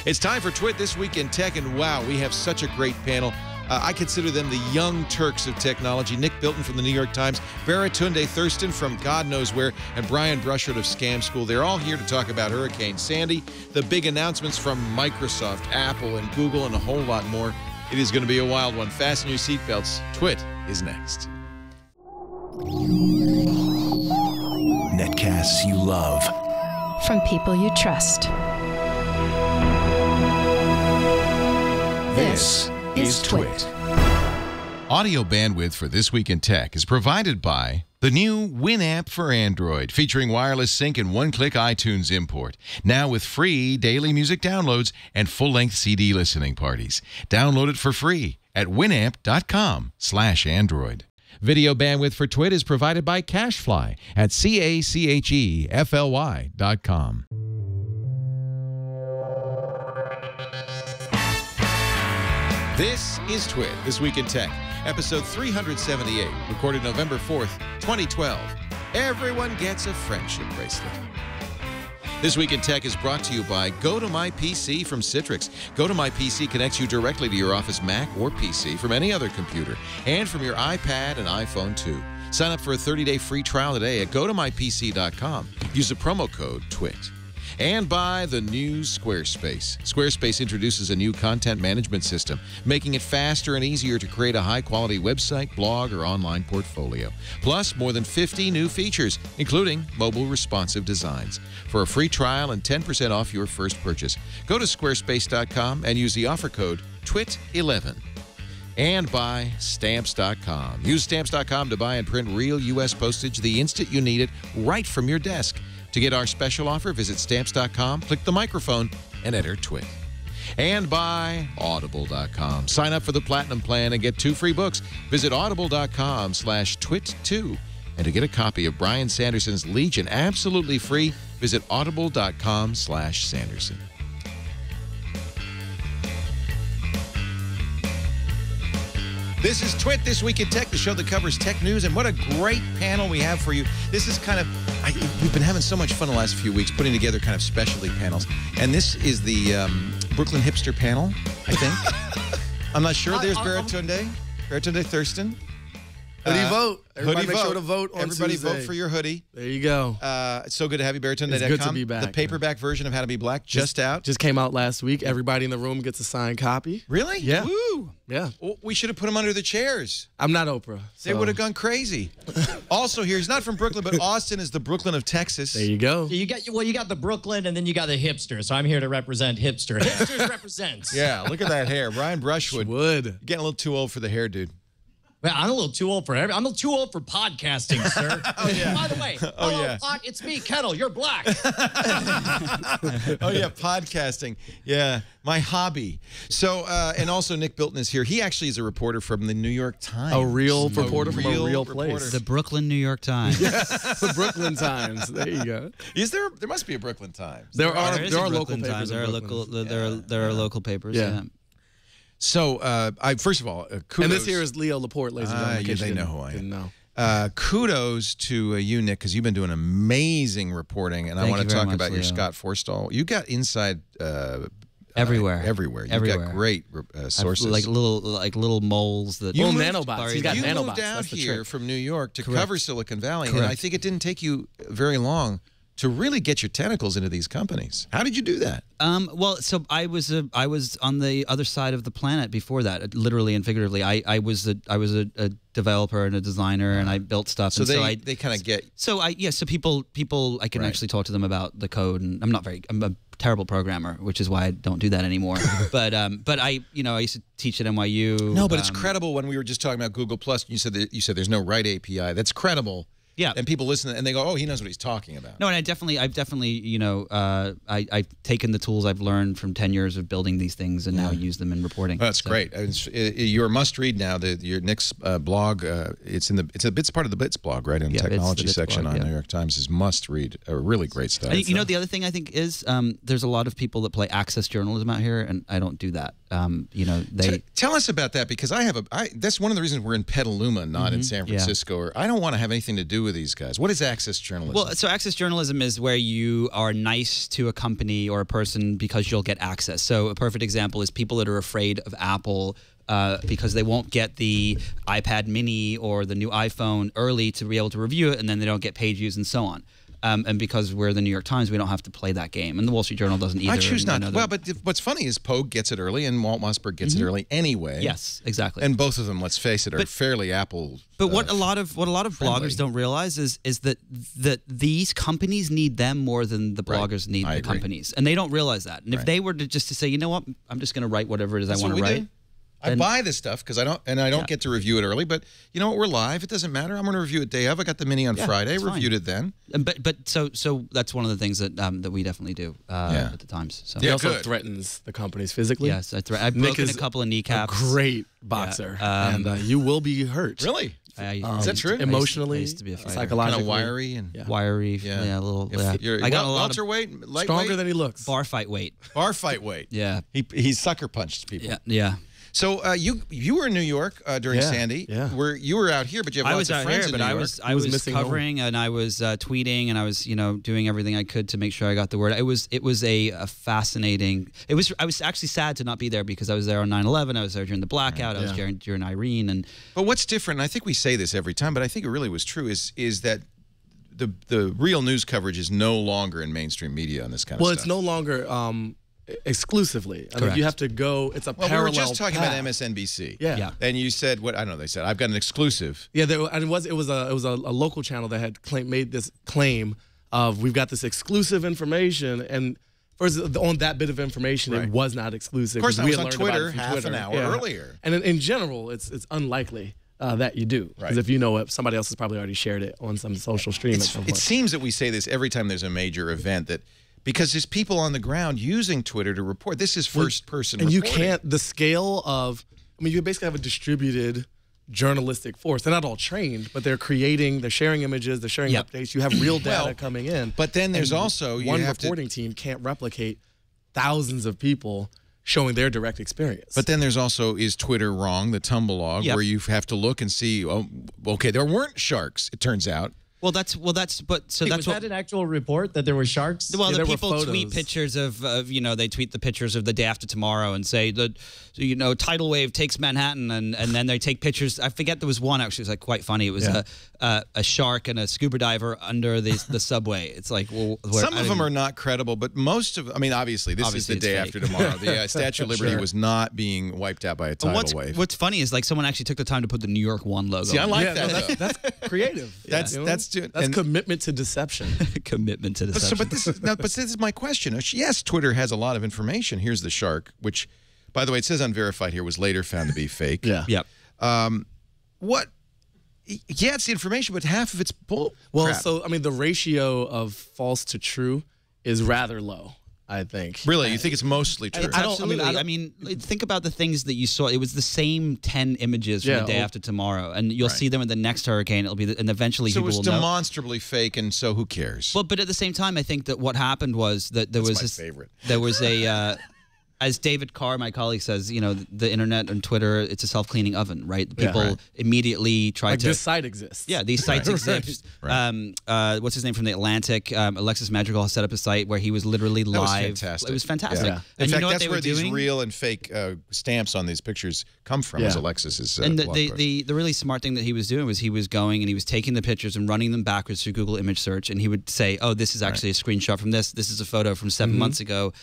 It's time for TWiT This Week in Tech, and wow, we have such a great panel. I consider them the young Turks of technology. Nick Bilton from the New York Times, Baratunde Thurston from God knows where, and Brian Brushwood of Scam School. They're all here to talk about Hurricane Sandy, the big announcements from Microsoft, Apple, and Google, and a whole lot more. It is going to be a wild one. Fasten your seatbelts. TWiT is next. Netcasts you love. From people you trust. This is TWiT. Audio bandwidth for This Week in Tech is provided by the new Winamp for Android, featuring wireless sync and one-click iTunes import. Now with free daily music downloads and full-length CD listening parties. Download it for free at winamp.com/Android. Video bandwidth for TWiT is provided by CacheFly at CacheFly.com. This is TWiT, This Week in Tech, episode 378, recorded November 4th, 2012. Everyone gets a friendship bracelet. This Week in Tech is brought to you by GoToMyPC from Citrix. GoToMyPC connects you directly to your Office Mac or PC from any other computer and from your iPad and iPhone too. Sign up for a 30-day free trial today at GoToMyPC.com. Use the promo code TWiT. And by the new Squarespace. Squarespace introduces a new content management system, making it faster and easier to create a high-quality website, blog, or online portfolio. Plus, more than 50 new features, including mobile responsive designs. For a free trial and 10% off your first purchase, go to squarespace.com and use the offer code TWiT11. And by Stamps.com. Use Stamps.com to buy and print real U.S. postage the instant you need it, right from your desk. To get our special offer, visit Stamps.com, click the microphone, and enter TWiT. And by Audible.com. Sign up for the Platinum Plan and get 2 free books. Visit Audible.com/TWiT2. And to get a copy of Brian Sanderson's Legion absolutely free, visit Audible.com/Sanderson. This is TWiT This Week in Tech, the show that covers tech news, and what a great panel we have for you. This is kind of, we've been having so much fun the last few weeks putting together kind of specialty panels, and this is the Brooklyn Hipster panel, I think. I'm not sure. There's Baratunde Thurston. Hoodie vote. Everybody make vote. sure to vote on Everybody Tuesday. Vote for your hoodie. There you go. It's so good to have you, Baratunde.com. It's good to be back. The paperback version of How to Be Black just out. Just came out last week. Everybody in the room gets a signed copy. Really? Yeah. Woo! Yeah. Well, we should have put them under the chairs. I'm not Oprah. They would have gone crazy. Also here, he's not from Brooklyn, but Austin is the Brooklyn of Texas. There you go. You got the Brooklyn, and then you got the hipster. So I'm here to represent hipster. Hipsters represents. Yeah, look at that hair. Brian Brushwood. Getting a little too old for the hair, dude. Well, I'm a little too old for I'm a little too old for podcasting, sir. Oh, yeah. By the way, it's me, Kettle. You're black. Oh, yeah, podcasting. Yeah, my hobby. So, and also Nick Bilton is here. He actually is a reporter from the New York Times. A real reporter from a real place. The Brooklyn New York Times. The Brooklyn Times. There you go. Is there? There must be a Brooklyn Times. There are local papers. Times. There are local papers. Yeah. So, first of all, kudos. And this here is Leo Laporte, ladies and gentlemen. Yeah, they know who I am. Kudos to you, Nick, because you've been doing amazing reporting, and I want to talk about your Scott Forstall. You got inside everywhere. You've got great sources, like little moles that. Little nanobots. He's got you nanobots. moved down That's the here trick. from New York to Correct. cover Silicon Valley, Correct. and I think it didn't take you very long to really get your tentacles into these companies. How did you do that? Well, so I was on the other side of the planet before that, literally and figuratively. I was a developer and a designer, and I built stuff. So and they kind of get. So people I can actually talk to them about the code, and I'm a terrible programmer, which is why I don't do that anymore. but I used to teach at NYU. No, but it's credible. When we were just talking about Google Plus, you said there's no right API. That's credible. Yeah, and people listen and they go, "Oh, he knows what he's talking about." No, and I've definitely, I've taken the tools I've learned from 10 years of building these things and now use them in reporting. Well, that's great. You're a must-read now. Your Nick's blog, it's part of the Bits blog, right? In the technology section on New York Times is must-read. Really great stuff. And, the other thing I think is there's a lot of people that play access journalism out here, and I don't do that. Tell us about that, because that's one of the reasons we're in Petaluma, not in San Francisco. Or I don't want to have anything to do with these guys? What is access journalism? Well, so access journalism is where you are nice to a company or a person because you'll get access. So a perfect example is people that are afraid of Apple because they won't get the iPad mini or the new iPhone early to be able to review it, and then they don't get page views and so on. And because we're the New York Times, we don't have to play that game. And the Wall Street Journal doesn't either. I choose not to. Well, Well, but what's funny is Pogue gets it early and Walt Mossberg gets it early anyway. yes, exactly. And both of them, let's face it, are fairly Apple. But what a lot of friendly. bloggers don't realize is that these companies need them more than the bloggers need I the agree. companies, and they don't realize that. And if they were to just to say, you know what, I'm just going to write whatever it is That's I want what to we write. do. I buy this stuff because I don't get to review it early. But you know what? We're live. It doesn't matter. I'm going to review it day of. I got the mini on Friday. it's fine. Reviewed it then. But so that's one of the things that that we definitely do at the Times. So. He also good. threatens the companies physically. Yes, I've Nick broken a is couple of kneecaps. A great boxer, and you will be hurt. Really? Is that true? Emotionally, I used to be a fighter. psychologically, Kind of wiry and Wiry, a little. Yeah. You're, I got a lot of welterweight, lightweight, stronger than he looks. bar fight weight. bar fight weight. Yeah, He sucker punched people. yeah. So you were in New York during Sandy. Yeah. You were out here, but you have I lots was of out friends here, in but New I York. was missing covering and I was tweeting and I was doing everything I could to make sure I got the word. It was a fascinating. I was actually sad to not be there because I was there on 9/11. I was there during the blackout. I was there during Irene. And But what's different? And I think we say this every time, but I think it really was true. Is that the real news coverage is no longer in mainstream media on this kind of stuff. Well, it's no longer exclusively. I mean, Correct. you have to go. It's a Well, we parallel were just talking path. about MSNBC. Yeah. And you said what? I don't know. They said I've got an exclusive. Yeah, and it was a local channel that had made this claim of we've got this exclusive information, and first on that bit of information it was not exclusive. Of course, I we was had on learned about Twitter it from half Twitter. an hour earlier. And in general, it's unlikely that you do because if you know it, somebody else has probably already shared it on some social stream at some It point. seems that we say this every time there's a major event that because there's people on the ground using Twitter to report. This is first person and reporting. you can't the scale of. I mean, you basically have a distributed journalistic force. They're not all trained, but they're sharing images, they're sharing updates. You have real data coming in. But then there's And also you one have to. reporting team can't replicate thousands of people showing their direct experience. But then there's also, is Twitter wrong, the Tumblelog, where you have to look and see, oh, okay, there weren't sharks, it turns out. was that an actual report that there were sharks? Well, Yeah, the there were people tweet photos. pictures of they tweet the pictures of the day after tomorrow and say that, tidal wave takes Manhattan and then they take pictures. I forget there was one actually, it was like quite funny. It was a shark and a scuba diver under the subway. It's like, well, Some of them are not credible, but most of, I mean, obviously, this is the it's day fake. after tomorrow. The Statue of Liberty was not being wiped out by a tidal wave. What's funny is like someone actually took the time to put the New York One logo. See, I on like it. that. Though. that's creative. That's that's commitment to deception. Commitment to deception. But this is my question. Yes, Twitter has a lot of information. Here's the shark, which, by the way, it says unverified here, was later found to be fake. Yep. What? Yeah, it's the information, but half of it's bull. Well, crap. so I mean, the ratio of false to true is rather low, I think. Really, you think it's mostly true? Absolutely. I mean, think about the things that you saw. It was the same 10 images from the day after tomorrow, and you'll see them in the next hurricane. It'll be, and eventually So it people was will know. demonstrably fake, and so who cares? Well, but at the same time, I think that what happened was that there was my this, favorite. there was a. As David Carr, my colleague, says, the internet and Twitter, it's a self-cleaning oven, right? People immediately try Like to. this site exists. Yeah, these sites exist. What's his name from the Atlantic? Alexis Madrigal set up a site where he was literally That was live. fantastic. It was fantastic. Yeah. And In fact, you know what that's they where were these doing? real and fake stamps on these pictures come from. Is Alexis's And blog post. the really smart thing that he was doing was he was going and he was taking the pictures and running them backwards through Google image search, and he would say, "Oh, this is actually a screenshot from this. This is a photo from 7 months ago.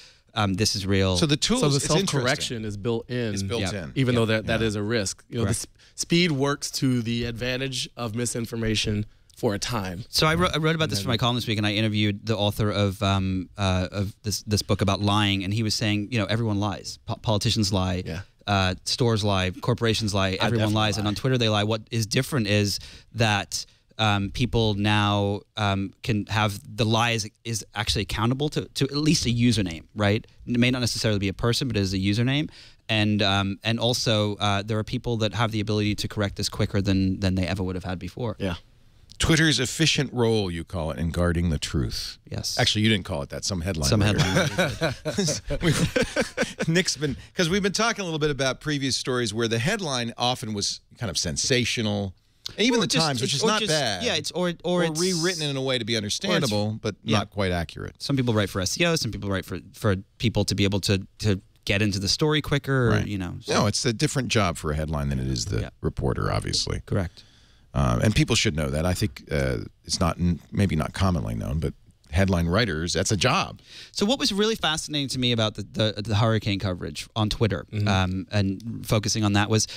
This is real." So the tools, So the it's interesting. self-correction is built in. It's built in. Even though that is a risk. The speed works to the advantage of misinformation for a time. So I wrote about this for my column this week, and I interviewed the author of this book about lying, and he was saying, everyone lies. Politicians lie. Stores lie. Corporations lie. Everyone lies. And on Twitter they lie. What is different is that people now can have the lie is actually accountable to at least a username, right? It may not necessarily be a person, but it is a username. And also there are people that have the ability to correct this quicker than they ever would have had before. Yeah. Twitter's efficient role, you call it, in guarding the truth. Yes. Actually, you didn't call it that. Some headline. Some writer. headline. Nick's been, because we've been talking a little bit about previous stories where the headline often was kind of sensational, And even Or the just- Times, which is or not just- bad. Yeah, it's or it's rewritten in a way to be understandable, but yeah. not quite accurate. Some people write for SEO. Some people write for people to be able to get into the story quicker. Right. You know. So. No, it's a different job for a headline than it is the reporter, obviously. Correct. And people should know that. I think it's not maybe not commonly known, but headline writers, that's a job. So what was really fascinating to me about the hurricane coverage on Twitter and focusing on that was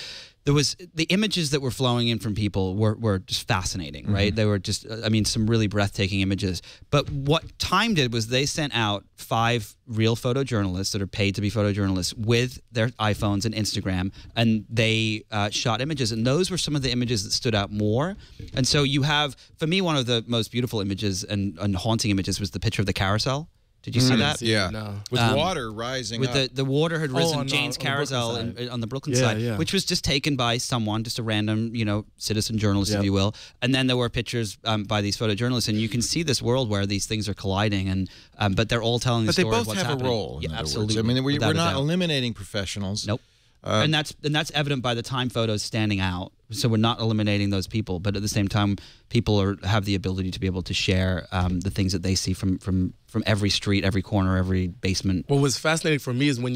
the images that were flowing in from people were just fascinating, right? They were just, I mean, some really breathtaking images. But what Time did was they sent out 5 real photojournalists that are paid to be photojournalists with their iPhones and Instagram, and they shot images. And those were some of the images that stood out more. And so you have, for me, one of the most beautiful images and haunting images was the picture of the carousel. Did you see that? Yeah. No. With water rising with up. the water had risen, on Jane's the carousel Brooklyn on the Brooklyn Yeah, side, yeah. which was just taken by someone, just a random, citizen journalist, if you will. And then there were pictures by these photojournalists, and you can see this world where these things are colliding, and but they're all telling the But they story of both what's have happening. a role. Yeah, In other absolutely. words. I mean, Without we're a not doubt. eliminating professionals. Nope. And that's evident by the Time photos standing out. So we're not eliminating those people, but at the same time, people have the ability to be able to share the things that they see from every street, every corner, every basement. What was fascinating for me is when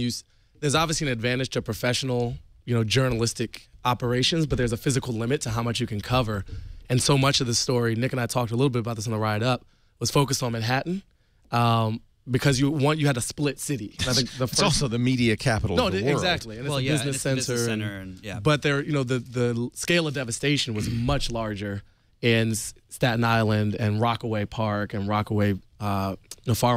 there's obviously an advantage to professional, journalistic operations, but there's a physical limit to how much you can cover. And so much of the story, Nick and I talked a little bit about this on the ride up, was focused on Manhattan. Because you had a split city. I think It's also the media capital of the world. Exactly. And it's a business center. But there, the scale of devastation was much larger in Staten Island and Rockaway Park and Rockaway, Far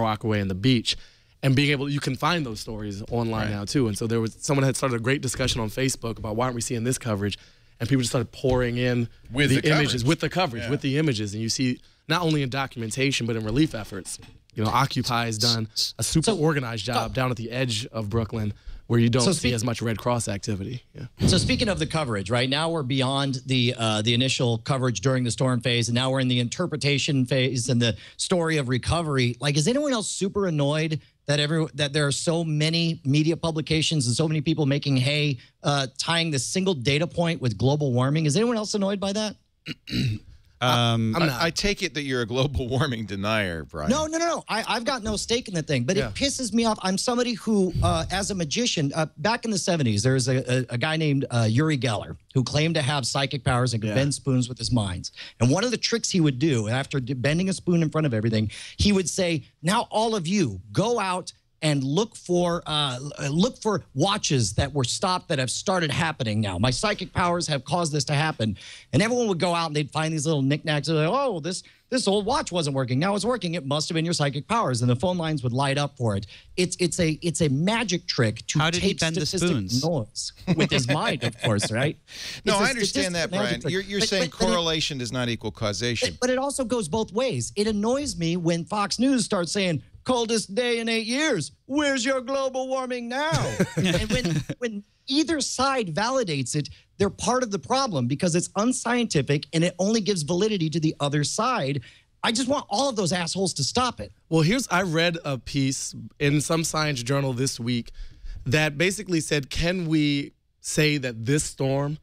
Rockaway and the beach. And you can find those stories online now too. And so someone had started a great discussion on Facebook about why aren't we seeing this coverage? And people just started pouring in With the the images, coverage. with the coverage, with the images. And you see not only in documentation, but in relief efforts. Occupy has done a super organized job down at the edge of Brooklyn where you don't see as much Red Cross activity. Yeah. So speaking of the coverage, right now we're beyond the initial coverage during the storm phase, and now we're in the interpretation phase and the story of recovery. Like, is anyone else super annoyed that there are so many media publications and so many people making hay, tying this single data point with global warming? Is anyone else annoyed by that? I'm not. I take it that you're a global warming denier, Brian. No. I've got no stake in the thing, but it pisses me off. I'm somebody who, as a magician, back in the 70s, there was a guy named Uri Geller who claimed to have psychic powers and could bend spoons with his minds. And one of the tricks he would do, after bending a spoon in front of everything, he would say, now all of you, go out and look for watches that were stopped that have started happening now. My psychic powers have caused this to happen. And everyone would go out and they'd find these little knickknacks. Like, oh, this old watch wasn't working. Now it's working. It must have been your psychic powers. And the phone lines would light up for it. It's a magic trick to How did he tape bend the statistical spoons? noise with his mind, of course, right? No, It's a I understand that, statistical Brian. magic trick. You're But- saying but it- correlation does not equal causation. but it also goes both ways. It annoys me when Fox News starts saying, coldest day in 8 years. Where's your global warming now? And when either side validates it, they're part of the problem because it's unscientific and it only gives validity to the other side. I just want all of those assholes to stop it. Well, I read a piece in some science journal this week that basically said, can we say that this storm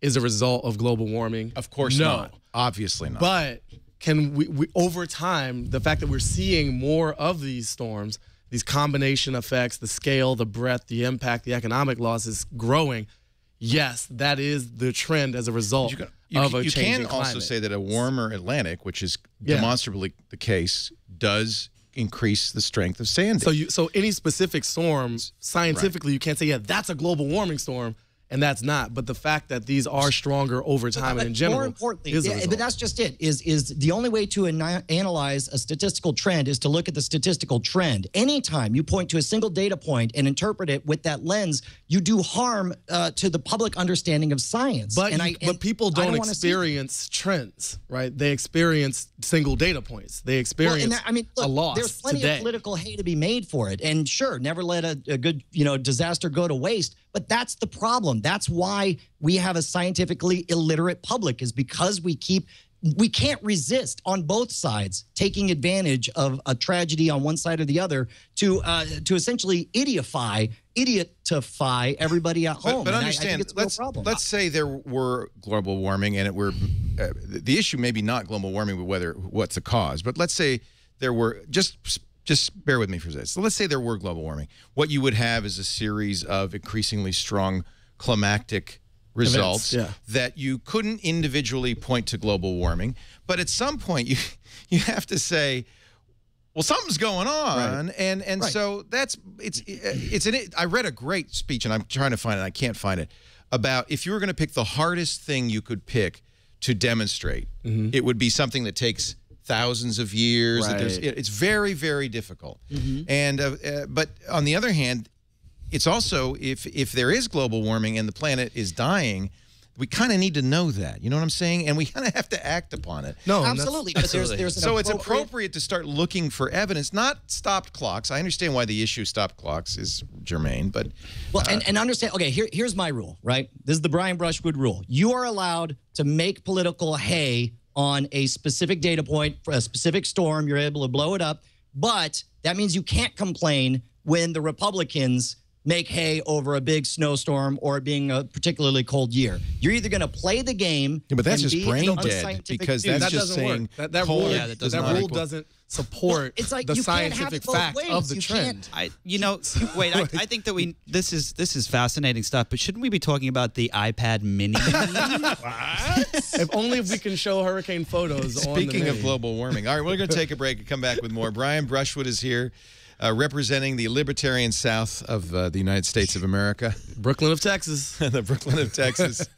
is a result of global warming? Of course not. Obviously not. But can we over time, the fact that we're seeing more of these storms, these combination effects, the scale, the breadth, the impact, the economic loss is growing. Yes, that is the trend as a result of a changing climate. You can also say that a warmer Atlantic, which is demonstrably the case, does increase the strength of Sandy. So any specific storm, scientifically, you can't say, that's a global warming storm. And that's not. But the fact that these are stronger over time and in general more importantly, is a result. but that's just it, is the only way to analyze a statistical trend is to look at the statistical trend. Anytime you point to a single data point and interpret it with that lens, you do harm to the public understanding of science. But people don't wanna experience trends, right? They experience single data points. They experience a loss there's plenty today. of political hay to be made for it. And sure, never let a good disaster go to waste. But that's the problem. That's why we have a scientifically illiterate public, is because we can't resist on both sides taking advantage of a tragedy on one side or the other to essentially idiofy idiotify everybody at home. But understand, I think it's a real problem. Let's say there were global warming, and the issue may be not global warming, but what's the cause. But let's say there were, just bear with me for this. So let's say there were global warming. What you would have is a series of increasingly strong climactic results that you couldn't individually point to global warming. But at some point, you have to say, well, something's going on, and so I read a great speech, and I'm trying to find it, I can't find it, about if you were going to pick the hardest thing you could pick to demonstrate, it would be something that takes thousands of years. It's very, very difficult. And but on the other hand, it's also if there is global warming and the planet is dying, we kind of need to know that. You know what I'm saying? And we kind of have to act upon it. No, absolutely. But there's so it's appropriate to start looking for evidence, not stopped clocks. I understand why the issue stopped clocks is germane, but and understand. Okay, here's my rule. Right, this is the Brian Brushwood rule. You are allowed to make political hay on a specific data point for a specific storm. You're able to blow it up, but that means you can't complain when the Republicans make hay over a big snowstorm or it being a particularly cold year. You're either going to play the game, but that's just brain dead because that's just saying that rule doesn't support the scientific fact of the trend. I think that this is fascinating stuff, but shouldn't we be talking about the iPad Mini? If only if we can show hurricane photos. Speaking of global warming, all right, we're going to take a break and come back with more. Brian Brushwood is here. Representing the libertarian South of the United States of America, Brooklyn of Texas, the Brooklyn of Texas.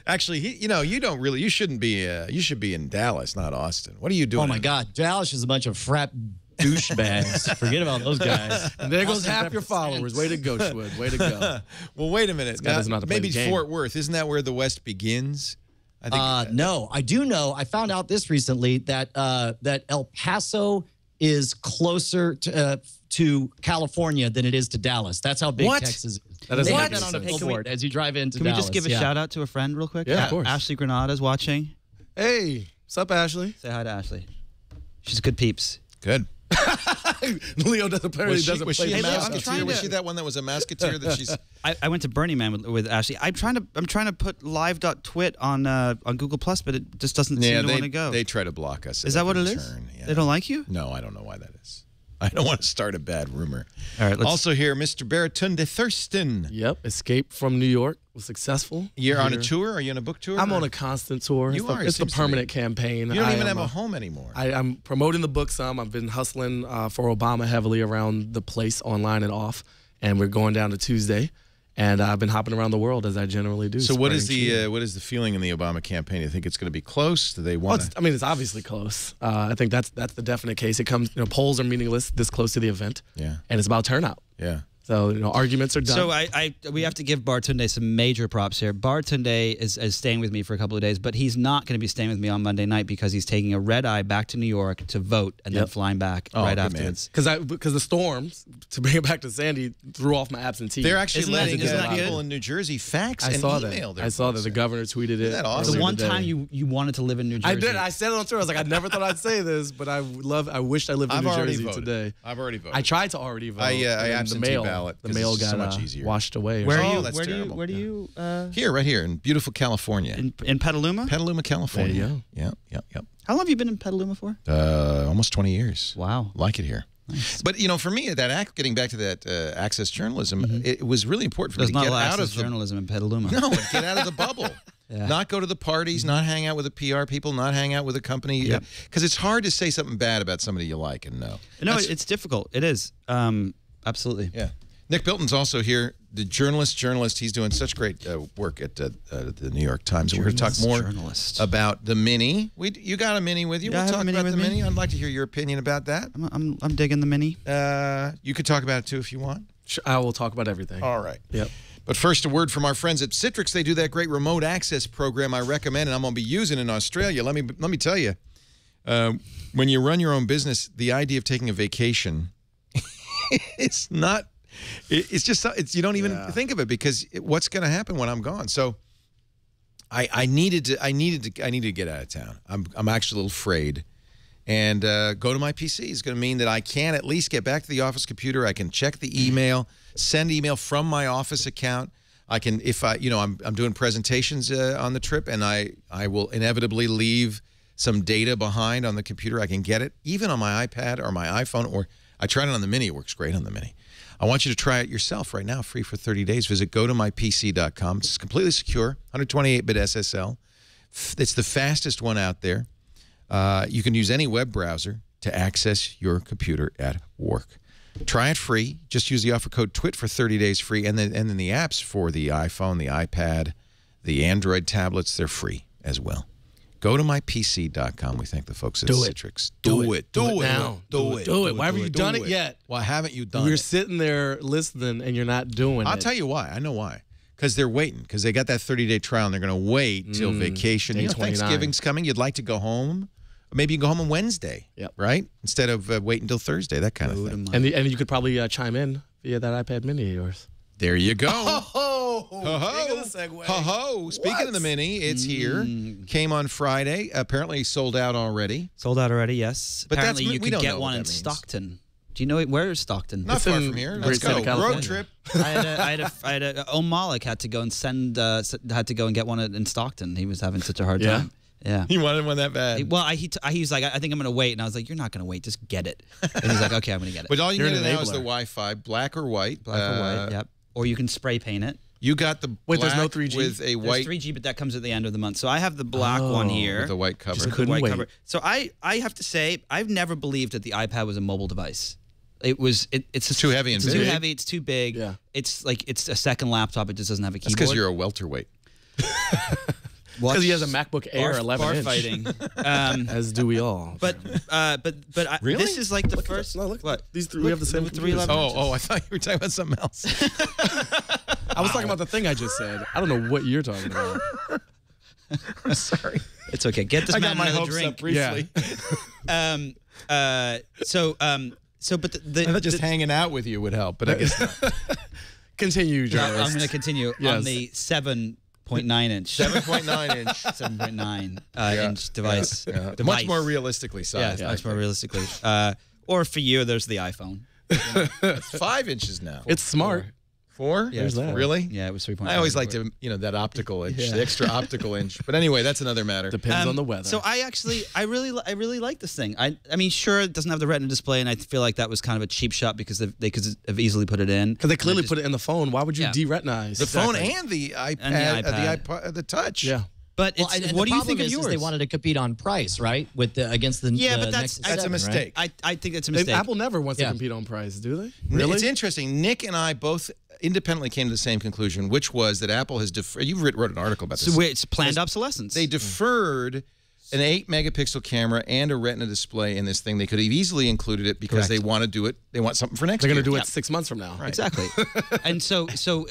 Actually, you shouldn't be. You should be in Dallas, not Austin. What are you doing? Oh my God, Dallas is a bunch of frat douchebags. Forget about those guys. And there goes half your followers. Way to go, Schwood. Way to go. Well, wait a minute. Maybe Fort Worth. Isn't that where the West begins? I think. No, I do know. I found out this recently that that El Paso is closer to California than it is to Dallas. That's how big Texas is. That doesn't they make have that on a sense. billboard as you drive into Can Dallas. we just give a shout out to a friend real quick? Yeah, of course. Ashley Granada's watching. Hey, what's up, Ashley? Say hi to Ashley. She's good peeps. Good. Leo doesn't play Was she Musketeer. Was she that one that was a Musketeer that she's? I went to Burning Man with Ashley. I'm trying to put live.twit on Google Plus, but it just doesn't seem to want to go. They try to block us. Is that what it is? Yeah. They don't like you? No, I don't know why that is. I don't want to start a bad rumor. All right. Also here, Mr. Baratunde Thurston. Yep. Escape from New York was successful. You're on a tour? Are you on a book tour? I'm on a constant tour. It's the permanent campaign. You don't even have a home anymore. I'm promoting the book some. I've been hustling for Obama heavily around the place online and off. And we're going down to Tuesday. And I've been hopping around the world as I generally do. So what is the feeling in the Obama campaign? Do you think it's going to be close? Do they want? I mean, it's obviously close. I think that's the definite case. It comes. Polls are meaningless this close to the event. Yeah. And it's about turnout. Yeah. So arguments are done. So we have to give Baratunde some major props here. Baratunde is staying with me for a couple of days, but he's not going to be staying with me on Monday night because he's taking a red eye back to New York to vote and then flying back right afterwards. Because the storms, to bring it back to Sandy, threw off my absentee. They're actually letting people in New Jersey fax and email. I saw that the governor tweeted it. Isn't that awesome? The one time you wanted to live in New Jersey. I did. I said it on Twitter. I was like, I never thought I'd say this, but I wished I lived in New Jersey today. I've already voted. I tried to already vote. I absentee ballot. The mail got so much easier. Washed away. Where are you? That's terrible. Where do you? Here, right here in beautiful California. In Petaluma? Petaluma, California. There you go. Yep. How long have you been in Petaluma for? Almost 20 years. Wow. Like it here. Nice. But for me, getting back to that access journalism, it was really important for me to get out of journalism in Petaluma. No, get out of the bubble. Not go to the parties, not hang out with the PR people, not hang out with a company. Because it's hard to say something bad about somebody you like and know. No, it's difficult. It is. Absolutely. Yeah. Nick Bilton's also here, the journalist. He's doing such great work at the New York Times. We're going to talk more about the Mini. You got a Mini with you. Yeah, we'll talk about the Mini. I'd like to hear your opinion about that. I'm digging the Mini. You could talk about it too if you want. Sure, I will talk about everything. All right. Yep. But first, a word from our friends at Citrix. They do that great remote access program I recommend, and I'm going to be using in Australia. Let me tell you, when you run your own business, the idea of taking a vacation, it's not. It's just you don't even think of it because what's going to happen when I'm gone? So I needed to get out of town. I'm actually a little afraid, And go to my PC is going to mean that I can at least get back to the office computer. I can check the email, send email from my office account. I can, if I, you know, I'm doing presentations on the trip, and I will inevitably leave some data behind on the computer. I can get it even on my iPad or my iPhone, or I tried it on the Mini. It works great on the Mini. I want you to try it yourself right now, free for 30 days. Visit gotomypc.com. It's completely secure, 128-bit SSL. It's the fastest one out there. You can use any web browser to access your computer at work. Try it free. Just use the offer code TWiT for 30 days free. And then the apps for the iPhone, the iPad, the Android tablets, they're free as well. Go to mypc.com. We thank the folks at Citrix. Do it now. Do it. Why haven't you done it yet? Why haven't you done it? You're sitting there listening and you're not doing it. I'll tell you why. I know why. Because they're waiting. Because they got that 30-day trial and they're going to wait till vacation. You know, Thanksgiving's coming. You'd like to go home. Or maybe you can go home on Wednesday, right? Instead of waiting until Thursday, that kind of thing. And you could probably chime in via that iPad Mini of yours. There you go. Speaking of the Mini, it's here. Came on Friday. Apparently sold out already. Sold out already, yes. But apparently you could get one in Stockton. Do you know where is Stockton? Not far from here. Let's go. Road trip. Ohm Malik had to go and had to go and get one in Stockton. He was having such a hard time. Yeah. He wanted one that bad. Well, he was like, I think I'm going to wait. And I was like, you're not going to wait. Just get it. And he's like, okay, I'm going to get it. But all you need now is the Wi-Fi, black or white. Black or white, yep. Or you can spray paint it. You got the black there's no 3G? With a white. There's 3G, but that comes at the end of the month. So I have the black one here. With a white cover. Just with the white cover. So I have to say, I've never believed that the iPad was a mobile device. It's too heavy and big. It's too heavy. It's too big. Yeah. It's like it's a second laptop. It just doesn't have a keyboard. That's because you're a welterweight. Because he has a MacBook Air 11-inch. Fighting. As do we all. But really? This is like the first. No, look. What? These three, we have the same 311. Oh, I thought you were talking about something else. I was talking about the thing I just said. I don't know what you're talking about. I'm sorry. It's okay. Get this man another drink. Up briefly. Yeah. But I thought just hanging out with you would help, but I guess not. Continue, John. I'm going to continue on the 7.9 inch. 7.9 inch. 7.9 inch device. Yeah. Much more realistically sized. Yeah, much more realistically. Or for you, there's the iPhone. It's 5 inches now. It's smart. 4? Yeah, there's that. Really? Yeah, it was 3.9. I always like to, that optical inch, the extra optical inch. But anyway, that's another matter. Depends on the weather. So I really like this thing. I mean, sure, it doesn't have the Retina display, and I feel like that was kind of a cheap shot because they could have easily put it in. Because they clearly put it in the phone. Why would you de-retinize? The phone and the iPad, the Touch. Yeah. But what do you think of yours? They wanted to compete on price, right? Against the but that's a mistake. Right? I think that's a mistake. Apple never wants to compete on price, do they? Really? It's interesting. Nick and I both independently came to the same conclusion, which was that Apple has deferred. You wrote an article about this. So it's planned obsolescence. They deferred an 8-megapixel camera and a Retina display in this thing. They could have easily included it because they want to do it. They want something for next year. They're going to do it 6 months from now. Right. Exactly. And so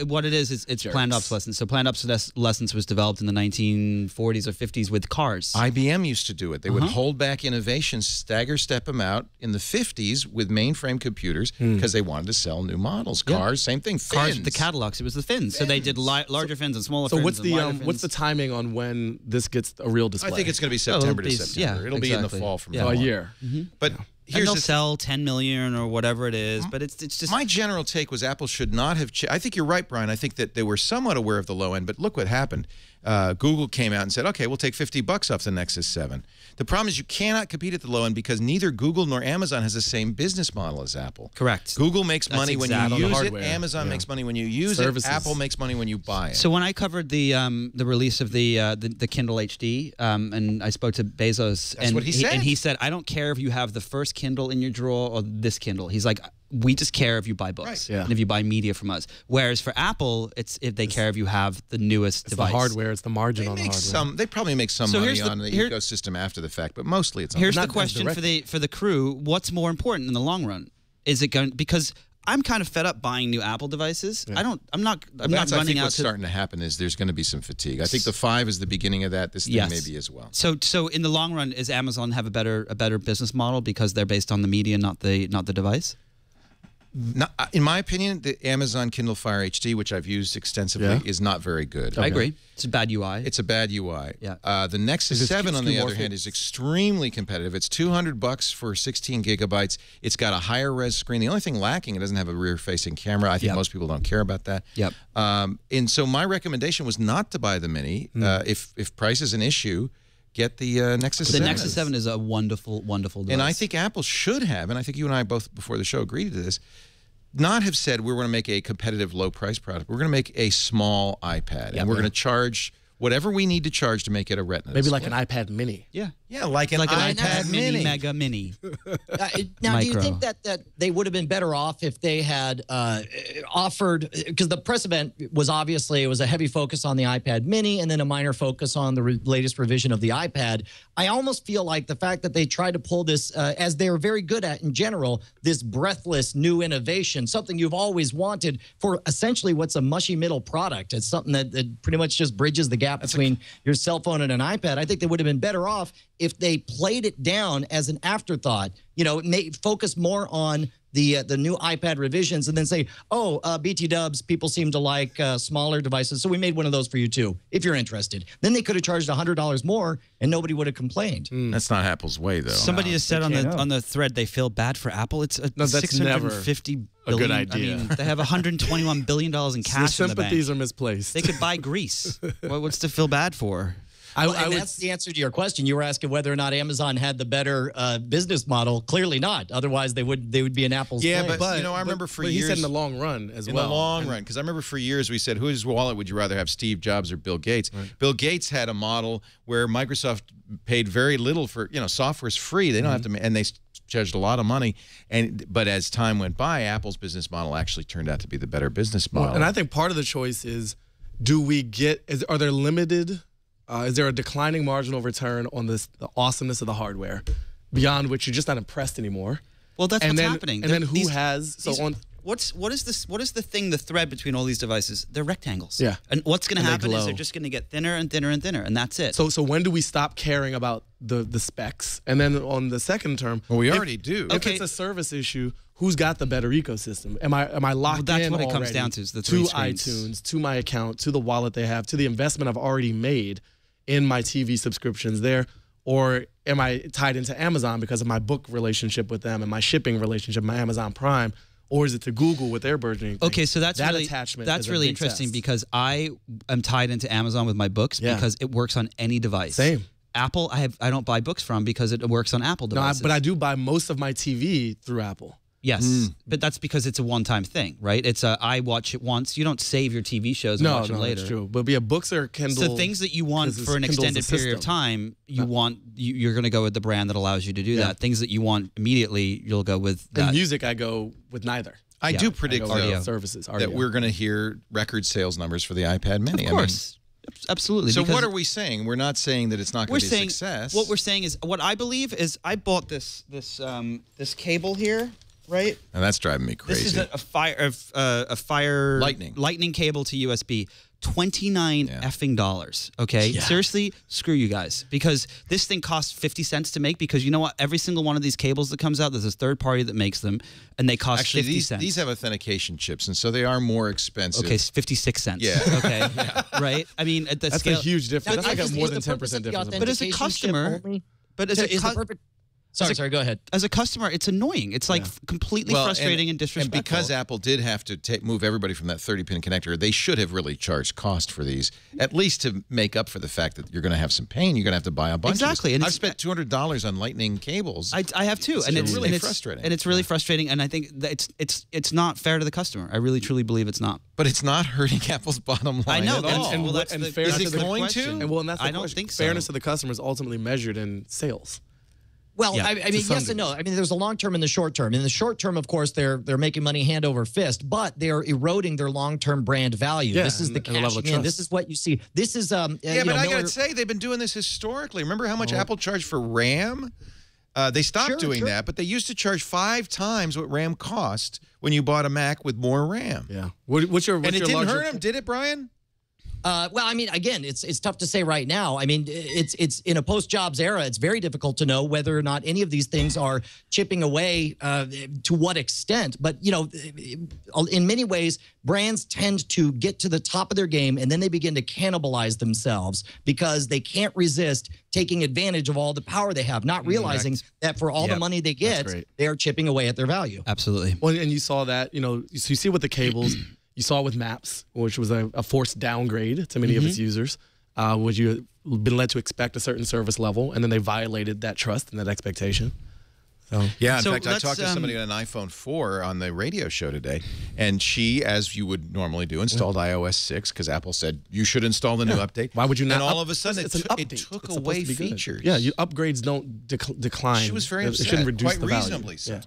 what it is it's planned obsolescence. So planned obsolescence was developed in the 1940s or 50s with cars. IBM used to do it. They would hold back innovations, stagger step them out in the 50s with mainframe computers because they wanted to sell new models. Cars, same thing. Fins. Cars, the catalogs, it was the fins. So they did larger fins and smaller fins. So what's the timing on when this gets a real display? I think it's going to be September to September. It'll be in the fall from now on. A year. But and they'll sell 10 million or whatever it is, but it's just... My general take was Apple should not have... I think you're right, Brian. I think that they were somewhat aware of the low end, but look what happened. Google came out and said, okay, we'll take $50 off the Nexus 7. The problem is you cannot compete at the low end because neither Google nor Amazon has the same business model as Apple. Correct. Google makes money when you use it. Amazon makes money when you use it. Apple makes money when you buy it. So when I covered the release of the Kindle HD, and I spoke to Bezos, and he said, I don't care if you have the first Kindle in your drawer or this Kindle. He's like, we just care if you buy books and if you buy media from us. Whereas for Apple, it's if they care if you have the newest device. The hardware, it's the margin on the hardware. They probably make some money on the ecosystem after the fact, but mostly it's on Here's the question for the crew. What's more important in the long run? Is it going because I'm kind of fed up buying new Apple devices. I'm not running out. I think what's starting to happen is there's going to be some fatigue. I think the 5 is the beginning of that. This thing maybe as well. So in the long run, is Amazon have a better business model because they're based on the media, not the device? In my opinion, the Amazon Kindle Fire HD, which I've used extensively, is not very good. I agree. It's a bad UI. It's a bad UI. Yeah. The Nexus 7, on the other hand, is extremely competitive. It's $200 for 16 gigabytes. It's got a higher res screen. The only thing lacking, it doesn't have a rear-facing camera. I think most people don't care about that. Yep. And so my recommendation was not to buy the Mini. If price is an issue, get the Nexus 7. The Nexus 7 is a wonderful, wonderful device. And I think Apple should have, and I think you and I both before the show agreed to this, not have said we're going to make a competitive low-price product. We're going to make a small iPad, and we're going to charge whatever we need to charge to make it a Retina Maybe display. like an iPad Mini. Yeah, like an iPad Mini. Mega Mini. Now, do you think that they would have been better off if they had offered, because the press event was obviously, it was a heavy focus on the iPad Mini and then a minor focus on the latest revision of the iPad. I almost feel like the fact that they tried to pull this, as they're very good at in general, this breathless new innovation, something you've always wanted for essentially what's a mushy middle product. It's something that pretty much just bridges the gap between your cell phone and an iPad. I think they would have been better off if they played it down as an afterthought, you know, focus more on the new iPad revisions and then say, oh, BT dubs, people seem to like smaller devices, so we made one of those for you too, if you're interested. Then they could have charged $100 more and nobody would have complained. That's not Apple's way, though. Somebody has said on the thread they feel bad for Apple. It's that's never $650 a good idea. I mean, they have $121 billion in cash the in the bank. sympathies are misplaced. They could buy Greece. What's to feel bad for? That's the answer to your question. You were asking whether or not Amazon had the better business model. Clearly not. Otherwise, they would be in Apple's place. But you know, I remember for years. He said in the long run as well. In the long run, because I remember for years we said, whose wallet would you rather have, Steve Jobs or Bill Gates? Right. Bill Gates had a model where Microsoft paid very little for, you know, software's free. They don't have to, and they charged a lot of money. But as time went by, Apple's business model actually turned out to be the better business model. Well, and I think part of the choice is, are there limited? Is there a declining marginal return on the awesomeness of the hardware, beyond which you're just not impressed anymore? Well, that's what's happening. And then who has what is this? What is the thing? The thread between all these devices? They're rectangles. Yeah. And what's going to happen is they're just going to get thinner and thinner and thinner, and that's it. So when do we stop caring about the specs? And then on the second term, well, we already do. If it's a service issue, who's got the better ecosystem? Am I locked that's in what it already comes down to? Is the to screens. iTunes, to my account, to the wallet they have, to the investment I've already made in my TV subscriptions there, or am I tied into Amazon because of my book relationship with them and my shipping relationship, my Amazon Prime, or is it to Google with their burgeoning thing? Okay, so that's really interesting test. because I am tied into Amazon with my books because it works on any device. Same. Apple, I don't buy books from because it works on Apple devices. No, but I do buy most of my TV through Apple. Yes, but that's because it's a one-time thing, right? It's I watch it once. You don't save your TV shows and watch them later. That's true. But yeah, books are Kindle. So things that you want for an extended period of time, you're going to go with the brand that allows you to do that. Things that you want immediately, you'll go with that. And music, I go with neither. I do predict services that we're going to hear record sales numbers for the iPad Mini. Of course. Absolutely. So what are we saying? We're not saying that it's not going to be a success. What we're saying is, what I believe is, I bought this cable here. Right, and that's driving me crazy. This is a fire lightning cable to USB. $29 effing dollars. Okay, seriously, screw you guys, because this thing costs 50 cents to make. Because you know what? Every single one of these cables that comes out, there's this third party that makes them, and they cost 50 cents. These have authentication chips, and so they are more expensive. Okay, 56 cents. Yeah. Okay. Right. I mean, at the that's scale, a huge difference. That's like a more than 10% difference. But as a customer, Sorry, go ahead. As a customer, it's annoying. It's like completely frustrating and disrespectful. And because Apple did have to move everybody from that 30-pin connector, they should have really charged cost for these, at least to make up for the fact that you're going to have some pain. You're going to have to buy a bunch. Exactly. And I've spent $200 on Lightning cables. I have too, and it's really frustrating. And it's really frustrating. And I think that it's not fair to the customer. I really truly believe it's not. But it's not hurting Apple's bottom line. I know. At all. And that's and the fairness is it going to? And well, and that's the I don't think so. Fairness to the customer is ultimately measured in sales. Well, I mean, yes and no. I mean, there's a long term and the short term. In the short term, of course, they're making money hand over fist, but they are eroding their long-term brand value. This is the cashing in. This is what you see. This is but I got to say, they've been doing this historically. Remember how much Apple charged for RAM? They stopped doing that, but they used to charge 5 times what RAM cost when you bought a Mac with more RAM. Yeah. And it didn't hurt them, did it, Brian? Well, I mean, again, it's tough to say right now. I mean, it's in a post-jobs era. It's very difficult to know whether or not any of these things are chipping away, to what extent. But you know, in many ways, brands tend to get to the top of their game and then they begin to cannibalize themselves because they can't resist taking advantage of all the power they have, not realizing that for all the money they get, they are chipping away at their value. Absolutely. Well, and you saw that, you know, so you see with the cables. You saw it with Maps, which was a forced downgrade to many of its users, which you had been led to expect a certain service level, and then they violated that trust and that expectation. So, yeah, in fact, I talked to somebody on an iPhone 4 on the radio show today, and she, as you would normally do, installed iOS 6 because Apple said you should install the new update. Why would you not? And all of a sudden, it took away to features. Yeah, upgrades don't decline. She was very upset. It shouldn't reduce quite the value. reasonably so. Yeah.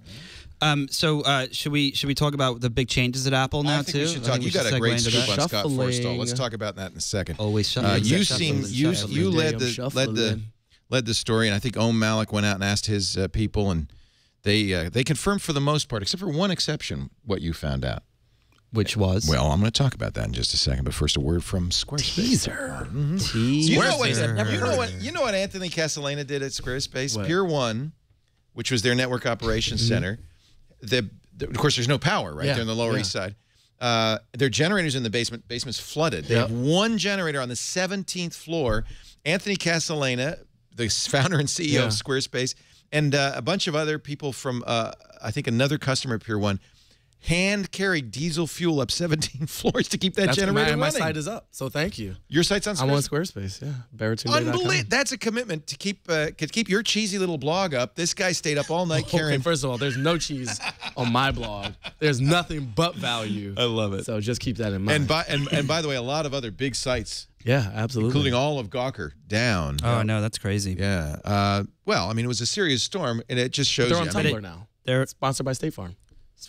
Should we talk about the big changes at Apple now I think too? we should talk. You got a great scoop on Scott Forstall. Let's talk about that in a second. Always shuffling. You led the story, and I think Om Malik went out and asked his people, and they confirmed for the most part, except for one exception, what you found out. Which was? Well, I'm going to talk about that in just a second, but first a word from Squarespace. Teaser. You know what Anthony Casalena did at Squarespace? What? Pier 1, which was their network operations center. Of course, there's no power right there in the Lower East Side. Their generators in the basement. Basement's flooded. They have one generator on the 17th floor. Anthony Casalena, the founder and CEO of Squarespace, and a bunch of other people from, I think, another customer at Pier 1, hand-carried diesel fuel up 17 floors to keep that generator running. My site is up, so thank you. Your site's on Squarespace? I'm on Squarespace, yeah. Baratunde.com. Unbelievable. That's a commitment to keep your cheesy little blog up. This guy stayed up all night carrying. Okay, first of all, there's no cheese on my blog. There's nothing but value. I love it. So just keep that in mind. And by the way, a lot of other big sites. Yeah, absolutely. Including all of Gawker down. Oh, no, that's crazy. Yeah. Well, I mean, it was a serious storm, and it just shows They're on you. Tumblr now. They're sponsored by State Farm.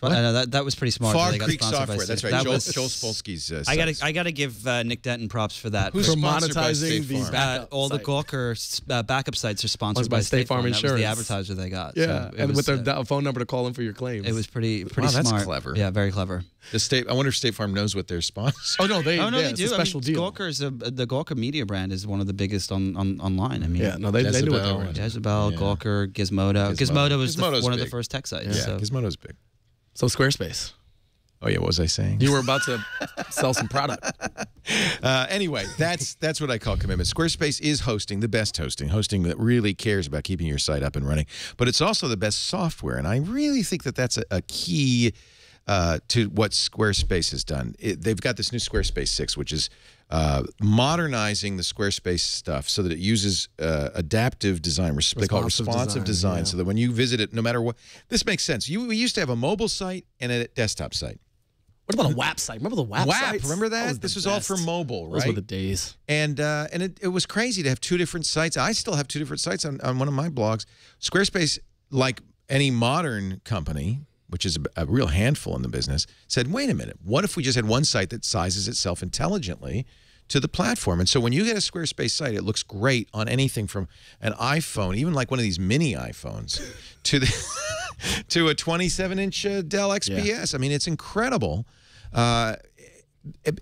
I know that was pretty smart. Fog Creek Software. That's right. Joel Spolsky's. I gotta give Nick Denton props for that. Who's for monetizing these all the Gawker backup sites are sponsored by State Farm Insurance. That was the advertiser they got. Yeah, so and with their phone number to call in for your claims. It was pretty wow, smart. That's clever. Yeah, very clever. I wonder if State Farm knows what their sponsor. Oh no, they do. It's a special deal. The Gawker media brand is one of the biggest online. I mean, yeah, no, they do what they want. Jezebel, Gawker, Gizmodo. Gizmodo was one of the first tech sites. Yeah, so. Gizmodo's big. So Squarespace. Oh yeah, what was I saying? You were about to sell some product. Anyway, that's what I call commitment. Squarespace is hosting, the best hosting that really cares about keeping your site up and running. But it's also the best software, and I really think that that's a key to what Squarespace has done. They've got this new Squarespace 6, which is modernizing the Squarespace stuff so that it uses adaptive design. They call it responsive design, so that when you visit it, no matter what, this makes sense. We used to have a mobile site and a desktop site. What about a WAP site? Remember the WAP sites? Remember that? This was all for mobile, right? Those were the days. And it was crazy to have two different sites. I still have two different sites on one of my blogs. Squarespace, like any modern company, which is a real handful in the business, said, wait a minute, what if we just had one site that sizes itself intelligently to the platform? And so when you get a Squarespace site, it looks great on anything from an iPhone, even like one of these mini iPhones, to to a 27-inch Dell XPS. Yeah. I mean, it's incredible. And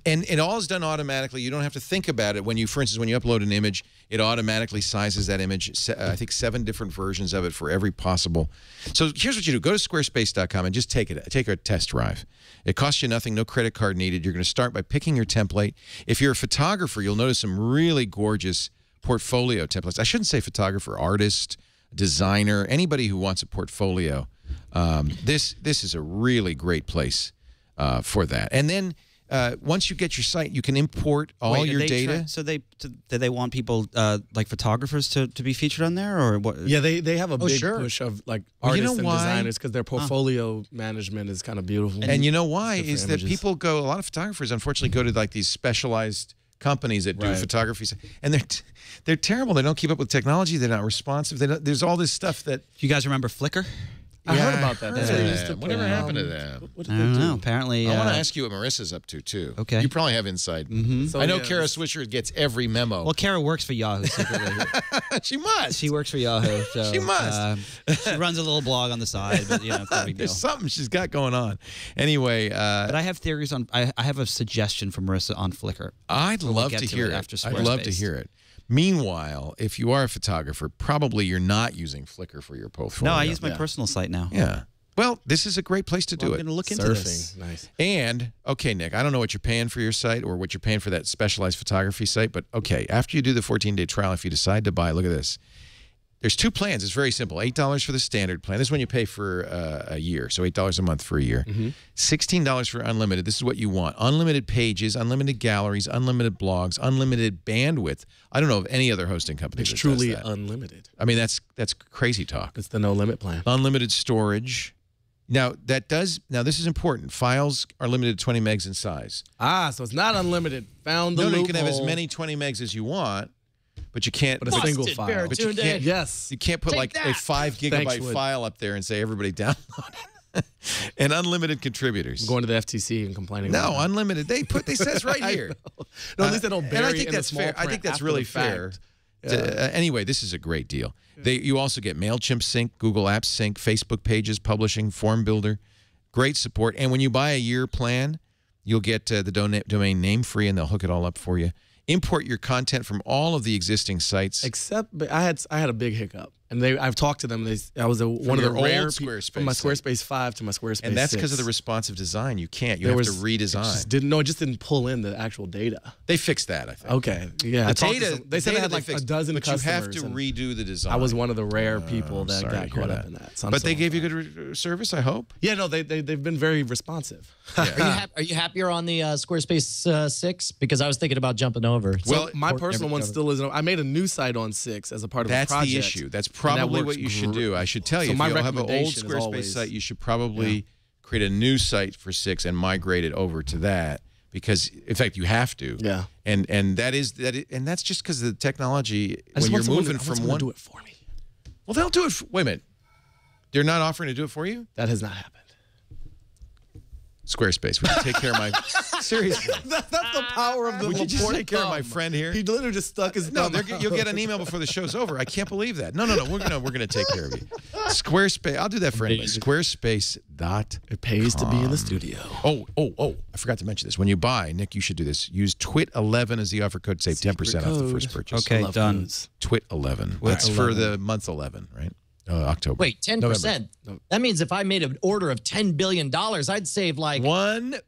it all is done automatically. You don't have to think about it. For instance, when you upload an image, it automatically sizes that image. I think 7 different versions of it for every possible. So here's what you do. Go to squarespace.com and just take a test drive. It costs you nothing, no credit card needed. You're going to start by picking your template. If you're a photographer, you'll notice some really gorgeous portfolio templates. I shouldn't say photographer, artist, designer, anybody who wants a portfolio. This is a really great place for that. And then once you get your site, you can import all your data. So do they want people like photographers to be featured on there, or what? Yeah, they have a big push of like artists and designers because their portfolio management is kind of beautiful. And you know why is that people go. A lot of photographers unfortunately go to like these specialized companies that do photography, and they're terrible. They don't keep up with technology. They're not responsive. There's all this stuff that. Do you guys remember Flickr? I heard about that. That's what they used to Whatever put, happened to that? What I did they don't do? know. Apparently, I want to ask you what Marissa's up to, too. Okay. You probably have insight. So, I know yeah, Kara Swisher gets every memo. well, Kara works for Yahoo secretly. She must. She works for Yahoo. So, She must. She runs a little blog on the side, but it's no big deal. There's something she's got going on. Anyway, But I have theories on. I have a suggestion from Marissa on Flickr. I'd love to hear it. After I'd love to hear it. Meanwhile, if you are a photographer, probably you're not using Flickr for your portfolio. No, I use my personal site now. Yeah. Well, this is a great place to do I'm it. going to look into Surfing. this. Nice. And, okay, Nick, I don't know what you're paying for your site or what you're paying for that specialized photography site, but, okay, after you do the 14-day trial, if you decide to buy, look at this. There's two plans. It's very simple. $8 for the standard plan. This is when you pay for a year, so $8 a month for a year. $16 for unlimited. This is what you want. Unlimited pages, unlimited galleries, unlimited blogs, unlimited bandwidth. I don't know of any other hosting company It's that truly does that. unlimited. I mean, that's crazy talk. It's the no limit plan. Unlimited storage. Now, this is important. Files are limited to 20 megs in size. Ah, so it's not unlimited. Found the No, loophole. you can have as many 20 megs as you want, but you can't. But a single file. But you can't. Yes. You can't put Take like that. a 5 gigabyte Thanks, Wood. file up there and say everybody download it. And unlimited contributors. I'm going to the FTC and complaining. No, about unlimited. They says right here. No, at least they don't bury and I it think in the that's small fair. I print think that's after really the fact. fair. Anyway, this is a great deal. You also get MailChimp Sync, Google Apps Sync, Facebook Pages, Publishing, Form Builder. Great support. And when you buy a year plan, you'll get the domain name free, and they'll hook it all up for you. Import your content from all of the existing sites. Except I had a big hiccup, and I've talked to them. I was one of the your old rare Squarespace from my site. Squarespace 5 to my Squarespace 6. And that's because of the responsive design. You can't. You have to redesign. It just didn't pull in the actual data. They fixed that, I think. Okay, yeah. They said they had like a dozen but customers. you have to redo the design. I was one of the rare people that sorry got to caught hear up that. in that. So But they gave you good service, I hope. Yeah, no, they've been very responsive. Are you happier on the Squarespace 6? Because I was thinking about jumping over. Well, My personal one still isn't. I made a new site on 6 as a part of a That's project. the issue. That's probably what you should do. I should tell you, So if my you have an old recommendation is Squarespace always- site, you should probably create a new site for 6 and migrate it over to that. Because, in fact, you have to. Yeah. And that's just because of the technology. I just When want you're someone moving to, from one, do it for me. well, they'll do it. Wait a minute. They're not offering to do it for you? That has not happened. Squarespace, would you take care of my... Seriously. That's the power of the Would you just Laporte take care of my thumb. friend here? He literally just stuck his No, thumb you'll get an email before the show's over. I can't believe that. No. We're gonna take care of you. Squarespace. I'll do that for anybody. Squarespace.com. It pays to be in the studio. Oh! I forgot to mention this. When you buy, Nick, you should do this. Use TWiT11 as the offer code. Save 10% off the first purchase. Okay, done. TWiT11. That's for the month 11, right? October. Wait, 10%? That means if I made an order of $10 billion, I'd save like $1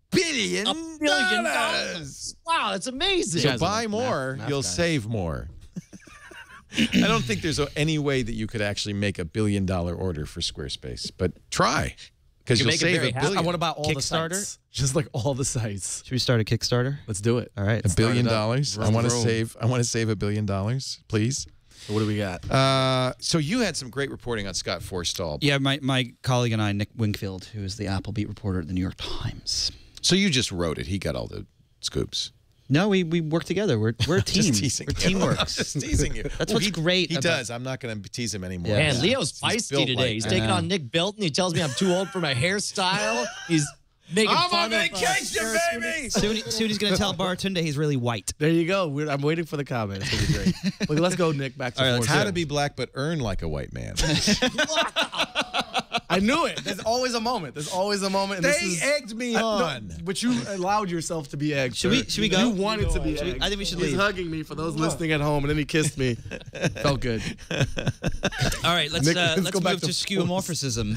billion. $1 billion. Wow, that's amazing. So buy more, you'll save more. I don't think there's any way that you could actually make $1 billion order for Squarespace, but try. Because you'll save $1 billion. I want to buy all the Kickstarter? sites. Just like all the sites. Should we start a Kickstarter? Let's do it. All right. $1 billion. I Vroom, want to vroom. save. I want to save $1 billion, please. So what do we got? So you had some great reporting on Scott Forstall. Yeah, my colleague and I, Nick Wingfield, who is the Apple beat reporter at the New York Times. So you just wrote it. He got all the scoops. No, we work together. We're a team. Just teasing We're you. teamwork. Just teasing you. That's what's great. He about- does. I'm not going to tease him anymore. Yeah. Man, Leo's He's feisty built today. like He's that. taking on Nick Bilton. He tells me I'm too old for my hairstyle. He's making fun of baby. Soon he's going to tell Baratunde he's really white. There you go. I'm waiting for the comment. It's going to be great. Look, let's go, Nick, back to All right, Forstall. How to be black but earn like a white man. I knew it. There's always a moment. There's always a moment. And They this is, egged me on. No, but you allowed yourself to be egged. Should we go? You wanted to be egged. I think we should He's leave. hugging me for those listening at home, and then he kissed me. Felt good. All right, let's Nick, let's let's go back move to to skeuomorphism.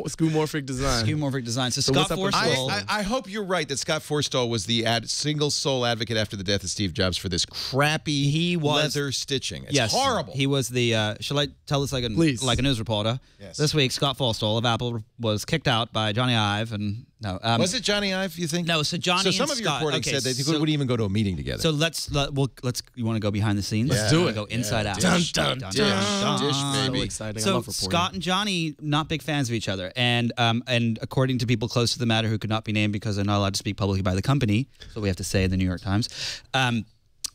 Skeuomorphic design. Skeuomorphic design. So what's Scott up with Forstall. I hope you're right that Scott Forstall was the single sole advocate after the death of Steve Jobs for this crappy He was- leather stitching. It's Yes, horrible. He was the. Shall I tell this like Please. a news reporter? Yes. This week, Scott Forstall of Apple was kicked out by Johnny Ive, and no. Was it Johnny Ive, you think? No, so Johnny So some and of your Scott- reporting okay, said they so- wouldn't even go to a meeting together. So let's. You want to go behind the scenes? Let's do You it. wanna Go inside out. dish, Dun, dish, dun. dish, So baby. exciting. I So love reporting. Scott and Johnny, not big fans of each other, and according to people close to the matter who could not be named because they're not allowed to speak publicly by the company, so we have to say in the New York Times.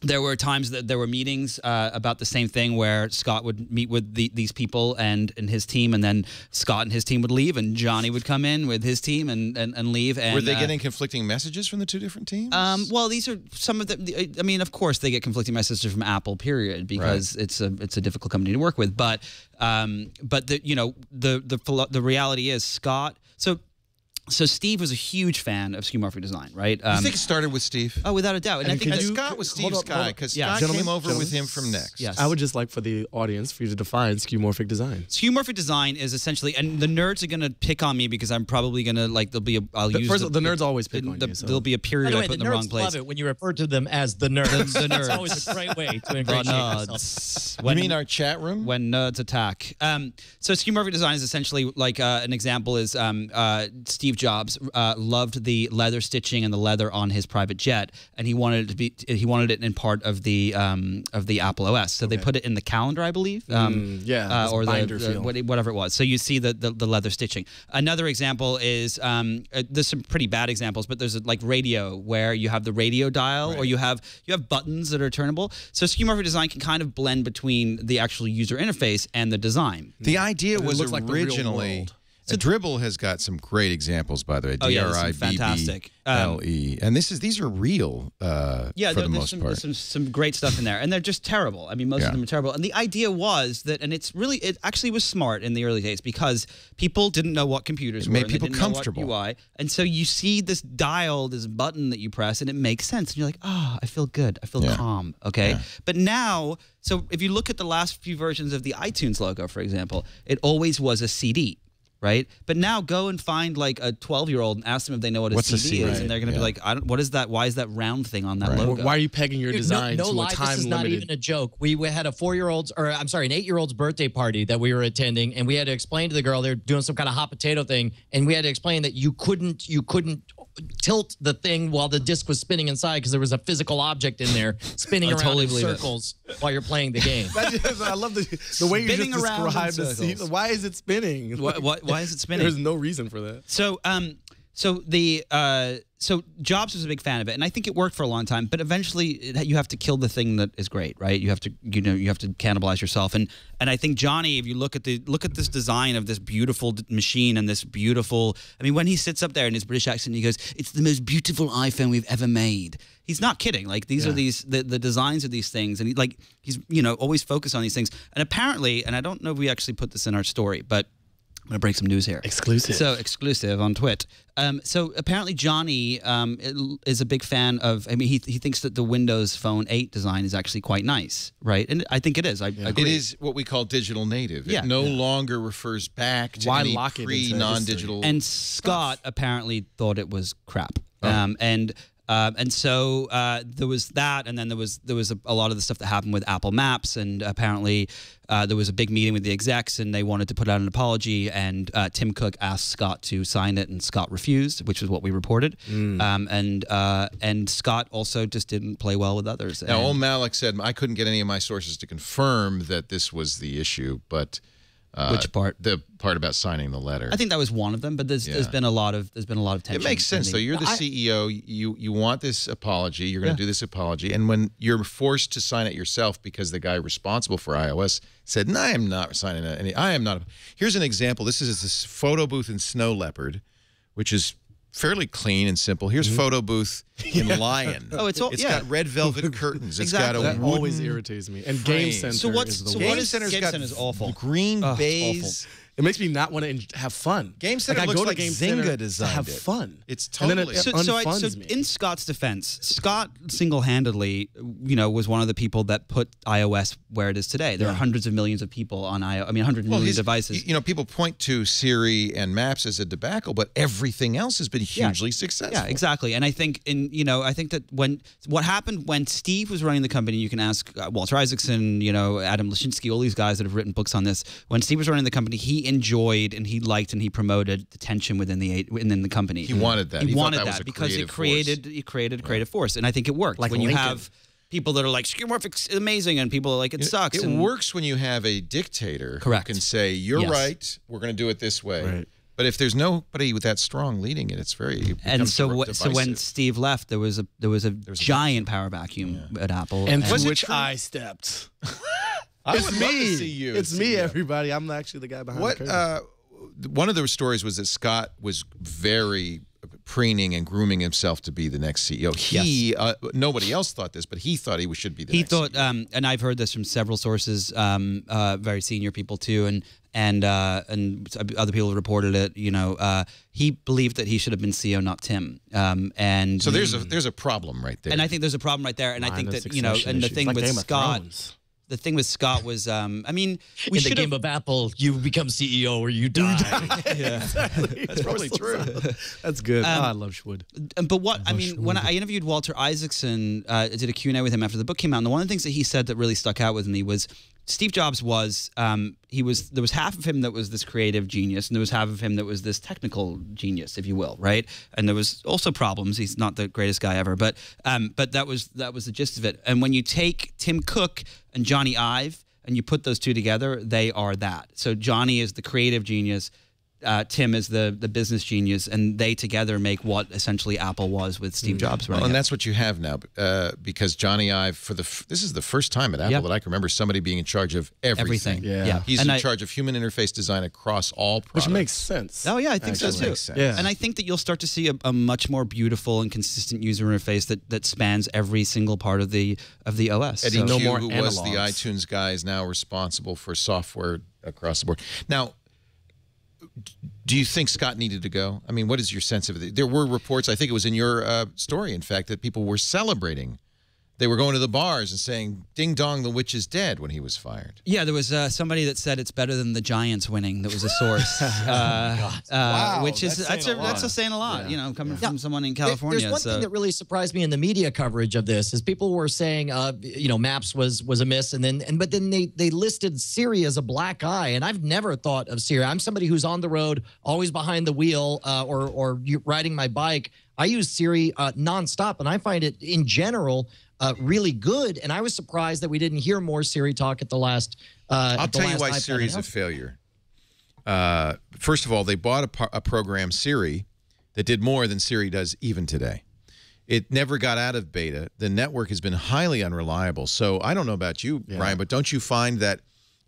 There were times that there were meetings about the same thing where Scott would meet with these people and his team, and then Scott and his team would leave, and Johnny would come in with his team and leave. And, were they getting conflicting messages from the two different teams? Well, these are some of the. I mean, of course, they get conflicting messages from Apple, period, because it's a difficult company to work with. But the reality is Scott. So Steve was a huge fan of skeuomorphic design, right? You think it started with Steve? Oh, without a doubt. And I think Scott was Steve's guy, because Scott came over with him from Next. Yes. I would just like for the audience for you to define skeuomorphic design. Skeuomorphic design is essentially, and the nerds are going to pick on me because I'm probably going to, like, there'll be a, I'll use the nerds always pick on you. So. There'll be a period I put in the wrong place. The nerds love it when you refer to them as the nerds. The nerds. It's always a great way to ingratiate yourself. You mean our chat room? When nerds attack. So skeuomorphic design is essentially like an example is Steve Jobs loved the leather stitching and the leather on his private jet, and he wanted it in part of the Apple OS. So they put it in the calendar, I believe. Or whatever it was. So you see the leather stitching. Another example is there's some pretty bad examples, but there's like radio where you have the radio dial, or you have buttons that are turnable. So skeuomorphic design can kind of blend between the actual user interface and the design. The idea was looks like the real world. So Dribble has got some great examples, by the way. Fantastic. DRIBBLE, and these are real. For the most part, there's some great stuff in there, and they're just terrible. I mean, most of them are terrible. And the idea was that, and it actually was smart in the early days because people didn't know what computers were. Made people comfortable. Know what UI, and so you see this dial, this button that you press, and it makes sense. And you're like, I feel good. I feel calm. Okay, but now. So if you look at the last few versions of the iTunes logo, for example, it always was a CD. Right, but now go and find like a 12-year-old and ask them if they know what a CD is, and they're going to be like, "What is that? Why is that round thing on that logo? Why are you pegging your design to a time limited?" This is not even a joke. We had a 8-year-old's birthday party that we were attending, and we had to explain to the girl they're doing some kind of hot potato thing, and we had to explain that you couldn't tilt the thing while the disc was spinning inside because there was a physical object in there spinning around in circles while you're playing the game. I love the way you just described the scene. Why is it spinning? Why is it spinning? There's no reason for that. So Jobs was a big fan of it, and I think it worked for a long time. But eventually, you have to kill the thing that is great, right? You have to cannibalize yourself. And I think Johnny, if you look at this design of this beautiful machine and this beautiful, I mean, when he sits up there in his British accent, he goes, "It's the most beautiful iPhone we've ever made." He's not kidding. Like these are the designs of these things, and he's always focused on these things. And apparently, and I don't know if we actually put this in our story, but I'm going to break some news here. Exclusive. So, exclusive on TWiT. So, apparently Johnny is a big fan of, I mean, he thinks that the Windows Phone 8 design is actually quite nice, right? And I think it is. I agree. It is what we call digital native. It no longer refers back to any pre-non-digital. And Scott apparently thought it was crap. And so there was that, and then there was a lot of the stuff that happened with Apple Maps, and apparently there was a big meeting with the execs, and they wanted to put out an apology, and Tim Cook asked Scott to sign it, and Scott refused, which is what we reported. And Scott also just didn't play well with others. Now, old Malik said, I couldn't get any of my sources to confirm that this was the issue, but... which part? The part about signing the letter. I think that was one of them, but there's been a lot of tension. It makes sense though. You're the CEO. You want this apology. You're going to do this apology, and when you're forced to sign it yourself because the guy responsible for iOS said, "No, I am not signing it." I am not. Here's an example. This is this photo booth in Snow Leopard, which is fairly clean and simple. Here's photo booth in Lion. It's got red velvet curtains. It's got a that wooden always irritates me. And Game Center Game Center's got awful. Green baize. It makes me not want to have fun. Game Center looks like Zynga designed to have fun. It's totally. So in Scott's defense, Scott single-handedly, was one of the people that put iOS where it is today. There are hundreds of millions of people on iOS. I mean, 100 million devices. People point to Siri and Maps as a debacle, but everything else has been hugely successful. Yeah, exactly. And I think I think that what happened when Steve was running the company, you can ask Walter Isaacson, Adam Lashinsky, all these guys that have written books on this. When Steve was running the company, he enjoyed and he liked and he promoted the tension within the company. He wanted that. He wanted that because it created a creative force, and I think it worked. Like when Lincoln. you have people that are like, skeuomorphic's amazing, and people are like, it sucks. It works when you have a dictator who can say, you're right, we're going to do it this way. Right. But if there's nobody with that strong leading it, it's very so when Steve left, there was a giant power vacuum at Apple, and to which I stepped. It's me. It's me, everybody. I'm actually the guy behind the curtain. One of the stories was that Scott was very preening and grooming himself to be the next CEO. He, nobody else thought this, but he thought he should be the next CEO. He thought, and I've heard this from several sources, very senior people too, and other people have reported it. You know, he believed that he should have been CEO, not Tim. And so there's a problem right there. And I think there's a problem right there. And I think that and the thing with Scott. The thing with Scott was, I mean, in the game of Apple, you become CEO or you die. Yeah, exactly. That's probably true. That's good. I love Schwood. But when I interviewed Walter Isaacson, I did a Q&A with him after the book came out, and one of the things that he said that really stuck out with me was Steve Jobs was, there was half of him that was this creative genius, and there was half of him that was this technical genius, if you will, right? And there was also problems. He's not the greatest guy ever, but that was the gist of it. And when you take Tim Cook and Johnny Ive and you put those two together, they are that. So Johnny is the creative genius. Tim is the business genius, and they together make what essentially Apple was with Steve Jobs. Well, and that's what you have now, because Johnny Ive, this is the first time at Apple that I can remember somebody being in charge of everything. Yeah. He's in charge of human interface design across all products. Which makes sense. Oh, yeah, I think so, too. Yeah. And I think that you'll start to see a much more beautiful and consistent user interface that spans every single part of the OS. Eddie Q, who was the iTunes guy, is now responsible for software across the board. Now, do you think Scott needed to go? I mean, what is your sense of it? There were reports, I think it was in your story, in fact, that people were celebrating. They were going to the bars and saying, ding dong, the witch is dead, when he was fired. Yeah, there was somebody that said it's better than the Giants winning. That was a source. Wow, which is that's saying a lot, you know, coming from someone in California. There's one thing that really surprised me in the media coverage of this is people were saying, you know, Maps was amiss, but then they listed Siri as a black eye, and I've never thought of Siri. I'm somebody who's on the road, always behind the wheel, or riding my bike. I use Siri nonstop, and I find it in general really good. And I was surprised that we didn't hear more Siri talk at the last. I'll tell you why Siri is a failure. First of all, they bought a program, Siri, that did more than Siri does even today. It never got out of beta. The network has been highly unreliable. So I don't know about you, Brian, but don't you find that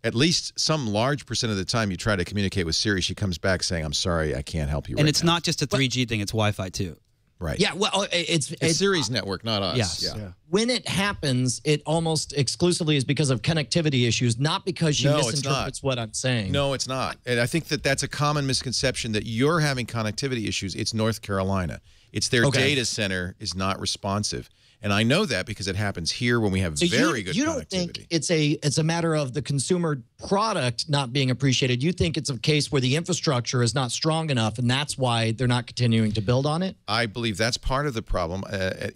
at least some large percent of the time you try to communicate with Siri, she comes back saying, I'm sorry, I can't help you right now. And it's not just a 3G thing, it's Wi-Fi too. Right. Yeah, well, it's Siri's network, not us. Yes. Yeah. When it happens, it almost exclusively is because of connectivity issues, not because she misinterprets what I'm saying. No, it's not. And I think that that's a common misconception that you're having connectivity issues. It's North Carolina. It's their data center is not responsive. And I know that because it happens here when we have very good connectivity. You don't think it's a matter of the consumer product not being appreciated. You think it's a case where the infrastructure is not strong enough, and that's why they're not continuing to build on it? I believe that's part of the problem.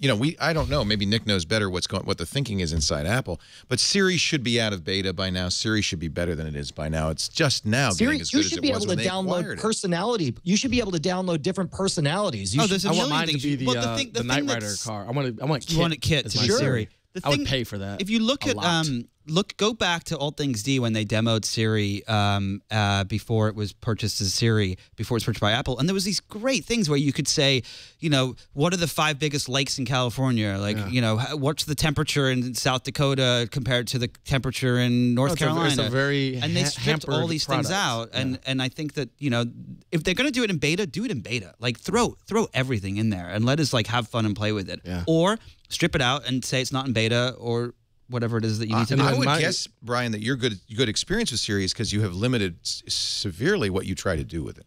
You know, I don't know. Maybe Nick knows better what the thinking is inside Apple. But Siri should be out of beta by now. Siri should be better than it is by now. It's just now getting as good as it was when they acquired it. You should be able to download personality. You should be able to download different personalities. I want mine to be the Knight Rider car. I want Kit to be Siri. I would pay for that. If you look at go back to All Things D when they demoed Siri before it was purchased as Siri, before it was purchased by Apple, and there was these great things where you could say, you know, what are the 5 biggest lakes in California? Like, you know, what's the temperature in South Dakota compared to the temperature in North Carolina? It's a very and they stripped all these things out, and I think that, you know, if they're going to do it in beta, do it in beta. Like throw everything in there and let us like have fun and play with it, or strip it out and say it's not in beta or whatever it is that you need to do. I would guess, Brian, that your good experience with Siri is because you have limited severely what you try to do with it.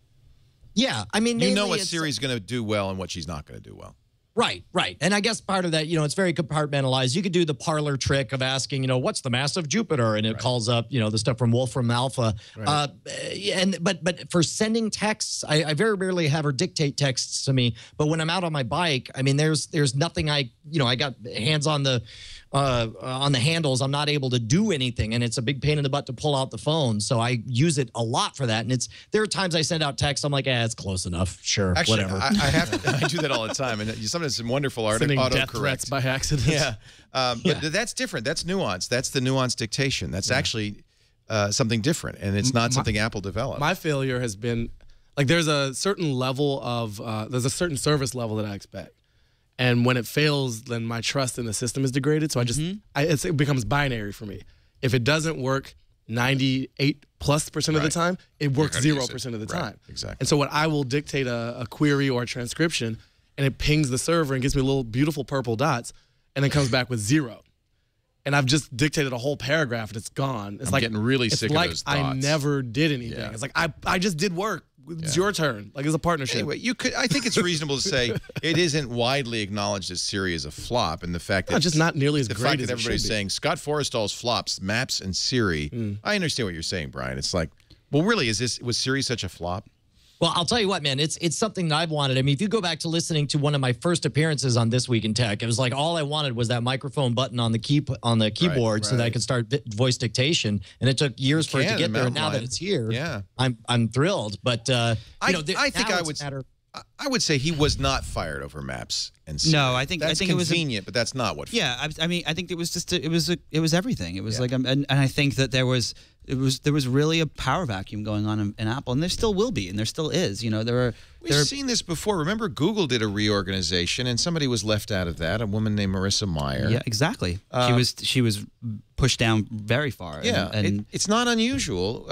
Yeah, I mean, you know what Siri's going to do well and what she's not going to do well. Right, right. And I guess part of that, you know, it's very compartmentalized. You could do the parlor trick of asking, you know, what's the mass of Jupiter? And it calls up, you know, the stuff from Wolfram Alpha. Right. But for sending texts, I very rarely have her dictate texts to me. But when I'm out on my bike, I mean, there's nothing I got hands on the handles. I'm not able to do anything, and it's a big pain in the butt to pull out the phone. So I use it a lot for that. And there are times I send out texts. I'm like, it's close enough. Sure, actually, whatever. I do that all the time, and sometimes some wonderful death threats by accident. Yeah, but that's different. That's nuance. That's the nuanced dictation. That's actually something different, and it's not something Apple developed. My failure has been, Like there's a certain level of there's a certain service level that I expect, and when it fails, then my trust in the system is degraded. So I just it becomes binary for me. If it doesn't work 98+% of the time, it works 0% of the time. Exactly. And so what I will dictate a query or a transcription, and it pings the server and gives me little beautiful purple dots, and then comes back with 0. And I've just dictated a whole paragraph and it's gone. It's I'm getting really sick of those I dots. never did anything. Yeah. It's like I just did work. It's your turn. Like it's a partnership. Anyway, I think it's reasonable to say it isn't widely acknowledged that Siri is a flop, and the fact that just not nearly as the great fact as that it should everybody's be. saying Scott Forrestal's flops, Maps and Siri. I understand what you're saying, Brian. It's like, well, really, was Siri such a flop? Well, I'll tell you what, man, it's something that I've wanted. I mean, if you go back to listening to one of my first appearances on This Week in Tech, it was like all I wanted was that microphone button on the keyboard so that I could start voice dictation. And it took years for it to get there. And now that it's here, I'm thrilled. But I would say he was not fired over Maps and Siri. No, I think that's it was convenient, but that's not what. Yeah, I mean, I think it was just it was everything. It was like, and I think that there was really a power vacuum going on in Apple, and there still will be, and there still is. You know, We've seen this before. Remember, Google did a reorganization, and somebody was left out of that. A woman named Marissa Mayer. Yeah, exactly. She was pushed down very far. Yeah, and it's not unusual,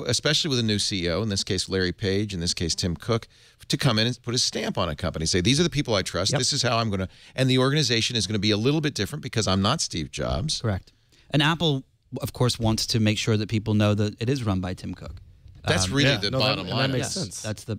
especially with a new CEO. In this case, Larry Page. In this case, Tim Cook, to come in and put a stamp on a company. Say, these are the people I trust. This is how I'm going to. And the organization is going to be a little bit different because I'm not Steve Jobs. Correct. And Apple, of course, wants to make sure that people know that it is run by Tim Cook. That's really the bottom line. That makes sense. That's the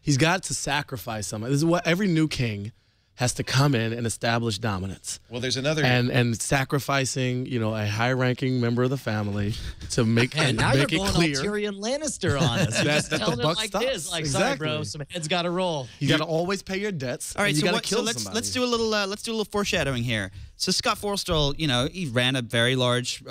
he's got to sacrifice something. This is what every new king has to come in and establish dominance. Well, there's another and sacrificing, a high-ranking member of the family to make now make you're it going clear. Tyrion Lannister on us. You're just telling the it buck like stops. this. Like, Exactly. sorry, bro, some heads got to roll. You got to always pay your debts. All right, you so, got to kill let's somebody. do a little foreshadowing here. So Scott Forstall, he ran a very large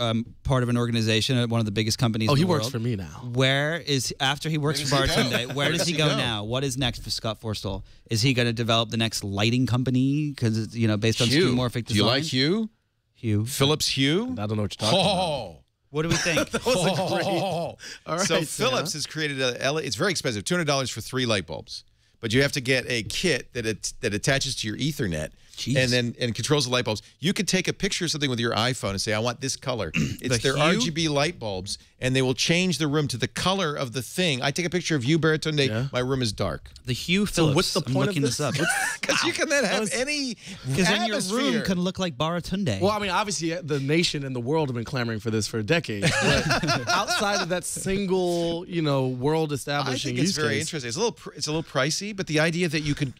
part of an organization at one of the biggest companies. Oh, in he the works world. for me now. Where is after he works for Baratunde? Where does he go now? What is next for Scott Forstall? Is he going to develop the next lighting company? Because based on skeuomorphic design. Do you like Hue? Hue. Philips Hue? I don't know what you're talking about. What do we think? That was a great. All right, so Philips has created it's very expensive, $200 for 3 light bulbs. But you have to get a kit that attaches to your Ethernet and controls the light bulbs. You could take a picture of something with your iPhone and say, I want this color. It's their RGB light bulbs, and they will change the room to the color of the thing. I take a picture of you, Baratunde. My room is dark. The Hue Philips. So what's the point I'm looking of this up. Because you can then have any Because then your room can look like Baratunde. Well, I mean, obviously, the nation and the world have been clamoring for this for decades. But outside of that single, world establishing I think it's very case, interesting. It's a little pricey, but the idea that you can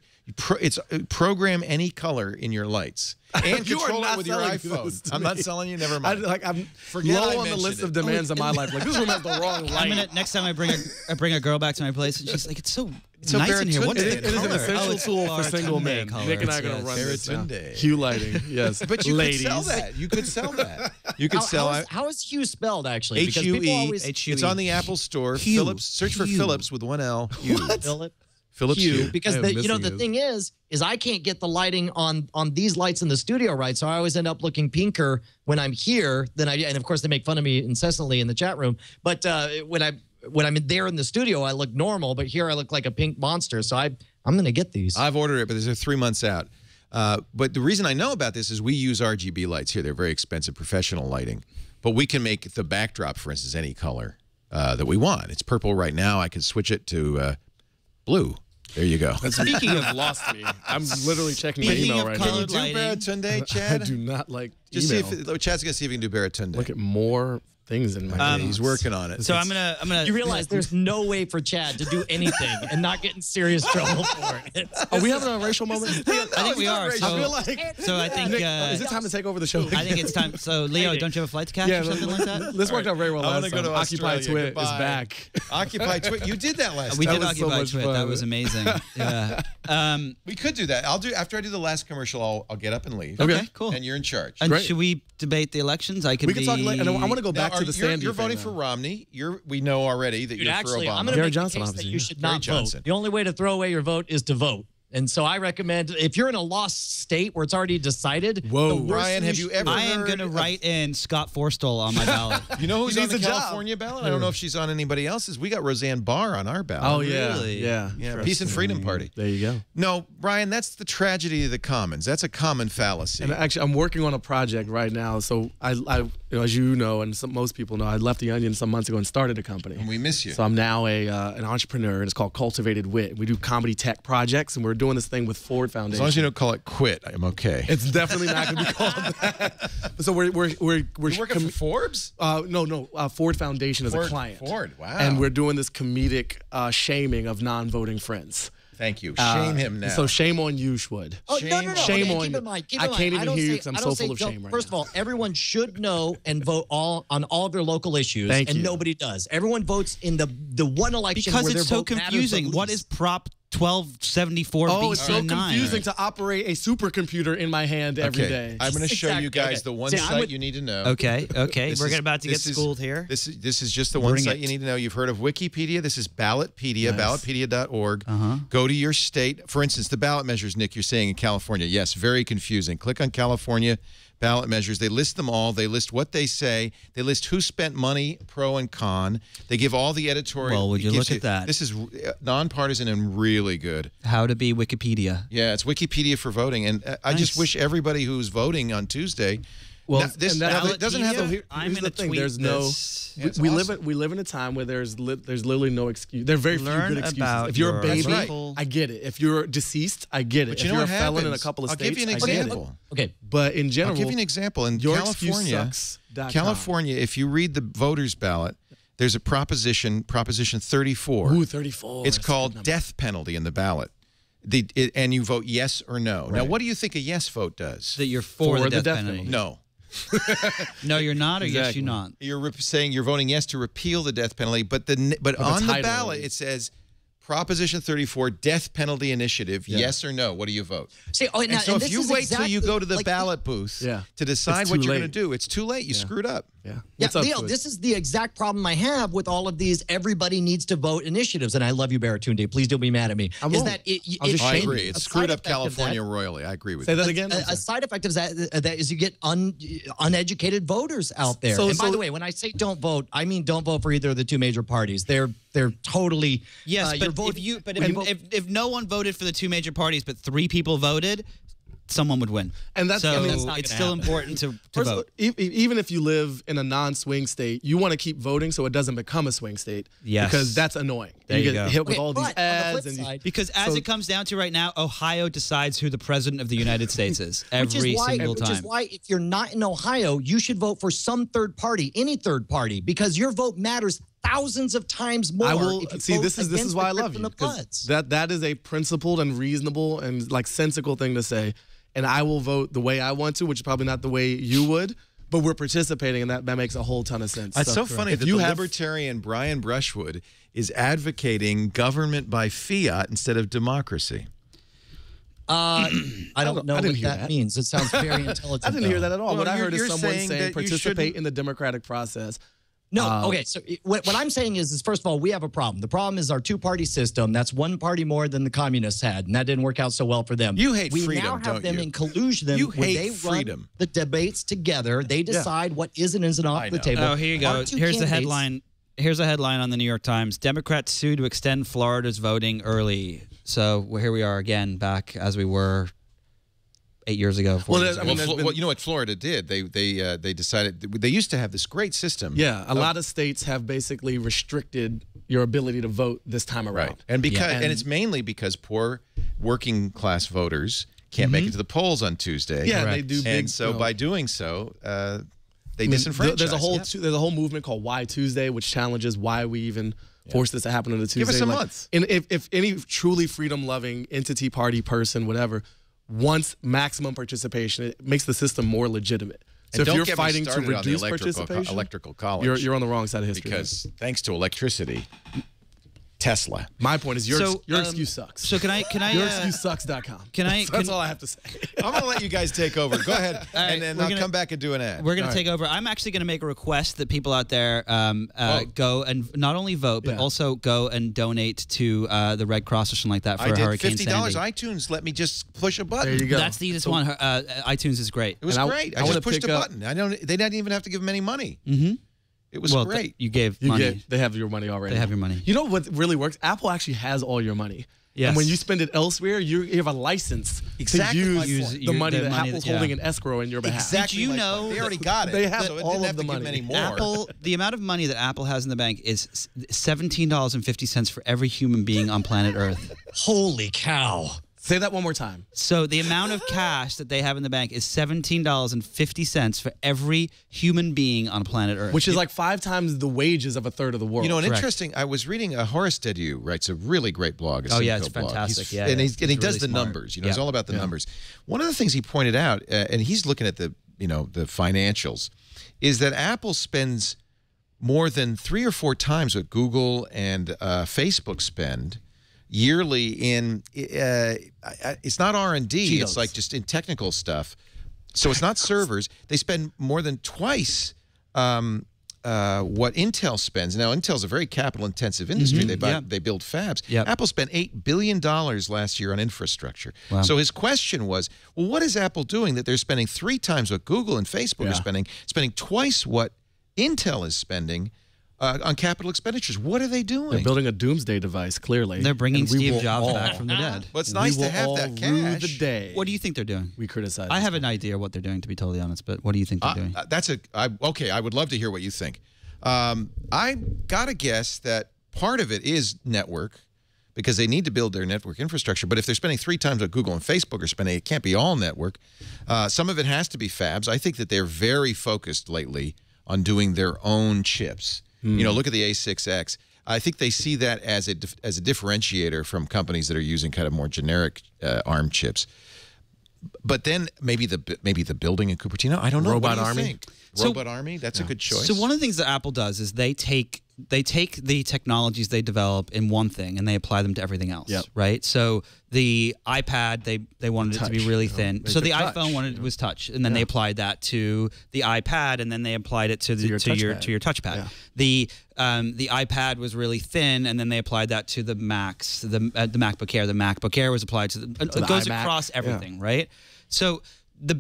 program any color in your lights and You are control it not with your selling iPhone. this to I'm not me. selling you. Never mind. I'm Forget I low on the mentioned list it. of demands of my life. Like, this room has the wrong light. Next time I bring a girl back to my place, and she's like, it's so so nice in here. What's Baratunde. the It is color? an essential it's tool for single Baratunde men. color. Nick and I are going to Yes. run this now. Baratunde. Hue lighting, yes. But you Ladies. could sell that. You could sell that. You could sell How is Hue spelled, actually? Because H-U-E. people always It's on the Apple Store. Hue. Philips. Search for Hue. Philips with one L. Hue. Philips Hue, Hue. because I am the missing thing is I can't get the lighting on these lights in the studio right, so I always end up looking pinker when I'm here and of course they make fun of me incessantly in the chat room. But when I'm there in the studio, I look normal, but here I look like a pink monster. So I'm going to get these. I've ordered it, but they're 3 months out. But the reason I know about this is we use RGB lights here. They're very expensive professional lighting, but we can make the backdrop, for instance, any color that we want. It's purple right now. I can switch it to blue. There you go. Speaking of lost me, I'm literally checking my Speaking email of right color now. Can you do Baratunde, Chad? I do not like Just email. see if Chad's gonna see if he can do Baratunde. Look at more things in my He's working on it. So I'm gonna. You realize there's no way for Chad to do anything and not get in serious trouble for it. Are we having a racial moment? I think we are. I feel like. So I think. Nick, is it time to take over the show? I think it's time. So Leo, don't you have a flight to catch or something like that? This worked out very well I last wanna go time. to Occupy Australia. TWiT is Goodbye. back. Occupy TWiT. You did that last We time. did was so Occupy much TWiT. fun. That was amazing. Yeah. We could do that. After I do the last commercial, I'll get up and leave. Okay, cool. And you're in charge. And Great. should we debate the elections? I can We can talk later. And I want to go back to the Sandy You're thing voting now. for Romney. We know already that Dude, you're actually, for Obama. I'm going to Gary make Johnson, the case that obviously. you should Gary not Johnson. vote. The only way to throw away your vote is to vote. And so I recommend, if you're in a lost state where it's already decided. Whoa, Brian, have you ever I am going to write in Scott Forstall on my ballot. You know who's on the California ballot? I don't know if she's on anybody else's. We got Roseanne Barr on our ballot. Oh, yeah. Really? Yeah. Peace and Freedom Party. There you go. No, Brian, that's the tragedy of the commons. That's a common fallacy. And actually, I'm working on a project right now. So I as you know, and most people know, I left the Onion some months ago and started a company. And we miss you. So I'm now an entrepreneur, and it's called Cultivated Wit. We do comedy tech projects, and we're doing this thing with Ford Foundation. As long as you don't call it quit, I'm okay. It's definitely not going to be called that. So we're working for Forbes? No. Ford Foundation is a client. Ford, wow. And we're doing this comedic shaming of non-voting friends. Thank you. Shame him now. So shame on you, Schwood. Oh, no. Shame on keep you. in mind. I can't even hear you because I'm so full of shame right now. First of all, everyone should know and vote on all of their local issues. Thank you. Nobody does. Everyone votes in the one election because where their it's so vote matters confusing. the What least. is Prop 1274 Oh, it's so BC9? confusing to operate a supercomputer in my hand every day. I'm going to show you Exactly. guys the one See, site you need to know. Okay. This We're is- about to get this is- schooled here. This is just the one Bring site it. you need to know. You've heard of Wikipedia. This is Ballotpedia, ballotpedia.org. Go to your state. For instance, the ballot measures, Nick, you're saying in California. Yes, very confusing. Click on California ballot measures. They list them all. They list what they say. They list who spent money, pro and con. They give all the editorial. Well, would you look at that? This is nonpartisan and really good. How to be Wikipedia. Yeah, it's Wikipedia for voting. And I just wish everybody who's voting on Tuesday. Well, this and that- doesn't have Ballotpedia? the. I'm Here's gonna the thing. tweet There's no. this. Yeah, it's we awesome. live in a time where there's literally no excuse. There are very few Learn good excuses. about If you're a your baby, local- I get it. If you're deceased, I get it. But if you know you're what a felon in a happens? couple of I'll states, give you an I get it. example. Okay. But in general, I'll give you an example. In yourexcusesucks.com. California, if you read the voters' ballot, there's a Proposition 34. Ooh, 34. It's That's a good called number. death penalty in the ballot. And you vote yes or no. Now, what do you think a yes vote does? That you're for the death penalty. penalty. No. No, you're not, or yes, Exactly. you're not. You're saying you're voting yes to repeal the death penalty, but on the title ballot is- it says Proposition 34, death penalty initiative, yes or no. What do you vote? See, And so if you wait till you go to the ballot booth to decide It's what too you're going late. to do, it's too late. You screwed up. Yeah. Yeah, What's up, Leo, Schwood? this is the exact problem I have with all of these everybody needs to vote initiatives. And I love you, Baratunde. Please don't be mad at me. I won't. I'll just I shame agree. you. It's a screwed side up effect of California that- royally. I agree with Say you. that again. A side effect of that is you get uneducated voters out there. So- And by so- the way, when I say don't vote, I mean don't vote for either of the two major parties. They're totally Yes, you're but voting- if no one voted for the two major parties, but 3 people voted, someone would win. And that's- so I mean, that's not it's gonna still happen. important to First, vote. even if you live in a non-swing state, you want to keep voting so it doesn't become a swing state. Yes. Because that's annoying. There you get go. hit with Okay, all these but on the ads. flip And side- Because as it comes down to right now, Ohio decides who the president of the United States is every single Which is time. why if you're not in Ohio, you should vote for some third party, any third party, because your vote matters thousands of times more. I will if you see. vote This is against why I the love Crips you. and the 'Cause Bloods. that is a principled and reasonable and like sensical thing to say. And I will vote the way I want to, which is probably not the way you would. But we're participating, and that makes a whole ton of sense. It's so funny if that you the have libertarian Brian Brushwood is advocating government by fiat instead of democracy. I don't know didn't what hear that that. means. It sounds very intelligent. I didn't hear though. that at all. Well, what I heard you're is someone saying that saying you participate shouldn't- in the democratic process. No, okay. So what I'm saying is first of all, we have a problem. The problem is our two-party system. That's one party more than the communists had, and that didn't work out so well for them. You hate we freedom, now have don't them you? in collusion. You when hate they freedom. run the debates together. They decide what is and isn't off I the know. table. Oh, here you go. Our two Here's the candidates- headline. Here's a headline on the New York Times. Democrats sue to extend Florida's voting early. So here we are again, back as we were 8 years ago. 4 years I ago. mean, there's been- Well, you know what Florida did? They decided they used to have this great system. Yeah, a lot of states have basically restricted your ability to vote this time around. Right. And because Yeah. and it's mainly because poor working class voters can't make it to the polls on Tuesday. Yeah, they do big. And so by doing so, they disenfranchise. There's a whole movement called Why Tuesday, which challenges why we even force this to happen on a Tuesday. Give us a month. And if any truly freedom-loving entity, party, person, whatever, wants maximum participation, it makes the system more legitimate. So And if don't you're get me fighting to started on the reduce electrical participation, college. you're on the wrong side of history. Because thanks to electricity, Tesla. My point is your excuse sucks. So can I yourexcusesucks.com. That's all I have to say. I'm going to let you guys take over. Go ahead, and then I'll come back and do an ad. We're going to take over. I'm actually going to make a request that people out there go and not only vote, but also go and donate to the Red Cross or something like that for Hurricane Sandy. $50. iTunes let me just push a button. There you go. That's the easiest one. iTunes is great. It was great. I just pushed a button. They didn't even have to give them any money. Mm-hmm. It was great. You gave money. They have your money already. They have your money. You know what really works? Apple actually has all your money. Yes. And when you spend it elsewhere, you have a license to use the money that Apple's holding in escrow in your behalf. Exactly. Did you know they already got it? They have so all of the money. The amount of money that Apple has in the bank is $17.50 for every human being on planet Earth. Holy cow. Say that one more time. So the amount of cash that they have in the bank is $17.50 for every human being on planet Earth. Which is like 5 times the wages of a third of the world. You know, an interesting, I was reading, Horace Dediu writes a really great blog. Oh, yeah, it's fantastic. And he really does the smart. numbers. You know, it's all about the numbers. One of the things he pointed out, and he's looking at the financials, is that Apple spends more than 3 or 4 times what Google and Facebook spend yearly in it's not R&D, it's like just in technical stuff. So it's not servers. They spend more than twice what Intel spends. Now Intel's a very capital intensive industry. They build fabs. Apple spent $8 billion last year on infrastructure. Wow. So his question was, well, what is Apple doing that they're spending 3 times what Google and Facebook are spending twice what Intel is spending on capital expenditures? What are they doing? They're building a doomsday device, clearly. They're bringing Steve Jobs back from the dead. Well, it's nice to have that cash. The day. What do you think they're doing? We criticize. I have an idea what they're doing, to be totally honest, but what do you think they're doing? Okay, I would love to hear what you think. I got to guess that part of it is network, because they need to build their network infrastructure. But if they're spending 3 times what Google and Facebook are spending, it can't be all network. Some of it has to be fabs. I think that they're very focused lately on doing their own chips. You know, look at the A6X. I think they see that as a differentiator from companies that are using kind of more generic ARM chips. But then maybe the building in Cupertino. I don't know. Robot Army. Robot Army. That's a good choice. So one of the things that Apple does is they take the technologies they develop in one thing and they apply them to everything else. Right. So the iPad, they wanted it to be really thin. So the iPhone was touch, and then they applied that to the iPad, and then they applied it to your touchpad. The iPad was really thin, and then they applied that to the Macs, the MacBook Air. The MacBook Air was applied to it goes iMac, across everything, right? So the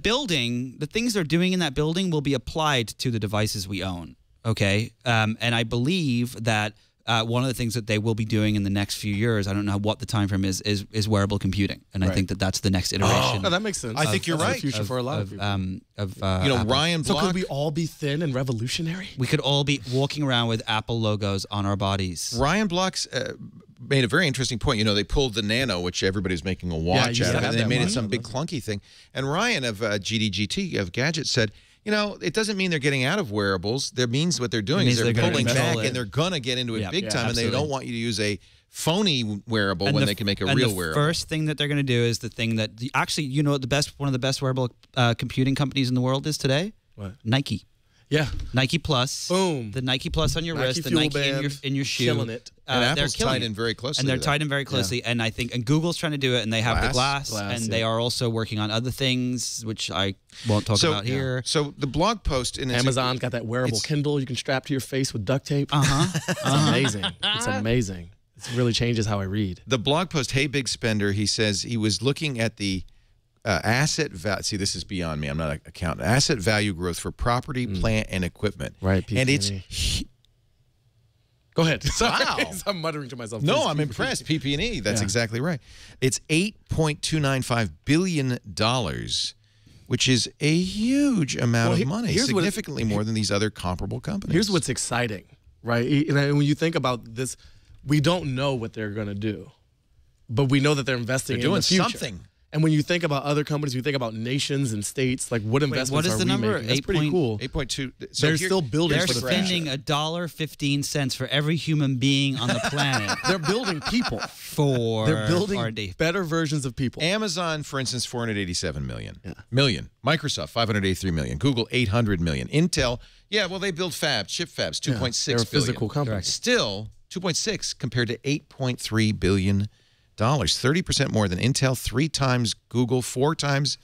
things they're doing in that building will be applied to the devices we own. Okay, and I believe that one of the things that they will be doing in the next few years, I don't know what the time frame is wearable computing, and I think that that's the next iteration. Oh, that makes sense. I think you're right. The future for a lot of people. Ryan Block. So could we all be thin and revolutionary? We could all be walking around with Apple logos on our bodies. Ryan Block's made a very interesting point. You know, they pulled the Nano, which everybody's making a watch out of, and they made it some big clunky thing. And Ryan of GDGT, of Gadget, said, you know, it doesn't mean they're getting out of wearables. That means what they're doing is they're pulling back, and they're going to get into it big time, and they don't want you to use a phony wearable when they can make a real wearable. The first thing that they're going to do is the thing that actually, you know, one of the best wearable computing companies in the world is today? What? Nike. Yeah. Nike Plus. Boom. The Nike Plus on your wrist, the Nike in your shoe. Killing it. And Apple's tied in very closely. And they're tied in very closely. And I think, and Google's trying to do it, and they have the glass and they are also working on other things, which I won't talk about here. So the blog post in Amazon's got that wearable Kindle you can strap to your face with duct tape. It's amazing. It's amazing. It really changes how I read. The blog post, Hey Big Spender, he says he was looking at the asset value. See, this is beyond me. I'm not an accountant. Asset value growth for property, plant, and equipment. Right. And it's go ahead. Sorry. Wow. I'm muttering to myself. No, I'm impressed. PP&E. That's exactly right. It's $8.295 billion, which is a huge amount of money, significantly more than these other comparable companies. Here's what's exciting, right? And when you think about this, we don't know what they're going to do, but we know that they're investing in the future. Something. And when you think about other companies, you think about nations and states, like what investments are we making? That's pretty cool. 8.2. So they're still building. They're for the spending $1.15 for every human being on the planet. They're building people. They're building R&D. better versions of people. Amazon, for instance, 487 million. Microsoft, 583 million. Google, 800 million. Intel, they build fabs, chip fabs, 2.6 billion. They're a physical company. Still, 2.6 compared to $8.3 billion. 30% more than Intel, 3 times Google, 4 times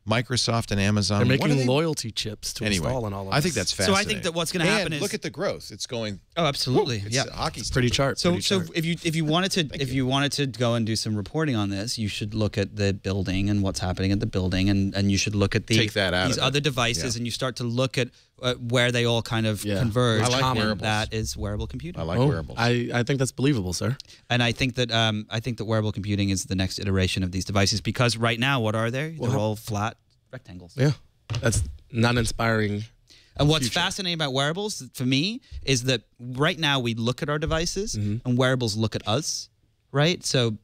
Microsoft and Amazon. They're making loyalty chips to install and all of this. I think that's fascinating. So I think that what's going to happen is look at the growth. It's going. Oh, absolutely. It's yeah, hockey stick. Pretty chart. So if you wanted to go and do some reporting on this, you should look at the building and what's happening at the building, and you should look at these other devices, and you start to look at where they all kind of converge. I like wearables. That is wearable computing. I like wearables. I think that's believable, sir. And I think that wearable computing is the next iteration of these devices, because right now, what are they? They're all flat rectangles. Yeah, that's not inspiring. And what's fascinating about wearables, for me, is that right now we look at our devices and wearables look at us, right? So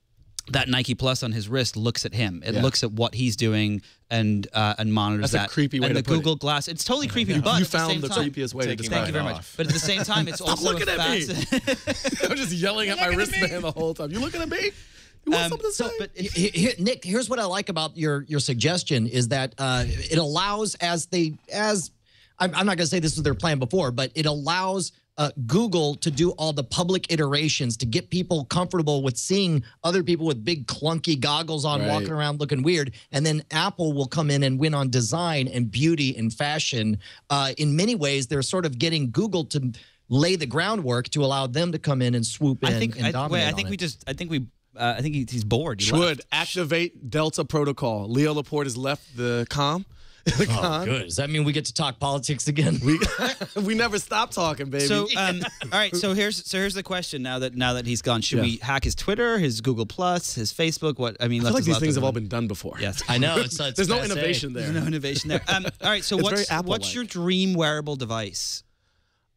that Nike Plus on his wrist looks at him. It looks at what he's doing and monitors that. That's a creepy way and to the put Google it. Glass, it's totally creepy, but you at the found same the time, creepiest way to describe Thank you very much. But at the same time, it's also looking at me. I'm just yelling at my wristband the whole time. You looking at me? You want something to say? But Nick, here's what I like about your suggestion is that it allows I'm not going to say this was their plan before, but it allows Google to do all the public iterations to get people comfortable with seeing other people with big clunky goggles on walking around looking weird. And then Apple will come in and win on design and beauty and fashion. In many ways, they're sort of getting Google to lay the groundwork to allow them to come in and swoop in and dominate. I think he's bored. Should activate Delta Protocol. Leo Laporte has left the com. Oh, good. Does that mean we get to talk politics again? We never stop talking, baby. So, all right. So here's the question. Now that he's gone, should we hack his Twitter, his Google Plus, his Facebook? What I mean, I feel like these things have all been done before. Yes, I know. There's no innovation there. There's no innovation there. All right. So what's your dream wearable device?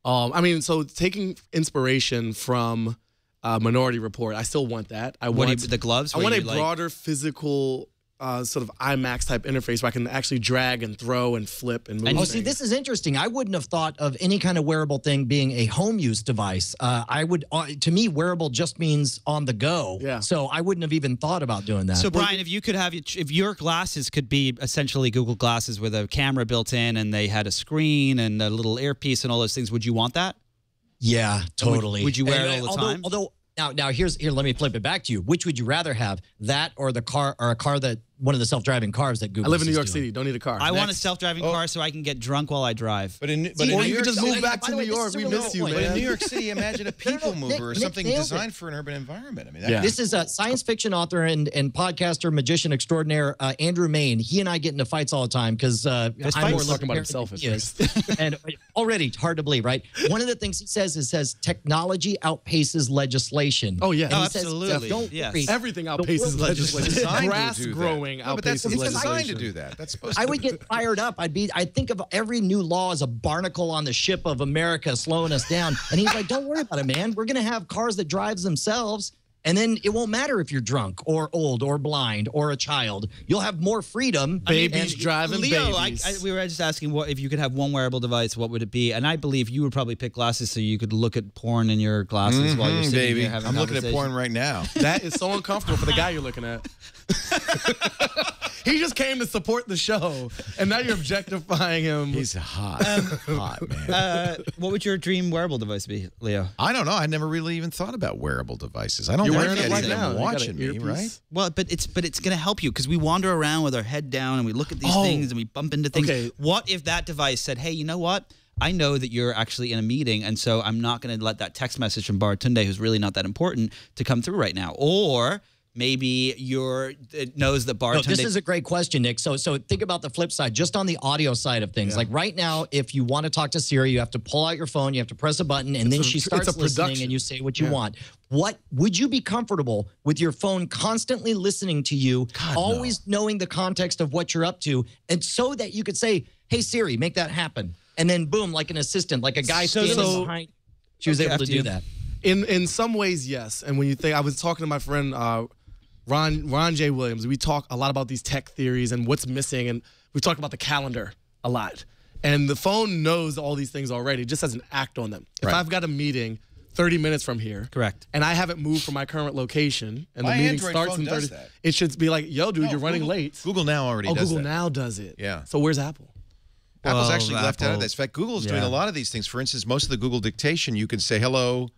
I mean, so taking inspiration from Minority Report, I still want that. I want the gloves. I want a broader physical sort of IMAX type interface where I can actually drag and throw and flip and move. Oh, see, this is interesting. I wouldn't have thought of any kind of wearable thing being a home use device. To me, wearable just means on the go. Yeah. So I wouldn't have even thought about doing that. So Brian, if your glasses could be essentially Google glasses with a camera built in, and they had a screen and a little earpiece and all those things, would you want that? Yeah, totally. Would you wear it all the time? Although now here, let me flip it back to you. Which would you rather have, that or a car that one of the self-driving cars that Google? I live in New York City. Don't need a car. I want a self-driving car so I can get drunk while I drive. But in or New you York, just move back to New York. We miss you, man. But in New York City, imagine a people mover or something designed for an urban environment. I mean, this is a science fiction author and podcaster, magician extraordinaire, Andrew Main. He and I get into fights all the time because I'm more talking about himself at first. And already hard to believe, right? One of the things he says technology outpaces legislation. Oh yeah, absolutely. Don't worry. Everything outpaces legislation. Grass growing outpaces legislation. It's designed to do that. That's supposed to. I would get fired up. I'd think of every new law as a barnacle on the ship of America slowing us down. And he's like, "Don't worry about it, man. We're gonna have cars that drives themselves, and then it won't matter if you're drunk or old or blind or a child. You'll have more freedom." Babies driving Leo, babies. we were just asking what if you could have one wearable device, what would it be? And I believe you would probably pick glasses so you could look at porn in your glasses while you're sitting there having I'm looking at porn right now. That is so uncomfortable for the guy you're looking at. He just came to support the show, and now you're objectifying him. He's hot, hot man. What would your dream wearable device be, Leo? I don't know. I never really even thought about wearable devices. I don't You're like wearing it right now. them watching me, right? Well, but it's going to help you because we wander around with our head down and we look at these things and we bump into things. Okay. What if that device said, "Hey, you know what? I know that you're actually in a meeting, and so I'm not going to let that text message from Baratunde, who's really not that important, to come through right now." Or maybe it knows that Baratunde. No, this is a great question, Nick. So think about the flip side, just on the audio side of things. Like right now, if you want to talk to Siri, you have to pull out your phone, you have to press a button, and then she starts listening, and you say what you want. What would you be comfortable with your phone constantly listening to you, always knowing the context of what you're up to, and so that you could say, "Hey Siri, make that happen," and then boom, like an assistant, like a guy standing behind. She was able to do that. In some ways, yes. And when you think, I was talking to my friend Ron J. Williams. We talk a lot about these tech theories and what's missing, and we talked about the calendar a lot. And the phone knows all these things already, just as an act on them. If I've got a meeting 30 minutes from here, correct, and I haven't moved from my current location, and the meeting Android starts phone in 30, does that. it should be like, "Yo, dude, you're running late." Google Now already does Google that. Now does it. Yeah. So where's Apple? Apple's actually left out of this. In fact, Google's doing a lot of these things. For instance, most of the Google dictation, you can say, "Hello,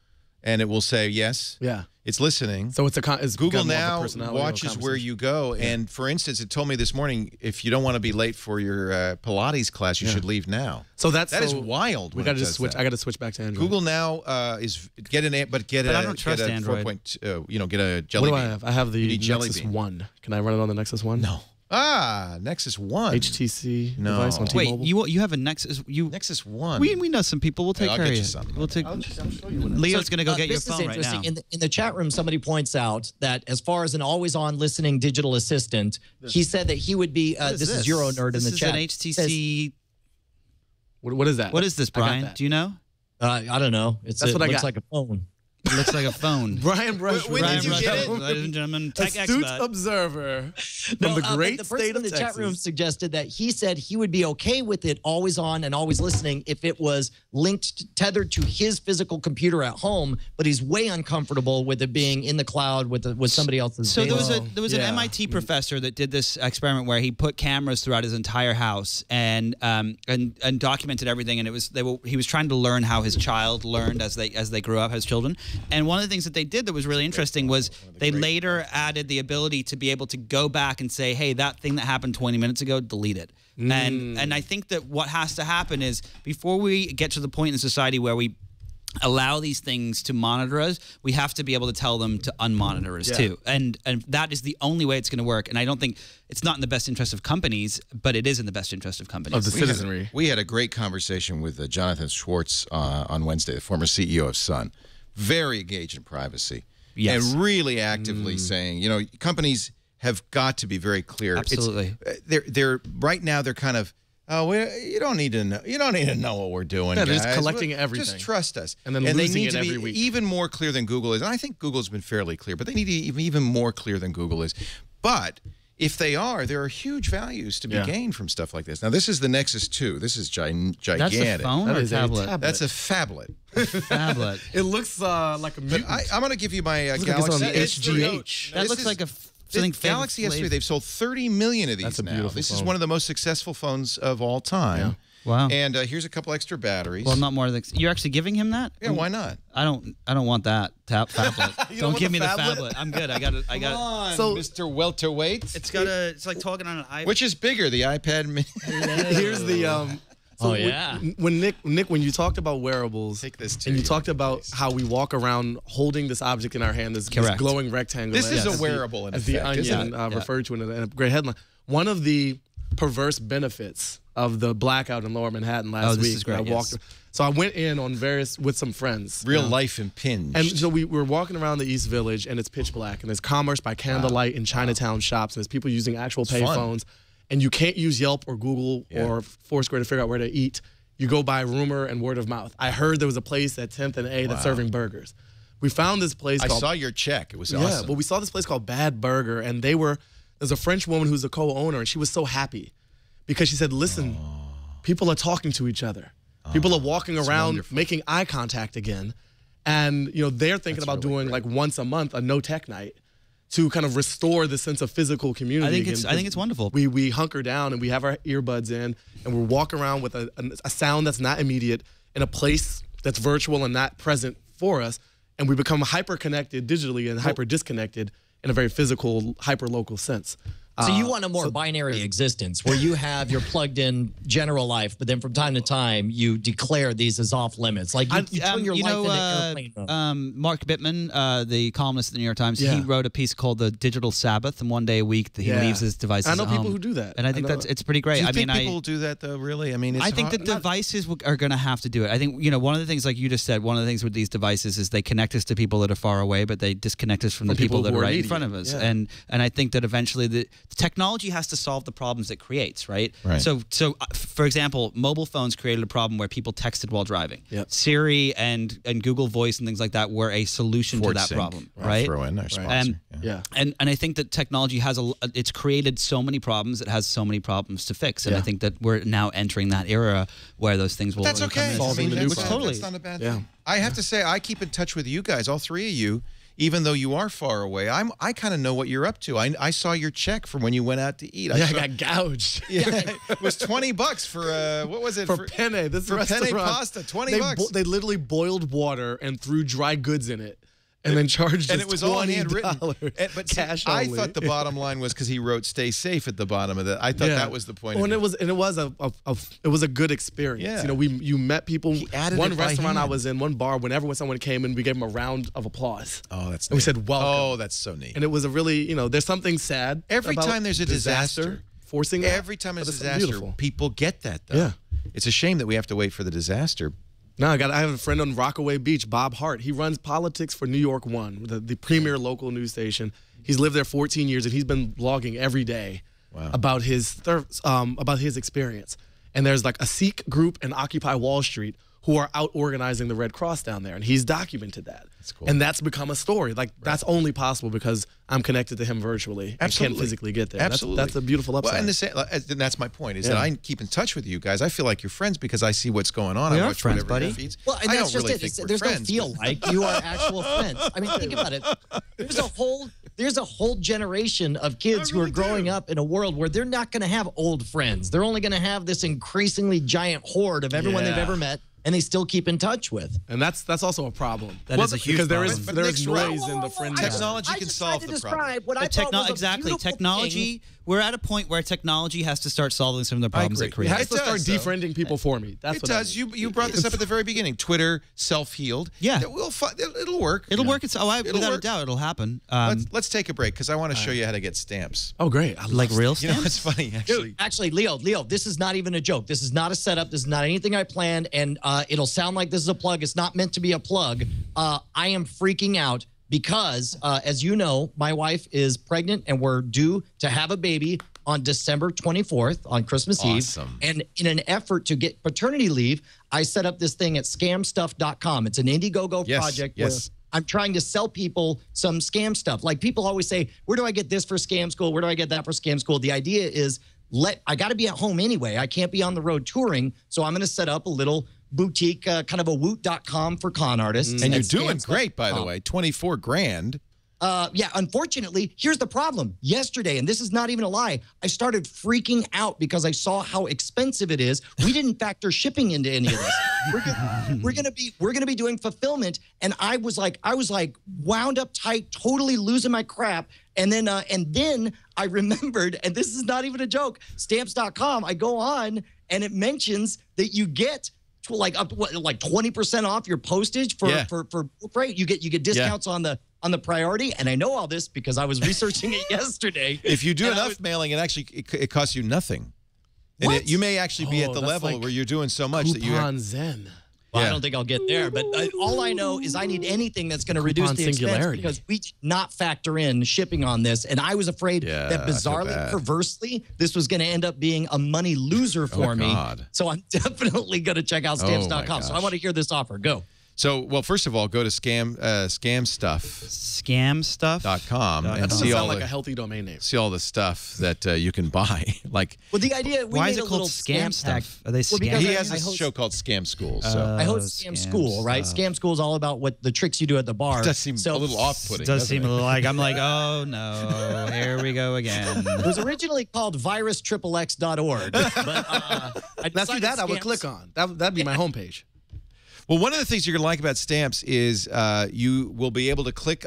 and it will say yes. Yeah. It's listening. So it's Google now watches where you go. And for instance, it told me this morning, if you don't want to be late for your Pilates class, you should leave now. So that is wild. We got to switch. I got to switch back to Android. Google now is get an but I don't trust Android. 4.0, get a Jelly Bean. What do I have? I have the Nexus 1. Can I run it on the Nexus 1? No. Nexus 1. HTC device on T-Mobile. Wait, you have a Nexus? Nexus 1. We know some people. We'll take care of you. We'll take. I'll show you. Leo's going to go get your phone right now. In the chat room, somebody points out that as far as an always-on listening digital assistant, he said that he would be. This is Euronerd in the chat. This is an HTC. What is that? What is this, Brian? Do you know? I don't know. It looks like a phone. It looks like a phone. Brian Brushwood. Did you get it? Ladies and gentlemen, tech astute expert. observer from the great state of Texas. The person in the chat room suggested that he said he would be okay with it always on and always listening if it was tethered to his physical computer at home, but he's way uncomfortable with it being in the cloud with somebody else's data. So there was an MIT professor that did this experiment where he put cameras throughout his entire house and documented everything, and he was trying to learn how his child learned as they grew up, his children. And one of the things that they did that was really interesting was they later added the ability to be able to go back and say, hey, that thing that happened 20 minutes ago, delete it. And I think that what has to happen is before we get to the point in society where we allow these things to monitor us, we have to be able to tell them to unmonitor us too. And that is the only way it's going to work. And I don't think it's not in the best interest of companies, but it is in the best interest of companies. Of the citizenry. We had a great conversation with Jonathan Schwartz on Wednesday, the former CEO of Sun. Very engaged in privacy. Yes. And really actively saying, companies have got to be very clear. Absolutely. They're right now they're kind of, you don't need to know. You don't need to know what we're doing. They're guys. just collecting everything. Just trust us. And then they losing need it to every be week. even more clear than Google is. And I think Google's been fairly clear, but they need to be even more clear than Google is. But if they are, there are huge values to be gained from stuff like this. Now, this is the Nexus 2. This is gigantic. That's a phone or a tablet? That's a phablet. Phablet. It looks like a mutant. I'm going to give you my Galaxy SGH. That looks like a Galaxy S3. They've sold 30 million of these now. This is one of the most successful phones of all time. Yeah. Wow. And here's a couple extra batteries. Well, not more than you're actually giving him that? Yeah, why not? I don't want that phablet. don't give me the phablet. I'm good. I got it. Come on, so, Mr. Welterweight. It's like talking on an iPad. Which is bigger, the iPad mini? Here's the when Nick, when you talked about wearables, and you talked about how we walk around holding this object in our hand, this glowing rectangle. This is a wearable, as the Onion referred to in a great headline. One of the perverse benefits of the blackout in Lower Manhattan last week. Great, I walked. So I went in on with some friends. Real life impinged. And so we were walking around the East Village, and it's pitch black, and there's commerce by candlelight in Chinatown shops, and there's people using actual payphones. And you can't use Yelp or Google or Foursquare to figure out where to eat. You go by rumor and word of mouth. I heard there was a place at 10th and A that's serving burgers. We found this place called... I saw your check. It was awesome. Yeah, well, we saw this place called Bad Burger, and there's a French woman who's a co-owner, and she was so happy because she said, listen, people are talking to each other. People are walking around making eye contact again. And, they're thinking about doing like once a month a no-tech night to kind of restore the sense of physical community. I think it's wonderful. We hunker down and we have our earbuds in and we're walking around with a sound that's not immediate in a place that's virtual and not present for us, and we become hyper-connected digitally and hyper-disconnected in a very physical, hyper-local sense. So you want a more binary existence where you have your plugged-in general life, but then from time to time you declare these as off limits. Like you turn your life into airplane mode. Mark Bittman, the columnist at the New York Times, he wrote a piece called "The Digital Sabbath," and one day a week he leaves his devices. I know at home. people who do that, and I think it's pretty great. Do you think people do that though? Really? I mean, it's I think that devices are going to have to do it. I think one of the things, like you just said, one of the things with these devices is they connect us to people that are far away, but they disconnect us from the people that are right in front of us. Yeah. And I think that eventually the technology has to solve the problems it creates, right? So for example, mobile phones created a problem where people texted while driving. Yep. Siri and Google Voice and things like that were a solution to that problem, right? Throw in our sponsor. And I think that technology has it's created so many problems. It has so many problems to fix, and I think that we're now entering that era where those things will. That's okay. Solving the new problem. That's not a bad thing. I have to say, I keep in touch with you guys, all three of you, even though you are far away, I kind of know what you're up to. I saw your check from when you went out to eat. I got gouged. Yeah, it was $20 for what was it? For penne. This for restaurant, penne pasta, $20. They literally boiled water and threw dry goods in it. And then charged and us it was all handwritten. But cash only. I thought the bottom line was because he wrote "Stay safe" at the bottom of it. I thought that was the point. Well, it was a good experience. Yeah. You know, you met people. One restaurant hand. I was in, one bar. Whenever someone came in, we gave them a round of applause. Oh, that's neat. And we said welcome. Oh, that's so neat. And it was a really, you know, there's something sad. Every time there's a disaster, forcing that. Every time there's a disaster, people get that though. Yeah. It's a shame that we have to wait for the disaster. No, I have a friend on Rockaway Beach, Bob Hart. He runs politics for New York One, the premier local news station. He's lived there 14 years, and he's been blogging every day about his experience. And there's like a Sikh group and Occupy Wall Street who are out organizing the Red Cross down there, and he's documented that. That's cool. And that's become a story. Like that's only possible because I'm connected to him virtually and can't physically get there. Absolutely. That's a beautiful upside. Well, and that's my point, is that I keep in touch with you guys. I feel like you're friends because I see what's going on. We I are watch friends, whatever buddy. feeds. Well, and I that's don't just really it. think There's we're no friends, feel like you are actual friends. I mean, think about it. There's a whole generation of kids who are growing up in a world where they're not going to have old friends. They're only going to have this increasingly giant horde of everyone they've ever met, and they still keep in touch with. And that's also a problem. That is a huge problem. Because there is noise in the friend. Technology can solve the problem. What I thought was exactly. Technology. We're at a point where technology has to start solving some of the problems it creates. It has to start defriending people for me. That's what does. You brought this up at the very beginning. Twitter self-healed. Yeah, it'll work. It'll work. Without a doubt, it'll happen. Let's take a break because I want to show you how to get stamps. Oh, great! Like real stamps. You know, it's funny actually. Dude, actually, Leo, this is not even a joke. This is not a setup. This is not anything I planned, and it'll sound like this is a plug. It's not meant to be a plug. I am freaking out because, as you know, my wife is pregnant, and we're due to have a baby on December 24th, on Christmas Eve. And in an effort to get paternity leave, I set up this thing at scamstuff.com. It's an Indiegogo project where I'm trying to sell people some scam stuff. Like people always say, where do I get this for scam school? Where do I get that for scam school? The idea is, I got to be at home anyway. I can't be on the road touring. So I'm going to set up a little boutique, kind of a woot.com for con artists. And you're doing great, by the way, 24 grand. Yeah, unfortunately, here's the problem. Yesterday, and this is not even a lie, I started freaking out because I saw how expensive it is. We didn't factor shipping into any of this. We're gonna be doing fulfillment, and I was like wound up tight, totally losing my crap. And then I remembered, and this is not even a joke, stamps.com. I go on, and it mentions that you get like 20% off your postage for freight. You get discounts on the priority, and I know all this because I was researching it yesterday. If you do enough mailing, it costs you nothing. And you may actually be at the level where you're doing so much that you Zen. Well, I don't think I'll get there, but all I know is I need anything that's going to reduce the expense because we did not factor in shipping on this, and I was afraid that bizarrely, perversely, this was going to end up being a money loser for me. So I'm definitely going to check out stamps.com. So I want to hear this offer. Go. So, well, first of all, go to scamstuff.com and see all like a healthy domain name. See all the stuff that you can buy. Well, the idea why is it called Scam Stuff? Are they scam? He has a show called Scam School. So I host Scam School, right? Scam School is all about what the tricks you do at the bar. It does seem a little off-putting. It does seem a little like I'm like, oh no, here we go again. It was originally called virusxxx.org. Now see that I would click on. That'd be my homepage. Well, one of the things you're going to like about stamps is you will be able to click.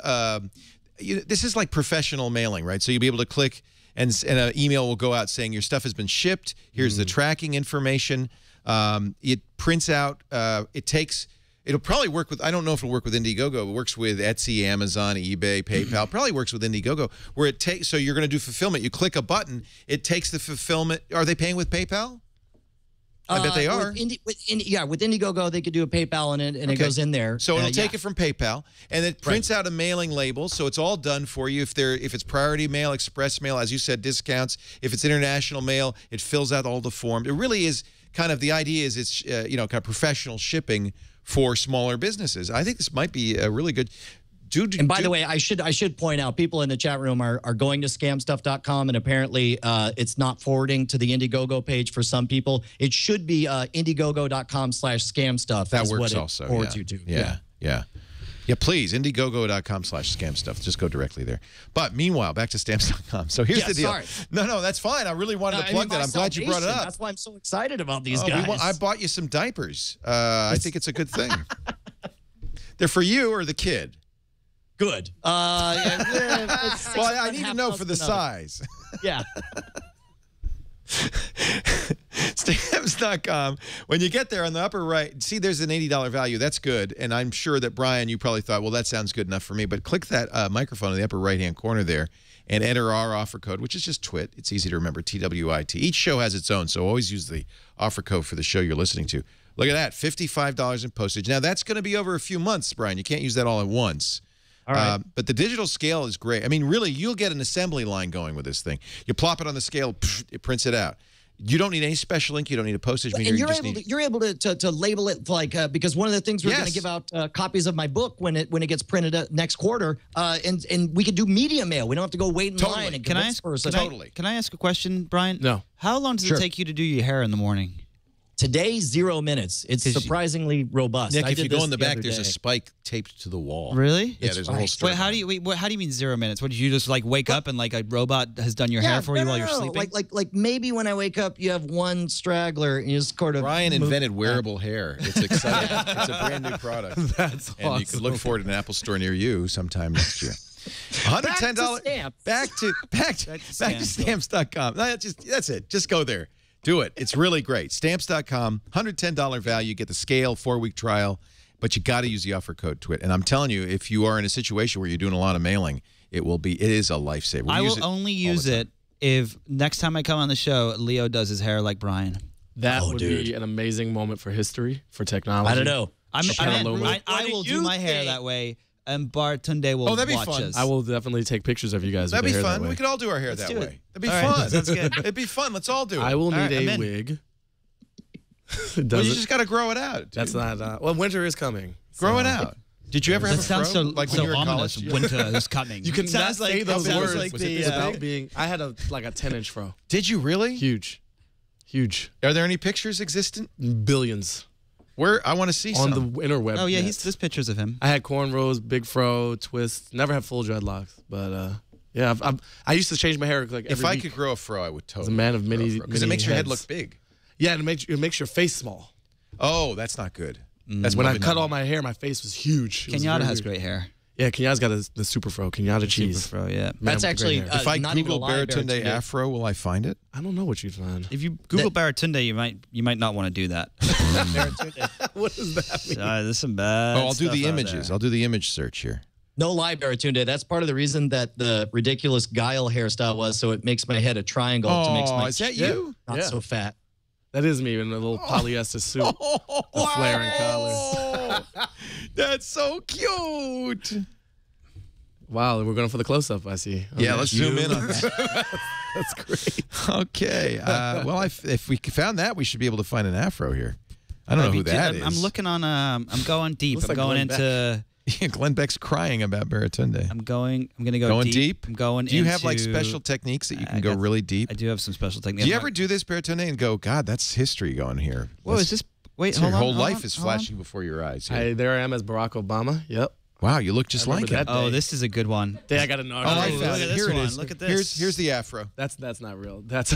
This is like professional mailing, right? So you'll be able to click, and an email will go out saying your stuff has been shipped. Here's the tracking information. It prints out. It'll probably work with, I don't know if it'll work with Indiegogo. It works with Etsy, Amazon, eBay, PayPal. Probably works with Indiegogo, where so you're going to do fulfillment. You click a button. It takes the fulfillment. Are they paying with PayPal? I bet they are. With Indiegogo, they could do a PayPal and it goes in there. So it'll take it from PayPal, and it prints out a mailing label, so it's all done for you. If it's priority mail, express mail, as you said, discounts. If it's international mail, it fills out all the forms. It really is kind of, the idea is it's kind of professional shipping for smaller businesses. I think this might be a really good. And by the way, I should point out, people in the chat room are going to scamstuff.com, and apparently it's not forwarding to the Indiegogo page for some people. It should be indiegogo.com/scamstuff. That works also. Forwards you to. Yeah. Yeah, please, Indiegogo.com/scam stuff. Just go directly there. But meanwhile, back to stamps.com. So here's the deal. Sorry. No, that's fine. I really wanted to plug that. I'm glad you brought it up. That's why I'm so excited about these guys. I bought you some diapers. I think it's a good thing. They're for you or the kid? Good. Well, I need to know for the size. Yeah. Stamps.com. When you get there on the upper right, see there's an $80 value. That's good. And I'm sure that, Brian, you probably thought, well, that sounds good enough for me. But click that microphone in the upper right-hand corner there and enter our offer code, which is just TWiT. It's easy to remember, TWiT. Each show has its own, so always use the offer code for the show you're listening to. Look at that, $55 in postage. Now, that's going to be over a few months, Brian. You can't use that all at once. All right. But the digital scale is great. I mean, really, you'll get an assembly line going with this thing. You plop it on the scale, it prints it out. You don't need any special ink. You don't need a postage meter. And you're able to label it like because one of the things we're going to give out copies of my book when it gets printed next quarter, and we can do media mail. We don't have to go wait in line and convince person. Can I ask a question, Brian? No. How long does it take you to do your hair in the morning? Today, 0 minutes. It's surprisingly robust. Nick, if you go in the back, there's a spike taped to the wall. Really? Yeah, there's a whole story. Wait, how do you mean 0 minutes? What, did you just like wake up and like a robot has done your hair for you while you're sleeping? Like maybe when I wake up, you have one straggler and you just sort of. Brian invented wearable hair. It's exciting. It's a brand new product. That's awesome. And you can look for it in an Apple store near you sometime next year. $110. Back to stamps.com. That's it. Just go there. Do it. It's really great. Stamps.com, $110 value. Get the scale, 4-week trial, but you got to use the offer code TWiT. And I'm telling you, if you are in a situation where you're doing a lot of mailing, it is a lifesaver. I will only use it if next time I come on the show, Leo does his hair like Brian. That would be an amazing moment for history, for technology. I don't know. I will do my hair that way. And Baratunde will watch us. I will definitely take pictures of you guys. That'd be with the hair fun. that way. We could all do our hair that way. That'd be fun. Right. That's good. It'd be fun. Let's all do it. I will need a wig. Well, you just got to grow it out. Dude. That's not. Well, winter is coming. Grow it out. Did you ever have a fro? So, like so when you were in ominous. college? Winter is coming. You can not say those words like without being. I had a 10-inch fro. Did you really? Huge. Are there any pictures existent? Billions. Where I want to see on some. the interweb. Oh yeah, there's pictures of him. I had cornrows, big fro, twists. Never had full dreadlocks, but yeah, I used to change my hair like every If I week. could grow a fro, I would totally. As a man of many, because it makes your head look big. Yeah, and it makes your face small. Oh, that's not good. That's when I cut all my hair, my face was huge. Kenyatta has great hair. Yeah, Kenyatta's got the super fro, Kenyatta cheese. Super fro, yeah. That's actually if I Google Baratunde Afro, will I find it? I don't know what you'd find. If you Google Baratunde, you might not want to do that. What does that mean? There's some bad. I'll do the images. I'll do the image search here. No lie, Baratunde. That's part of the reason that the ridiculous Guile hairstyle was, so it makes my head a triangle to make my is that you? not so fat. That is me in a little polyester suit, the flaring collars. That's so cute. Wow, we're going for the close-up, I see. Okay. Yeah, let's zoom in on that. That's great. Okay. Well, if we found that, we should be able to find an afro here. I don't know who that is. I'm looking on. I'm going deep. Looks I'm like going Glenn into. Glenn Beck's crying about Baratunde. I'm going to go deep. I'm going. Do you have like special techniques that you can go really deep? I do have some special techniques. Do you ever do this, Baratunde, and go, God, that's history going here? Whoa, is this? Wait, hold your on. Whole life is flashing before your eyes. There I am as Barack Obama. Yep. Wow, you look just like him. Oh, this is a good one. I got an I found look at it. this Here it one. is. Look at this. Here's the afro. That's not real. That's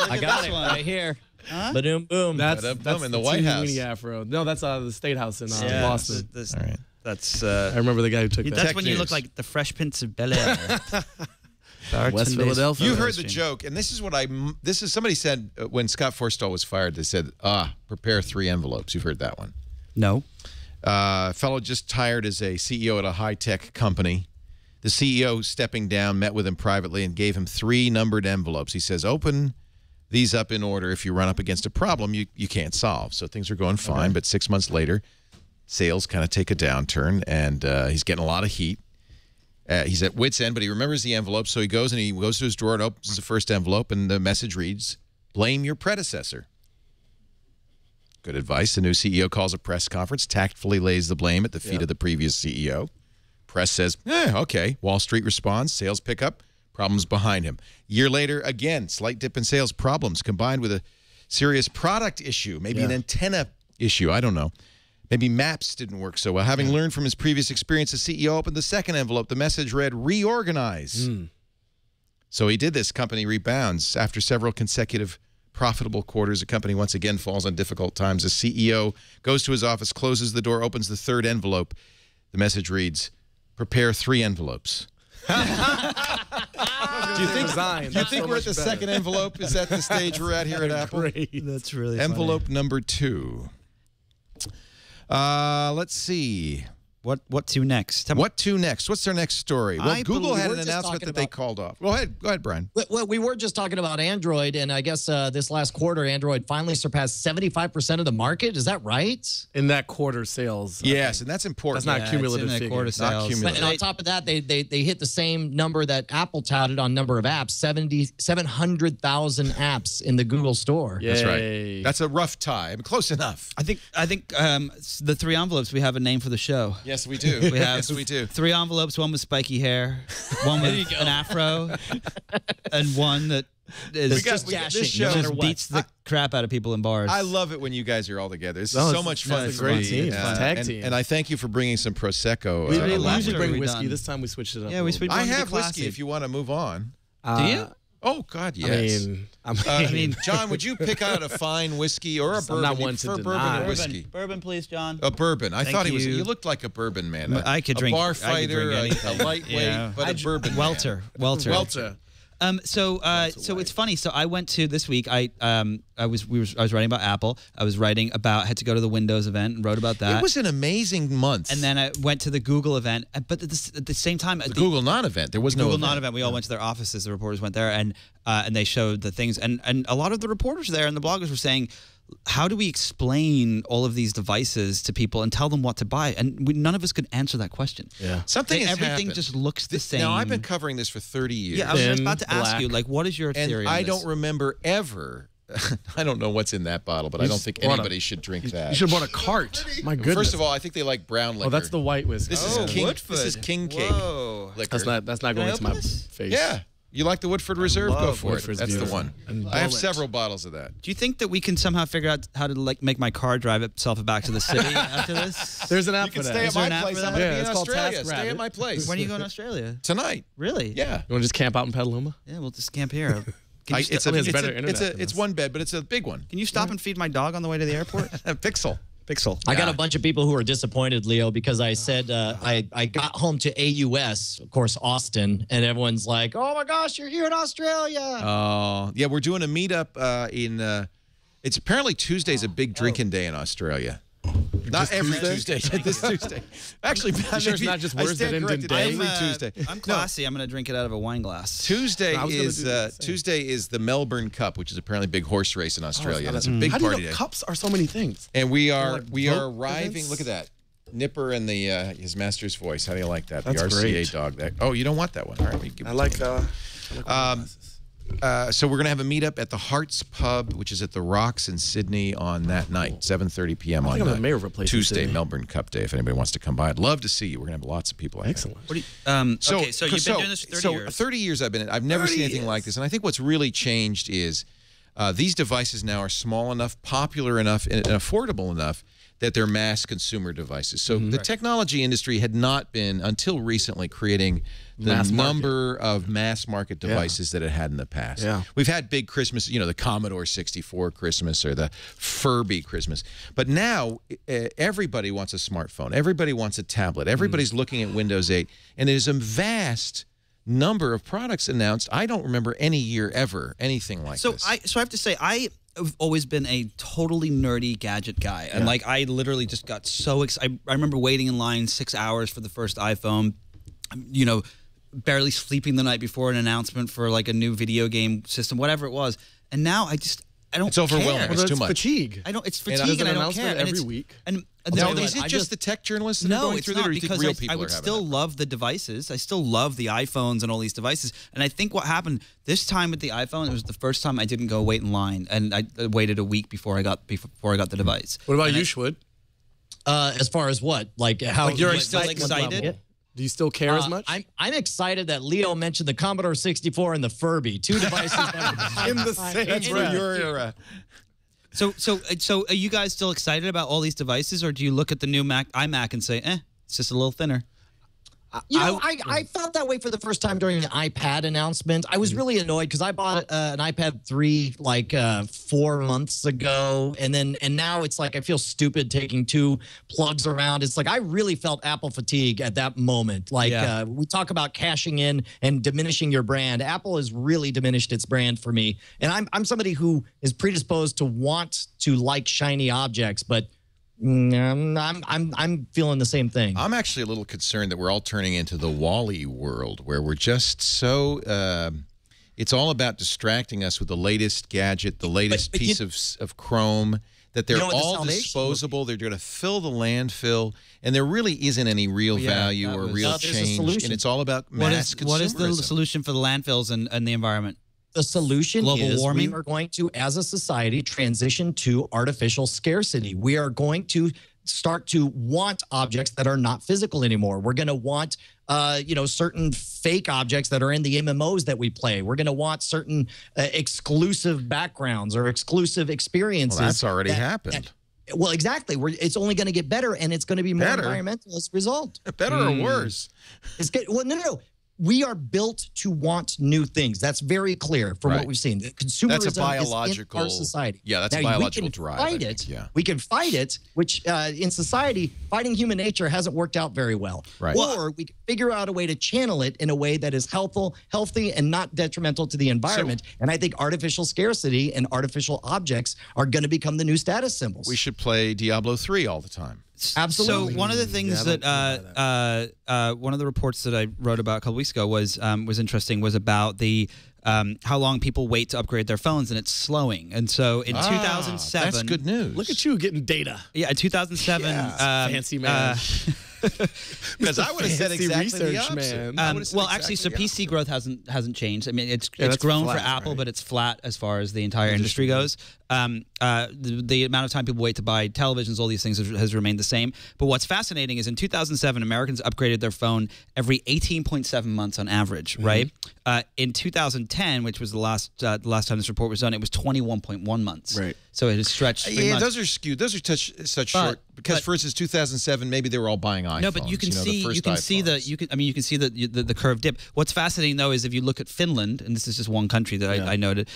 I got it right here. Huh? Ba-doom, boom. that's in the White House. Afro. No, that's the State House in Yeah, Boston. All right. That's. I remember the guy who took that. That's when you look like the Fresh Prince of Bel-Air. West Philadelphia. You heard the joke, and this is what somebody said when Scott Forstall was fired. They said, prepare 3 envelopes. You've heard that one. No. Fellow just hired as a CEO at a high-tech company. The CEO, stepping down, met with him privately and gave him 3 numbered envelopes. He says, open these up in order. If you run up against a problem you can't solve. So things are going fine, but 6 months later, sales kind of take a downturn, and he's getting a lot of heat. He's at wit's end, but he remembers the envelope, so he goes to his drawer and opens the first envelope, and the message reads, blame your predecessor. Good advice. The new CEO calls a press conference, tactfully lays the blame at the feet of the previous CEO. Press says, okay. Wall Street responds, sales pick up, problems behind him. Year later, again, slight dip in sales, problems combined with a serious product issue, maybe an antenna issue, I don't know. Maybe maps didn't work so well. Having learned from his previous experience, the CEO opened the second envelope. The message read, reorganize. So he did this. Company rebounds. After several consecutive profitable quarters, the company once again falls on difficult times. The CEO goes to his office, closes the door, opens the third envelope. The message reads, prepare 3 envelopes. Do you think we're at the second envelope? Is that the stage we're at here at Apple? Great. That's really envelope number 2. Let's see. What to next? What to next? What's their next story? Well, Google had an announcement that they called off. Go ahead, Brian. Well, we were just talking about Android, and I guess this last quarter, Android finally surpassed 75% of the market. Is that right? In that quarter sales. Yes, and that's important. That's not cumulative figure. Quarter sales. Not cumulative. And on top of that, they hit the same number that Apple touted on number of apps, 700,000 apps in the Google Store. Yay. That's right. That's a rough tie. I mean, close enough. I think the 3 envelopes, we have a name for the show. Yes, we do. Yes, we do. 3 envelopes, one with spiky hair, one with an afro, and one that is this show just beats the crap out of people in bars. I love it when you guys are all together. This is so much fun. It's a great team. Tag team. And I thank you for bringing some Prosecco. We usually bring whiskey. This time we switched it up. Yeah, we switched. I have whiskey if you want to move on. Do you? Oh, God, yes. I mean, John, would you pick out a fine whiskey or a bourbon? I'm not one to bourbon or whiskey? Bourbon, please, John. A bourbon. I thought he was. You looked like a bourbon man. I could drink. A bar fighter, a lightweight, but a bourbon. Welter. So it's funny. So I went to this week. I was writing about Apple. I was writing about had to go to the Windows event and wrote about that. It was an amazing month. And then I went to the Google event. But at the same time, the Google non-event. There was no Google non-event. We all went to their offices. The reporters went there and they showed the things. And a lot of the reporters there and the bloggers were saying, how do we explain all of these devices to people and tell them what to buy? And none of us could answer that question. Yeah. Everything just looks the same. Now, I've been covering this for 30 years. Yeah, I was just about to ask you, like, what is your theory on I this? don't remember ever. I don't know what's in that bottle, but I don't think anybody should drink that. You should have bought a cart. My goodness. First of all, I think they like brown liquor. Oh, that's the white whiskey. This is King Cake liquor. That's not going into my face. Yeah. You like the Woodford Reserve? Go for it. That's beautiful. the one. I have several bottles of that. Do you think that we can somehow figure out how to make my car drive itself back to the city after this? There's an app you can for stay that. at my place. I'm going to be in it's called Australia. Stay TaskRabbit. at my place. When are you going to Australia? Tonight. Really? Yeah. You want to just camp out in Petaluma? Yeah, we'll just camp here. It's one bed, but it's a big one. Can you stop and feed my dog on the way to the airport? Pixel. I got a bunch of people who are disappointed, Leo, because I said I got home to AUS, of course, Austin, and everyone's like, "Oh my gosh, you're here in Australia!" Oh, yeah, we're doing a meetup in. It's apparently Tuesday's a big drinking day in Australia. Not every Tuesday. This Tuesday. Actually, sure it's not just words that end in day? Every Tuesday. I'm classy. I'm going to drink it out of a wine glass. Tuesday is the Melbourne Cup, which is apparently a big horse race in Australia. That's a big party. How do you day. know cups are so many things? And we are arriving. Look at that. Nipper and the his master's voice. How do you like that? That's the RCA great. dog. Oh, you don't want that one. All right. I like so we're going to have a meetup at the Hearts Pub, which is at the Rocks in Sydney on that night, 7:30 p.m. on the mayor of a place Tuesday, in Sydney. Melbourne Cup Day. If anybody wants to come by, I'd love to see you. We're going to have lots of people. Excellent. What do you, so you've been doing this for 30 years. 30 years I've been in it. I've never seen anything like this. And I think what's really changed is these devices now are small enough, popular enough, and affordable enough that they're mass consumer devices. So the technology industry had not been, until recently, creating the number of mass market devices that it had in the past. Yeah. We've had big Christmas, the Commodore 64 Christmas or the Furby Christmas. But now everybody wants a smartphone. Everybody wants a tablet. Everybody's looking at Windows 8. And there's a vast number of products announced. I don't remember any year ever anything like this. So I have to say, I've always been a totally nerdy gadget guy. And I literally just got so excited. I remember waiting in line 6 hours for the first iPhone, barely sleeping the night before an announcement for like a new video game system, whatever it was. And now I don't It's overwhelming. care. It's too much. Fatigue. It's fatigue and I don't care. Every week. Now, is it just the tech journalists that are going through that, or do you think real people I would still love the devices. I still love the iPhones and all these devices. And I think what happened this time with the iPhone, it was the first time I didn't go wait in line, and I waited a week before I got the device. What about you, Schwood? As far as what? Like how you're still excited? Do you still care as much? I'm excited that Leo mentioned the Commodore 64 and the Furby, two devices that are in the same breath. So are you guys still excited about all these devices, or do you look at the new iMac and say, it's just a little thinner? I felt that way for the first time during the iPad announcement. I was really annoyed because I bought an iPad 3 like 4 months ago, and now it's like I feel stupid taking 2 plugs around. It's like I really felt Apple fatigue at that moment. Like we talk about cashing in and diminishing your brand. Apple has really diminished its brand for me, and I'm somebody who is predisposed to want to like shiny objects, but I'm feeling the same thing. I'm actually a little concerned that we're all turning into the Wall-E world, where we're just so it's all about distracting us with the latest gadget, the latest piece of Chrome, that they're all disposable. They're going to fill the landfill, and there really isn't any real value or real change. And it's all about mass consumerism. What is the solution for the landfills and the environment? The solution is warming? we are going to, as a society, transition to artificial scarcity. We are going to start to want objects that are not physical anymore. We're going to want, certain fake objects that are in the MMOs that we play. We're going to want certain exclusive backgrounds or exclusive experiences. Well, that's already happened. Well, exactly. It's only going to get better, and it's going to be more environmental as a result. Better or worse? It's good. Well, no. We are built to want new things. That's very clear from what we've seen. Consumerism that's a biological, is in our society. Yeah, that's a biological drive. We can fight it, which in society, fighting human nature hasn't worked out very well. Right. Or we can figure out a way to channel it in a way that is healthy, and not detrimental to the environment. And I think artificial scarcity and artificial objects are going to become the new status symbols. We should play Diablo 3 all the time. Absolutely. So one of the things one of the reports that I wrote about a couple weeks ago was interesting, was about the how long people wait to upgrade their phones, and it's slowing. And so in 2007, that's good news. Look at you getting data. Yeah, in 2007, fancy man. Because I would have said exactly the opposite. Well, actually, so PC growth hasn't changed. I mean, it's grown for Apple, but it's flat as far as the entire industry goes. The amount of time people wait to buy televisions, all these things has remained the same. But what's fascinating is in 2007, Americans upgraded their phone every 18.7 months on average, right? In 2010, which was the last time this report was done, it was 21.1 months. Right. So it has stretched. Yeah, those are skewed. Those are such short. Because for instance, 2007, maybe they were all buying iPhones. No, but you can see the curve dip. What's fascinating though is if you look at Finland, and this is just one country that I noted,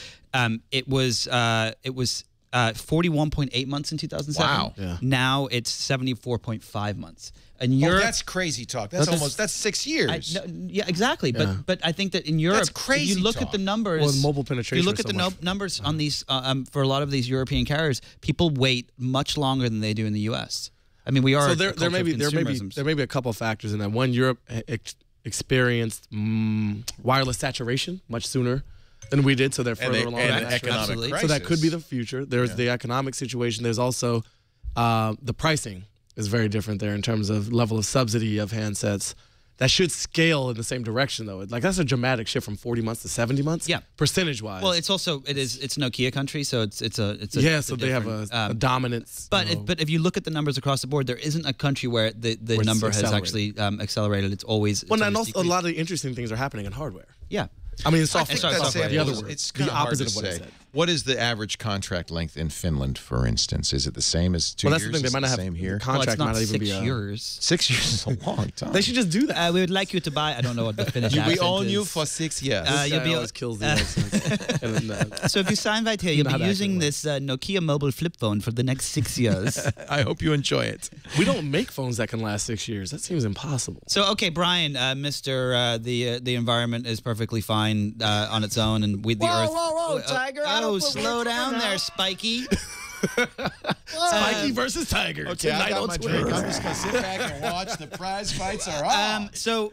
it was 41.8 months in 2007. Wow. Yeah. Now it's 74.5 months. And Europe, that's crazy talk. That's 6 years. Yeah, exactly. But I think that in Europe, that's crazy if you look at the numbers, well, mobile penetration. You look at the numbers on these for a lot of these European carriers, people wait much longer than they do in the U.S. I mean, we are. So there may be a couple of factors in that. One, Europe experienced wireless saturation much sooner than we did, so they're further along. And economic crisis. So that could be the future. There's the economic situation. There's also the pricing is very different there in terms of level of subsidy of handsets. That should scale in the same direction, though. Like that's a dramatic shift from 40 months to 70 months. Yeah, percentage-wise. Well, it's Nokia country, so it's a so they have a dominance. But if you look at the numbers across the board, there isn't a country where the number has actually accelerated. It's always and also a lot of the interesting things are happening in hardware. Yeah. I mean, software. The other word. It's kind of opposite of what I said. What is the average contract length in Finland, for instance? Is it the same as 2 years? Well, that's the thing. They might not have same here. Contract might not even be 6 years. 6 years is a long time. They should just do that. We would like you to buy. I don't know what the Finnish accent is. We own you for 6 years. Always kills the accent. So if you sign right here, you'll be using this Nokia mobile flip phone for the next 6 years. I hope you enjoy it. We don't make phones that can last 6 years. That seems impossible. So okay, Brian, Mr. The environment is perfectly fine on its own, and with the Earth. Whoa, Tiger! Slow down there, Spiky. Spiky versus Tiger. Okay, I got my drink. I'm just gonna sit back and watch. The prize fights are on. So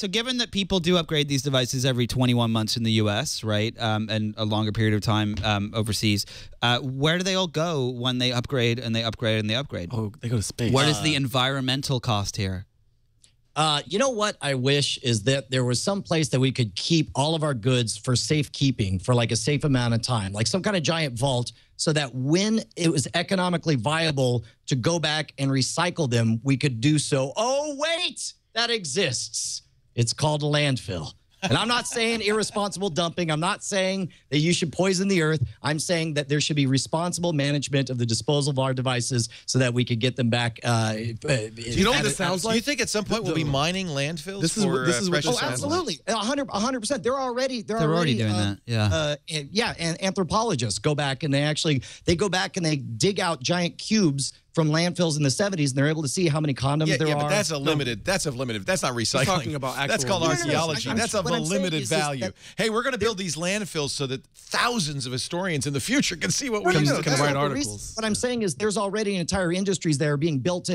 given that people do upgrade these devices every 21 months in the U.S., right, and a longer period of time overseas, where do they all go when they upgrade and they upgrade and they upgrade? Oh, they go to space. What is the environmental cost here? You know what I wish is that there was some place that we could keep all of our goods for safekeeping for like a safe amount of time, like some kind of giant vault, so that when it was economically viable to go back and recycle them, we could do so. Oh, wait, that exists. It's called a landfill. And I'm not saying irresponsible dumping. I'm not saying that you should poison the earth. I'm saying that there should be responsible management of the disposal of our devices so that we could get them back. You know what this sounds like? Do you think at some point we'll be mining landfills this is Oh, absolutely. 100%. They're already doing that. Yeah. And anthropologists go back and they go back and they dig out giant cubes from landfills in the 70s, and they're able to see how many condoms there are. But that's not recycling. Talking about that's called archaeology. That's of a limited value. Hey, we're going to build these landfills so that thousands of historians in the future can see what we do. Can write articles. What I'm saying is there's already entire industries that are being built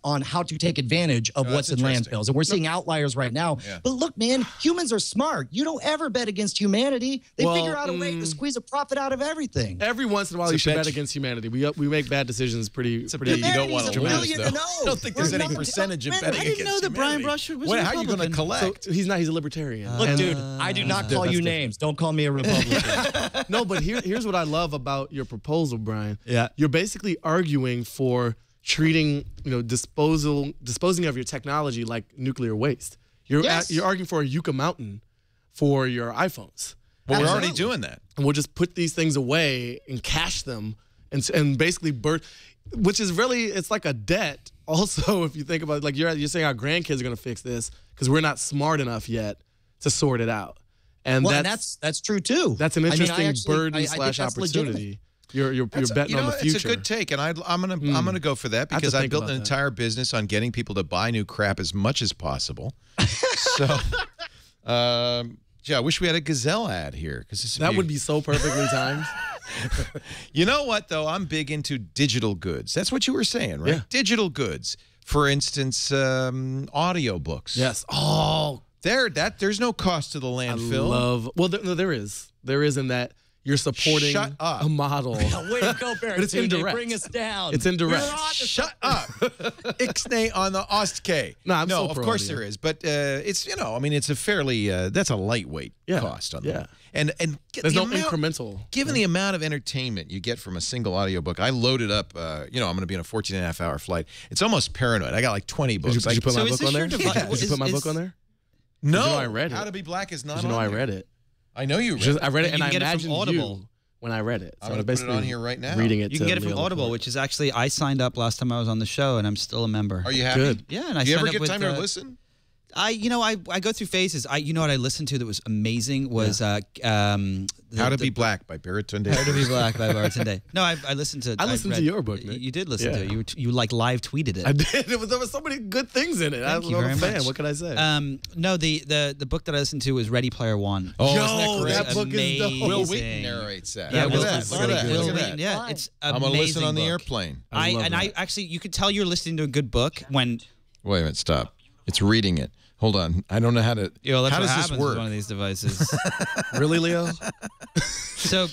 on how to take advantage of what's in landfills. And we're seeing outliers right now. Yeah. But look, man, humans are smart. You don't ever bet against humanity. They figure out a way to squeeze a profit out of everything. Every once in a while, you should bet against humanity. We make bad decisions pretty. You don't want to lose, though. I don't think there's any percentage of betting against humanity. I didn't know that Brian Brushwood was a How are you going to collect? So he's not. He's a libertarian. Look, dude, I do not call you names. Don't call me a Republican. No, but here's what I love about your proposal, Brian. Yeah. You're basically arguing for treating, disposing of your technology like nuclear waste. You're arguing for a Yucca Mountain for your iPhones. Well, we're already doing that. And we'll just put these things away and cache them and basically which is really, it's like a debt. Also, if you think about it, like you're saying our grandkids are going to fix this because we're not smart enough yet to sort it out. And that's true too. That's an interesting burden / opportunity. You're betting on the future. It's a good take, and I'm gonna go for that because I built an entire business on getting people to buy new crap as much as possible. So, I wish we had a Gazelle ad here because that would be so perfectly timed. You know what, though? I'm big into digital goods. That's what you were saying, right? Yeah. Digital goods. For instance, audiobooks. Yes. Oh, there's no cost to the landfill. There is. There is in that you're supporting a model. Way to go, Barry. But it's indirect. Bring us down. It's indirect. Shut up. Ixnay on the Ostk. No, of course there is. But it's, it's a fairly, that's a lightght cost on that. And there's no incremental. Given the amount of entertainment you get from a single audiobook, I loaded up, I'm going to be on a 14.5-hour flight. It's almost paranoid. I got like 20 books. Did you put my book on there? Did you put my book on there? No. I read it. How to Be Black is not on there. I read it. I know you read it. I read it, and I imagined you when I read it. So I'm going to put it on here right now. Reading it. You can get it from Audible, which is actually, I signed up last time I was on the show, and I'm still a member. Are you happy? Good. Yeah, and I Do you signed ever up get time to listen? I go through phases. You know what I listened to that was amazing was How to Be Black by Baratunde. How to Be Black by Baratunde. No, I listened to. I listened to your book, Nick. You did listen to it. You like live tweeted it. I did. There was so many good things in it. Thank you I'm a very fan. much. What can I say? No, the book that I listened to was Ready Player One. Oh, yo, isn't that book is dope. Will Wheaton narrates that. Yeah, Look at that. Look at that. Will Look at Wheaton. that. Yeah, it's amazing. I'm going to listen on the book. airplane. I actually, you could tell you're listening to a good book when. Wait a minute. Stop. It's reading it. Hold on. I don't know how to. How does this work? With one of these devices. Really, Leo? So,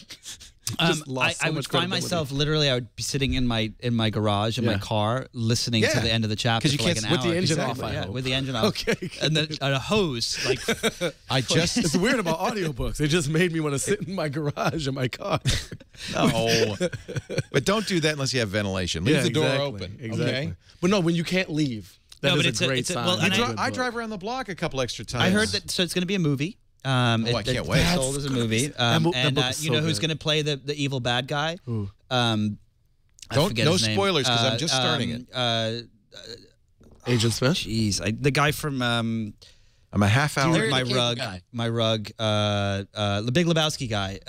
I would find myself literally. I would be sitting in my garage in my car, listening to the end of the chapter for like an hour. With the engine off. Yeah, with the engine off. Okay. And then a hose. Like, it's weird about audiobooks. It just made me want to sit in my garage in my car. No, but don't do that unless you have ventilation. Leave the door open. Exactly. Okay? But no, when you can't leave. That is a great sign. I drive around the block a couple extra times. I heard that. So it's going to be a movie. I can't wait. It's sold as a movie. You know who's going to play the evil bad guy? Who? No spoilers because I'm just starting it. Agent Smith. Jeez, the guy from. I'm a half hour. My rug. The Big Lebowski guy.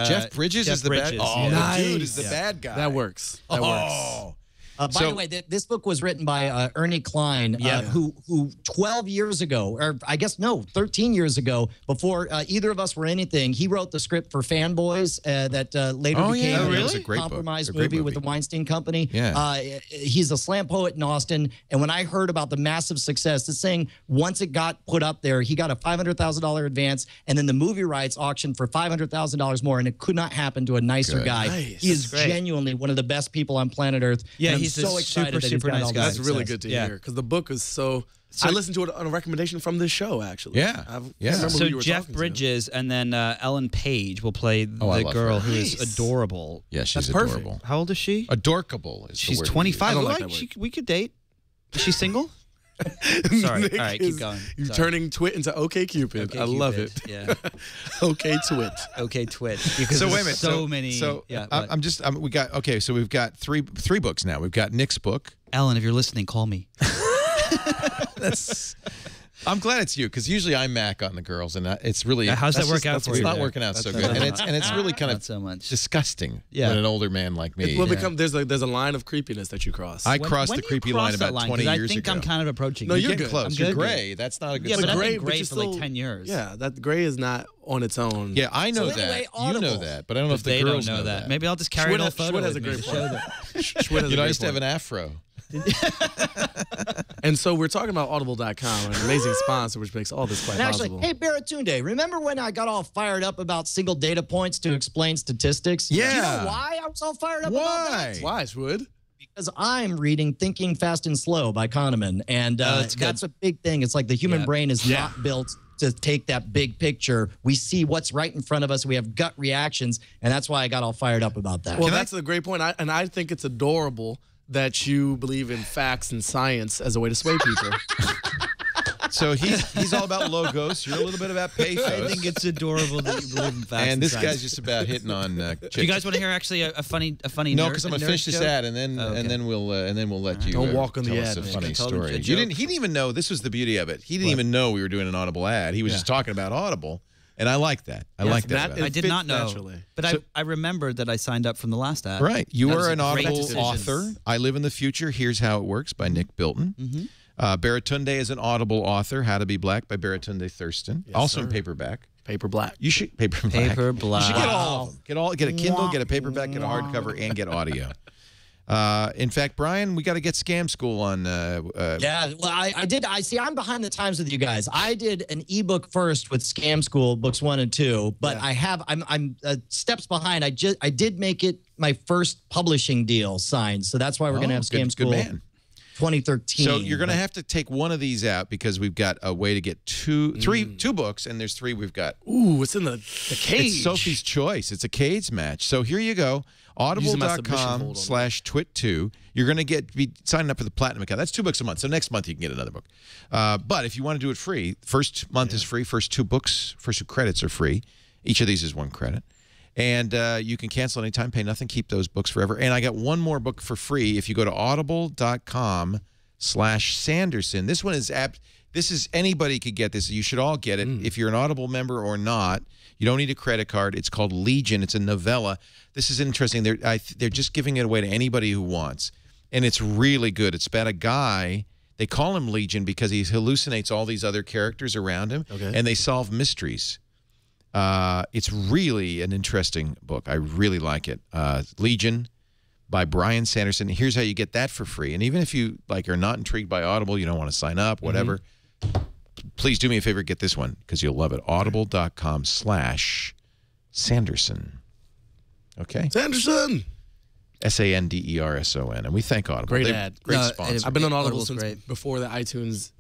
Jeff Bridges is the bad guy. Oh, nice. The dude is the bad guy. That works. That works. By the way, this book was written by Ernie Klein, who 12 years ago, or I guess, no, 13 years ago, before either of us were anything, he wrote the script for Fanboys that later became a compromise movie with the Weinstein Company. Yeah. He's a slam poet in Austin, and when I heard about the massive success, this thing, once it got put up there, he got a $500,000 advance, and then the movie rights auctioned for $500,000 more, and it could not happen to a nicer guy. Nice. He is genuinely one of the best people on planet Earth. Yeah, he's so excited super nice guy. That's really good to hear because the book is so. I listened to it on a recommendation from this show, actually. Yeah. So Jeff Bridges and then Ellen Page will play the girl who is adorable. Yeah, she's That's adorable. Perfect. How old is she? Adorkable is She's the word. 25. I don't like that word. We could date. Is she single? Sorry. Nick All right, keep going. You're Sorry. turning Twit into OkCupid. I love it. Yeah. OkTwit. TWiT. Because So wait a minute. So many. So yeah, we got okay. So we've got three books now. We've got Nick's book. Ellen, if you're listening, call me. I'm glad it's you because usually I mac on the girls and it's really how's that work out for It's you? not working out so good, and it's really kind of Not so much. disgusting Yeah. when an older man like me. It will become there's a line of creepiness that you cross. I crossed When the do you creepy cross line that about 20 years I think ago. I'm kind of approaching. No, it. You're you're getting good. close. I'm You're good. gray. That's not a good Yeah, but sign. I've gray, been but gray you're for like still- 10 years. Yeah, that gray is not on its own. Yeah, I know So anyway, that. You know Audible. that, but I don't know if the They girls don't know that. Maybe I'll just carry Schwinn a photo Schwinn has with a me great to point. show that. Schwinn has a You know, I great used to have point. an afro. And so we're talking about Audible.com, an amazing sponsor, which makes all this quite And actually, possible. hey, Baratunde, remember when I got all fired up about single data points to explain statistics? Yeah. Do you know why I was all fired up about that? Why? Why, Schwood? Because I'm reading Thinking Fast and Slow by Kahneman, and that's a big thing. It's like the human brain is not built to take that big picture. We see what's right in front of us. We have gut reactions, and that's why I got all fired up about that. Well, that's a great point. I think it's adorable that you believe in facts and science as a way to sway people. So he's all about logos. You're a little bit about pathos. I think it's adorable that you believe in facts. and this science. guy's just about hitting on chicks. Do you guys want to hear actually a funny? No, because I'm gonna finish this joke? ad and then we'll let you Don't walk on the tell us ad, a man. funny Tell them story. a He joke. didn't even know this was the beauty of it. He didn't even know we were doing an Audible ad. He was just talking about Audible, and I like that. I like that. about it. I did fits not know, naturally. but I remembered that I signed up from the last ad. Right, you That are was a an great Audible decision. author. I Live in the Future. Here's How It Works by Nick Bilton. Baratunde is an Audible author. How to Be Black by Baratunde Thurston. Also in paperback. Paper black. You should paper black. Paper black. You should get all of them. Get a Kindle, get a paperback, get a hardcover, and get audio. In fact, Brian, we got to get Scam School on. Yeah, well, I did. I see. I'm behind the times with you guys. I did an ebook first with Scam School books 1 and 2, but I'm steps behind. I did make it my first publishing deal signed, so that's why we're gonna have Scam School. Good man. 2013. So you're going to have to take one of these out because we've got a way to get two books, and there's 3 we've got. Ooh, it's in the cage. It's Sophie's choice. It's a cage match. So here you go. Audible.com/twit2. You're going to be signing up for the platinum account. That's 2 books a month. So next month you can get another book. But if you want to do it free, first month is free. First 2 credits are free. Each of these is 1 credit. And you can cancel anytime, pay nothing, keep those books forever. And I got one more book for free if you go to audible.com/Sanderson. This one is this is anybody could get this. You should all get it if you're an Audible member or not. You don't need a credit card. It's called Legion. It's a novella. This is interesting. They're just giving it away to anybody who wants. And it's really good. It's about a guy. They call him Legion because he hallucinates all these other characters around him, and they solve mysteries. It's really an interesting book. I really like it. Legion by Brian Sanderson. Here's how you get that for free. And even if you are not intrigued by Audible, you don't want to sign up, whatever, please do me a favor, get this one because you'll love it. Audible.com/Sanderson. Okay? Sanderson. Sanderson. And we thank Audible. Great ad. Great sponsor. I've been on Audible Audible's since great. before the iTunes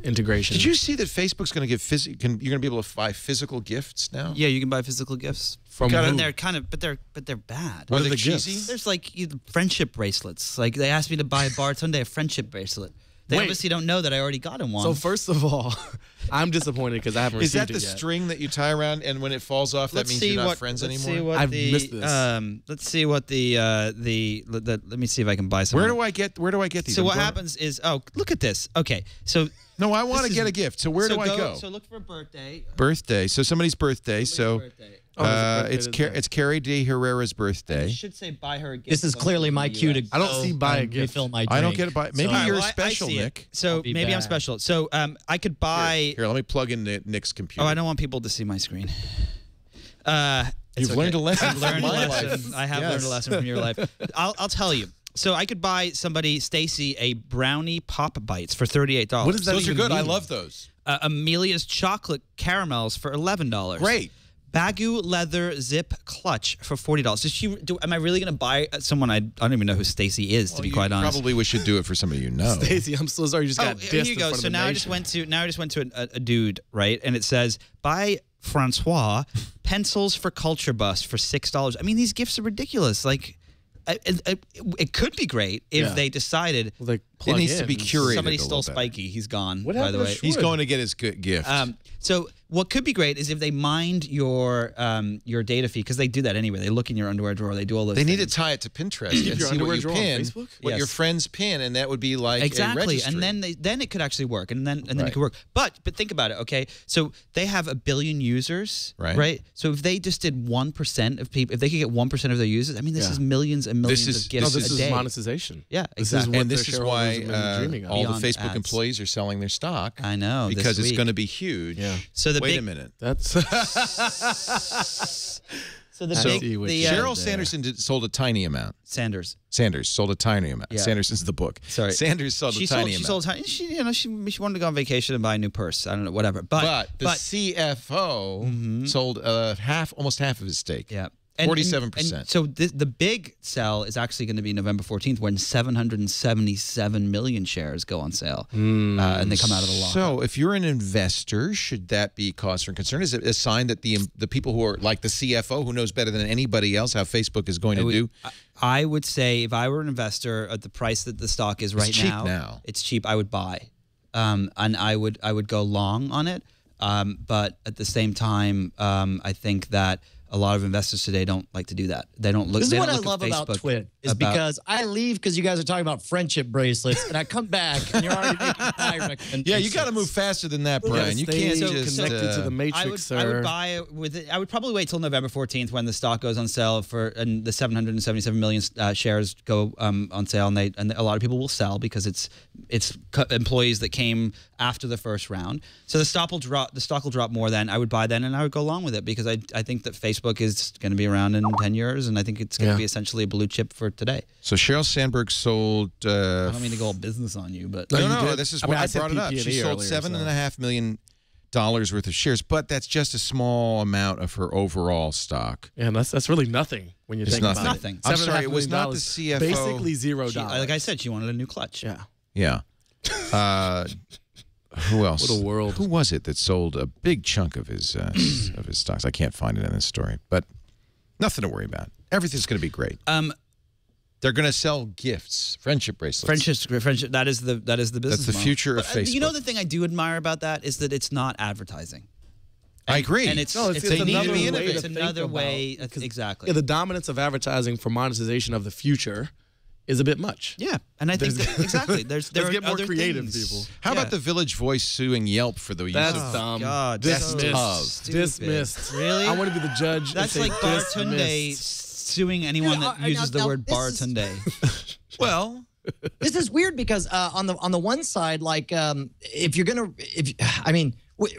integration. Did you see that Facebook's going to give you're going to be able to buy physical gifts now? Yeah, you can buy physical gifts From and who? they're kind of, but they're bad. Are they the cheesy? gifts? There's like friendship bracelets. Like they asked me to buy a Baratunde a friendship bracelet. They Wait. obviously don't know that I already got him one. So first of all, I'm disappointed because I haven't Is received that the it yet. string that you tie around, and when it falls off, that means you're not friends anymore? I've missed this. Let's see what let me see if I can buy some. Where do I get these? So I'm what going- happens is, look at this. Okay, so No, I want to this get is- a gift. So where do I go? So look for a birthday. Birthday. So somebody's birthday. Somebody's So birthday. it's Carrie D. Herrera's birthday. It should say buy her a gift. This is clearly my cue to. I don't see buy a gift. Refill my drink. I don't get it by. Maybe So- you're Well, I special, see it. Nick. So be maybe I'm back. special. So I could buy. Here, let me plug in Nick's computer. Oh, I don't want people to see my screen. You've learned a lesson I've learned from a my lesson. life. I have Yes. learned a lesson from your life. I'll tell you. So I could buy somebody, Stacy, a brownie pop bites for $38. What does that Those are even good. I mean? love those. Amelia's chocolate caramels for $11. Great. Baggu leather zip clutch for $40. Am I really going to buy someone I don't even know who Stacy is, to be quite honest? Probably we should do it for somebody you know. Stacey, I'm so sorry you just got here dissed you in go. front of So the now nation. I just went to a dude, right? And it says, buy Francois pencils for Culture Bus for $6. I mean, these gifts are ridiculous. Like, it could be great if Yeah. they decided, Well, plug It needs to in. be curated. Somebody a stole little better. Spiky. He's gone, What by the happened way. to He's going to get his good gift. So what could be great is if they mined your data feed, because they do that anyway. They look in your underwear drawer. They do all those They things. need to tie it to Pinterest Keep and your see what underwear you drawer on pin, Facebook? what Yes. your friends pin, and that would be like a exactly, registry. and then it could actually work, and then Right. it could work. But think about it, okay? So they have 1 billion users, Right. So if they just did 1% of people, if they could get 1% of their users, I mean, this is millions and millions is- of gifts No, this a is day. monetization. Yeah, This is exactly. what And this their is shareholders why have been dreaming of. all the Beyond Facebook ads. employees are selling their stock. I know, because this it's week. going to be huge. Yeah. So the Wait big, a minute. That's So the I big, see what the, you did Sheryl there. Sanderson sold a tiny amount. Sanders. Sanders sold a tiny amount. Yeah. Sanderson's the book. Sorry. Sanders sold a tiny amount. She sold tiny. She wanted to go on vacation and buy a new purse. I don't know, whatever. But the CFO sold almost half of his stake. yeah. 47%. So the big sell is actually going to be November 14th when 777 million shares go on sale. And they come out of the lockup. So if you're an investor, should that be cause for concern? Is it a sign that the people who are like the CFO, who knows better than anybody else how Facebook is going to do? I would say if I were an investor at the price that the stock is right cheap now. it's cheap. I would buy, and I would go long on it. But at the same time, I think that a lot of investors today don't like to do that. They don't look. This is they what don't I look love at about Facebook TWiT is about- because I leave because you guys are talking about friendship bracelets, and I come back and you're already making buy recommendations. Yeah, you got to move faster than that, Brian. You can't just connected to the matrix, I sir. would buy it with it. I would probably wait till November 14th when the stock goes on sale and the 777 million shares go on sale, and a lot of people will sell because it's employees that came after the first round. So the stock will drop. The stock will drop more then. I would buy then, and I would go along with it because I think that Facebook is going to be around in 10 years, and I think it's going to be essentially a blue chip for today. So Sheryl Sandberg sold. I don't mean to go all business on you, but No, this is why I said brought it up. PP&E She sold earlier, $7.5 million worth of shares, but that's just a small amount of her overall stock. Yeah, that's really nothing when you It's think about nothing. it. I'm sorry, $7.5 it was not million, the CFO. Basically $0. like I said, she wanted a new clutch. Yeah. Yeah. Who else? What a world. Who was it that sold a big chunk of his stocks? I can't find it in this story, but nothing to worry about. Everything's going to be great. They're going to sell gifts, friendship bracelets. Friendship. That is the business. That's the model. future of But, Facebook. You know the thing I do admire about that is that it's not advertising. I agree. And it's they need to be another way innovative. It's to think another way. about- Exactly. Yeah, the dominance of advertising for monetization of the future is a bit much. Yeah, and I think that, exactly. There Let's are get more other creative, things. people. How about the Village Voice suing Yelp for the use That's of dumb. God, Dismissed. so Dismissed. Really? I want to be the judge. That's and say like Baratunde dismissed. suing anyone that Yeah, uses the now word this is- Baratunde. Well, This is weird because on the one side, like if you're gonna,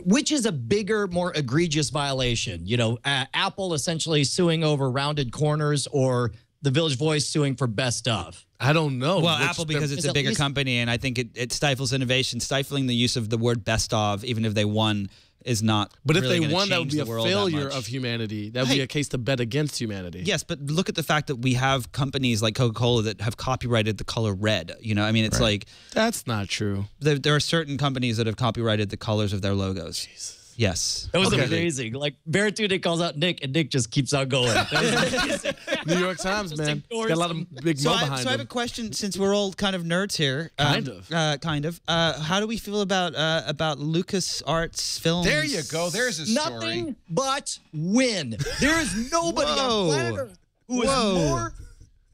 which is a bigger, more egregious violation? You know, Apple essentially suing over rounded corners, or the Village Voice suing for best of. I don't know. Well, Which Apple because it's a at bigger least- company, and I think it stifles innovation. Stifling the use of the word "best of," even if they won, is not. But if really they gonna won, that would change be the a world that failure much. of humanity. That would be Hey. a case to bet against humanity. Yes, but look at the fact that we have companies like Coca-Cola that have copyrighted the color red. You know, I mean, it's like That's not true. there are certain companies that have copyrighted the colors of their logos. Jesus. Yes. That was Okay. amazing. Like Baratunde calls out Nick, and Nick just keeps on going. That was amazing. New York Times, man. It's got a lot of big So mo I behind have a them. question, since we're all kind of nerds here. Kind of. How do we feel about Lucas Arts films? there you go. There's a story. Nothing but win. There is nobody Whoa. on planet Earth who is Whoa. more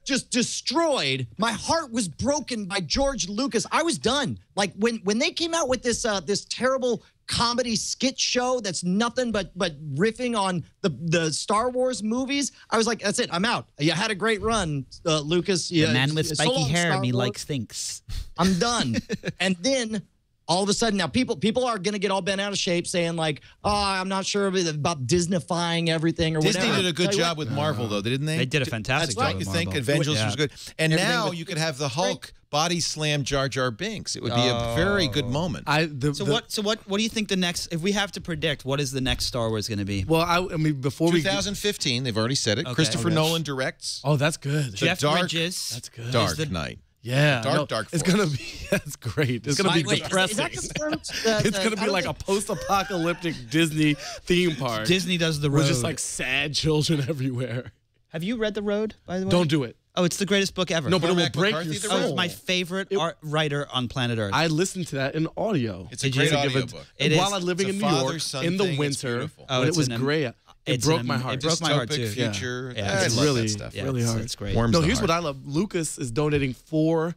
just destroyed. My heart was broken by George Lucas. I was done. Like when they came out with this this terrible comedy skit show that's nothing but riffing on the Star Wars movies, I was like, that's it. I'm out. You had a great run, Lucas. The man with so spiky long, hair, Star me Wars. likes thinks. I'm done. And then all of a sudden now people are going to get all bent out of shape saying like, oh, I'm not sure about Disneyfying everything or Disney whatever. did a good Tell you job with Marvel, though, didn't they? They did a fantastic That's right. job You with think Marvel. Avengers Yeah. was good, and Everything now was you could have the Hulk body slam Jar Jar Binks. It would be a very good moment. So what do you think the next, if we have to predict, what is the next Star Wars going to be? Well, I mean, before we. 2015, they've already said it. Okay. Christopher Okay. Nolan directs. Oh, that's good. Jeff Dark- Bridges. That's good. Dark the- Knight. Yeah. Dark It's Force. going to be. That's great. It's going to be Wait, depressing. is that confirmed? It's going to be like a post-apocalyptic Disney theme park. Disney does the road. with just like sad children everywhere. Have you read The Road, by the way? Don't do it. Oh, it's the greatest book ever. No, but it will Cormac break McCarthy, your the Oh, soul. it's my favorite writer on planet Earth. I listened to that in audio. It's a great audiobook. While I'm living in New York in the winter, when it was gray. It broke my heart. It broke my heart too. Future. Yeah. I It's love really, that stuff. Yeah, really hard. It's great. Warms No, the here's heart. what I love. Lucas is donating $4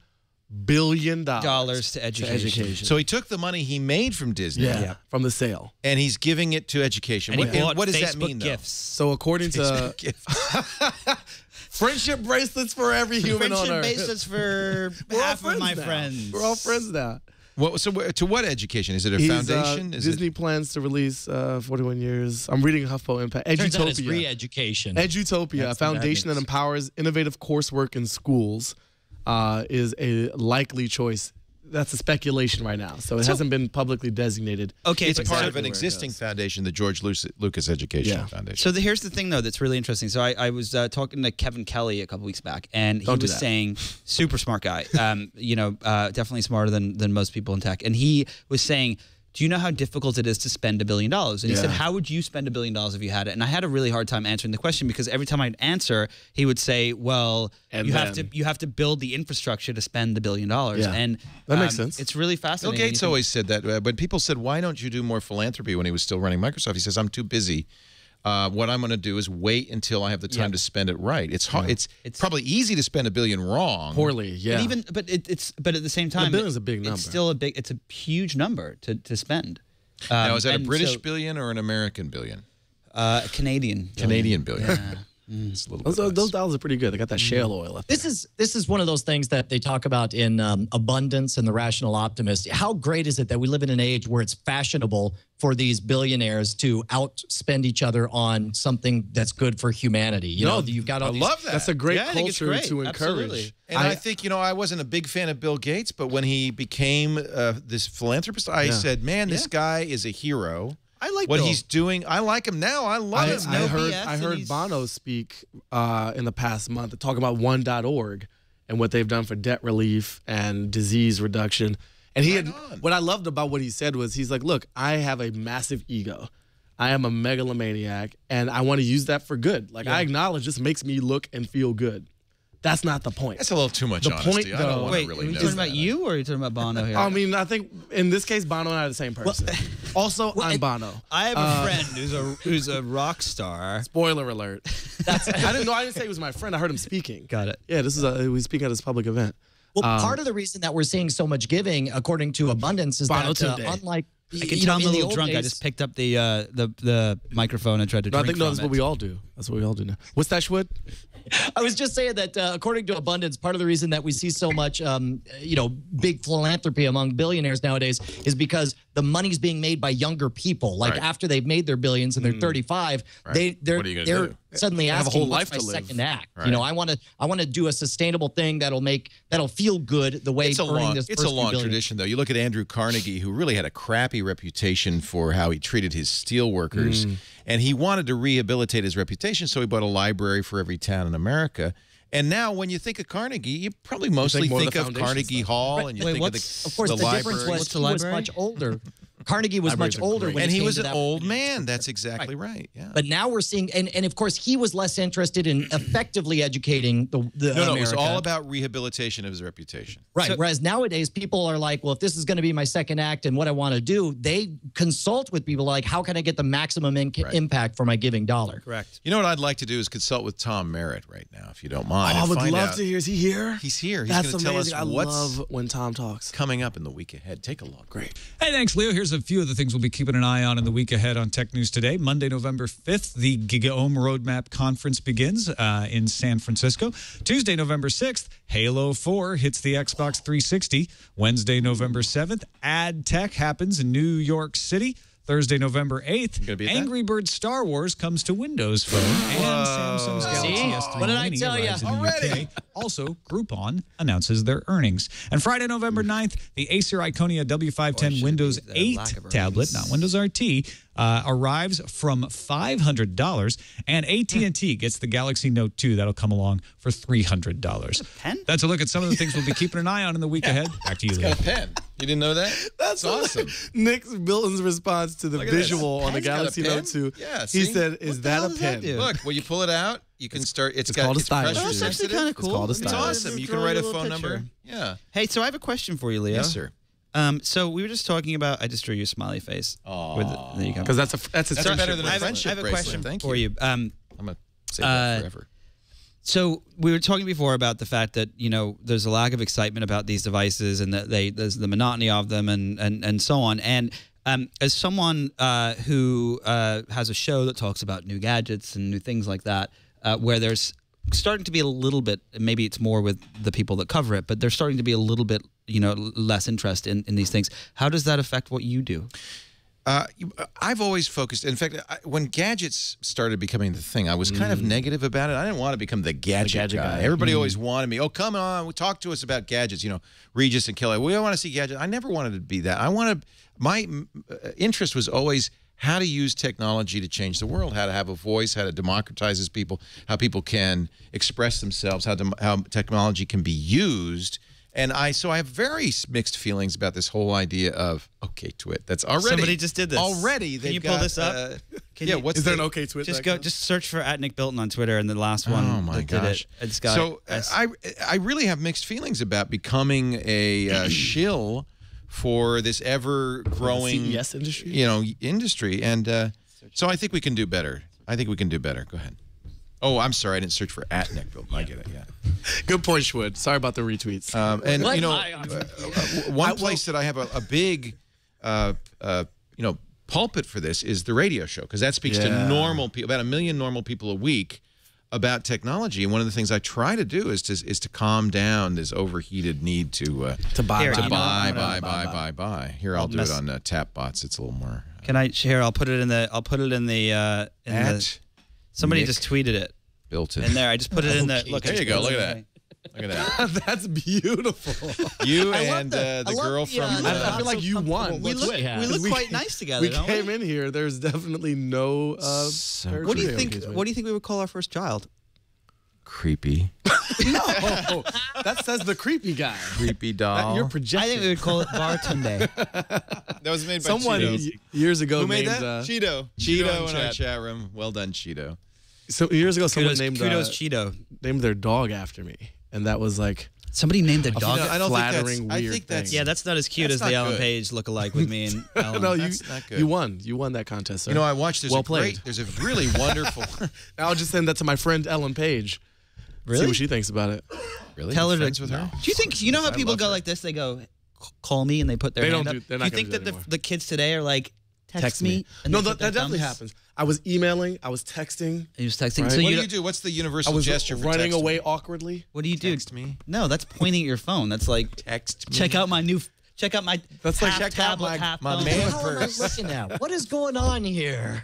billion To education. So he took the money he made from Disney, from the sale. and he's giving it to education. And he bought what does Facebook that mean, though? gifts. So according to friendship bracelets for every human on Friendship Earth. basis for We're all half of my now. friends. We're all friends now. So to what education? Is it a foundation? Is Disney plans to release 41 years. I'm reading HuffPo Impact. Turns out it's Edutopia. re-education. Edutopia, a That's foundation that means. empowers innovative coursework in schools, is a likely choice. That's a speculation right now, so it hasn't been publicly designated. Okay, it's but part so- of an existing foundation, the George Lucas Education Foundation. So here's the thing, though, that's really interesting. So I was talking to Kevin Kelly a couple weeks back, and he was saying, super smart guy, definitely smarter than most people in tech, and he was saying, do you know how difficult it is to spend $1 billion? And he said, how would you spend $1 billion if you had it? And I had a really hard time answering the question because every time I'd answer, he would say, well, you have to build the infrastructure to spend the $1 billion. And that makes sense. It's really Bill fascinating. Gates always said that. When people said, why don't you do more philanthropy when he was still running Microsoft? He says, I'm too busy. What I'm going to do is wait until I have the time to spend it right. It's hard. It's probably easy to spend $1 billion wrong. Poorly, But but at the same time, $1 billion is a big number. It's still it's a huge number to spend. Now, is that a British billion or an American billion? Canadian billion. It's a little bit Those dollars are pretty good. They got that shale oil up there. This is one of those things that they talk about in Abundance and The Rational Optimist. How great is it that we live in an age where it's fashionable for these billionaires to outspend each other on something that's good for humanity? You've got all I these. love that. That's a great I think it's culture great. to encourage. Absolutely. And I think, I wasn't a big fan of Bill Gates, but when he became this philanthropist, I said, man, this guy is a hero. I like what Bill. he's doing. I like him now. I love him. I heard Bono speak in the past month talking about one.org and what they've done for debt relief and disease reduction. And what I loved about what he said was he's like, look, I have a massive ego. I am a megalomaniac, and I want to use that for good. Like, I acknowledge this makes me look and feel good. That's not the point. That's a little too much The honesty. point, I don't though- want Wait, to really are you know talking about that. you or are you talking about Bono here? I mean, I think in this case, Bono and I are the same person. Also, I'm Bono. I have a friend who's a rock star. Spoiler alert. I didn't say he was my friend. I heard him speaking. Got it. Yeah, he was speaking at his public event. Well, part of the reason that we're seeing so much giving, according to Abundance, is that Ballotpedia. unlike I can tell I'm a in the little old drunk. I days- just picked up the microphone and tried to No, I drink think from that's it. what we all do. That's what we all do now. What's that, Schwood? I was just saying that according to Abundance, part of the reason that we see so much, big philanthropy among billionaires nowadays is because the money's being made by younger people. Like after they've made their billions and they're 35, they're What are you gonna do? suddenly have a asking, whole "What's life my to live." second act?" Right. I want to do a sustainable thing that'll feel good the way It's a long tradition. tradition, though. You look at Andrew Carnegie, who really had a crappy reputation for how he treated his steel workers, and he wanted to rehabilitate his reputation, so he bought a library for every town in America. And now, when you think of Carnegie, you probably mostly more of think the of foundation Carnegie stuff. Hall, and you think Of course, the library. difference was What's the he was library? much older. Carnegie was Libraries much are older great. when And it he came was to an that old man. That's exactly right. Yeah. But now we're seeing, and of course, he was less interested in effectively educating the No, it was America. all about rehabilitation of his reputation. Right. Whereas nowadays, people are like, well, if this is going to be my second act and what I want to do, they consult with people like, how can I get the maximum impact for my giving dollar? Correct. You know what I'd like to do is consult with Tom Merritt right now, if you don't mind. I and would find love out- to hear. Is he here? He's here. He's That's going to tell us amazing. I what's love when Tom talks. coming up in the week ahead. Take a look. Great. Hey, thanks, Leo. Here's a few of the things we'll be keeping an eye on in the week ahead on Tech News Today. Monday, November 5th, the GigaOM Roadmap Conference begins in San Francisco. Tuesday, November 6th, Halo 4 hits the Xbox 360. Wednesday, November 7th, Ad Tech happens in New York City. Thursday, November 8th, gonna be at Angry Birds Star Wars comes to Windows Phone, and Samsung's Galaxy S3 What did I Mini tell ya? arrives in the Already? UK. Also, Groupon announces their earnings. And Friday, November 9th, the Acer Iconia W510 Windows 8 tablet, not Windows RT, arrives from $500, and AT&T gets the Galaxy Note 2. That'll come along for $300. pen? That's a look at some of the things we'll be keeping an eye on in the week ahead. Back to you, Leo. Got a pen. You didn't know that? That's awesome. Nick's Bilton's response to the Look at this. visual on the Pen's got a Galaxy pen? Note 2. Yeah, he see? said, "Is What the that hell a does that pen?" do? Look, will you pull it out? You can start. It's called a stylus. That's actually kind of cool. It's called a It's stylus. awesome. You can write a phone number. Yeah. Hey, so I have a question for you, Leo. Yes, sir. So we were just talking about. I just drew you a smiley face. Oh, Because that's a That's better than a friendship I have a bracelet. question Thank for you. I'm gonna save that forever. So we were talking before about the fact that there's a lack of excitement about these devices, and that there's the monotony of them, and so on. And as someone who has a show that talks about new gadgets and new things like that, where there's starting to be a little bit, maybe it's more with the people that cover it, but there's starting to be a little bit, less interest in these things. How does that affect what you do? I've always focused. In fact, when gadgets started becoming the thing, I was kind of negative about it. I didn't want to become the gadget guy. Everybody always wanted me. Oh, come on, talk to us about gadgets. Regis and Kelly. We don't want to see gadgets. I never wanted to be that. My interest was always how to use technology to change the world, how to have a voice, how to democratize people, how people can express themselves, how technology can be used. And so I have very mixed feelings about this whole idea of TWiT. That's already Somebody just did this. Already, can you pull this up? Is there an TWiT? Just search for @Nick Bilton on Twitter, and the last one. Oh my gosh! It's got so I really have mixed feelings about becoming a shill for this ever-growing CES industry. Industry, and so I think we can do better. Go ahead. Oh, I'm sorry. I didn't search for @Nick Bilton. I get it. Yeah. Good point, Schwood. Sorry about the retweets. One place that I have a big, pulpit for this is the radio show, because that speaks to normal people, about 1 million normal people a week, about technology. And one of the things I try to do is to calm down this overheated need to buy. Here, I'll do it on tap bots. It's a little more. Can I share? I'll put it in the. Somebody Nick just tweeted it. Bilton. In there, I just put it in there. Look, there you go. Look at that. Look at that. That's beautiful. You and the girl from. I feel like you won. We look quite nice together. We came in here. There's definitely no. What do you think? What do you think we would call our first child? Creepy. No, that says the creepy guy. Creepy doll. You're projecting. I think we would call it Baratunde. That was made by someone years ago. Who made named, that? Cheeto. Cheeto in our chat room. Well done, Cheeto. So years ago, someone named Cheeto. Named their dog after me, and that was like somebody named their dog. I don't flattering, think weird that's, thing. Yeah, that's not as cute as the Ellen Page look-alike with me and Ellen. No, that's not good. You won. You won that contest, sir. I watched this. Well played. There's a really wonderful. I'll just send that to my friend Ellen Page. Really? See what she thinks about it. Really? Tell her friends with her. Do you think how people go like this? They go, call me, and they put their hand up. They're Do not you think gonna do that the kids today are like, text me? And No, they that put their definitely thumbs? happens. I was emailing. I was texting. He was texting. Right. So What do you do? What's the universal I was gesture for running text away me? awkwardly. What do you do? Text me. No, that's pointing at your phone. That's like Text me. check out my That's like half check out tablet, my half my phone. man What am I looking at? What is going on here?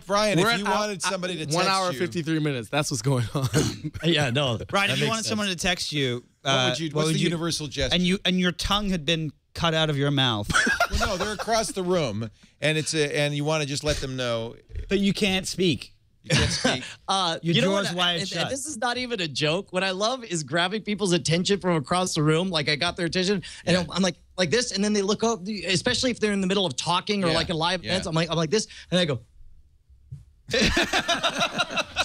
Brian? We're If you at wanted somebody to text 1 hour you, 53 minutes. That's what's going on. Yeah, no. Brian, that if you makes wanted sense. someone to text you, what's the universal gesture? and your tongue had been cut out of your mouth, Well, no, they're across the room, and and you want to just let them know but you can't speak. you can't speak. Your know what? drawers wide And shut. this is not even a joke. What I love is grabbing people's attention from across the room. Like I got their attention, and I'm like this, and then they look up, especially if they're in the middle of talking or like a live event. I'm like this, and I go.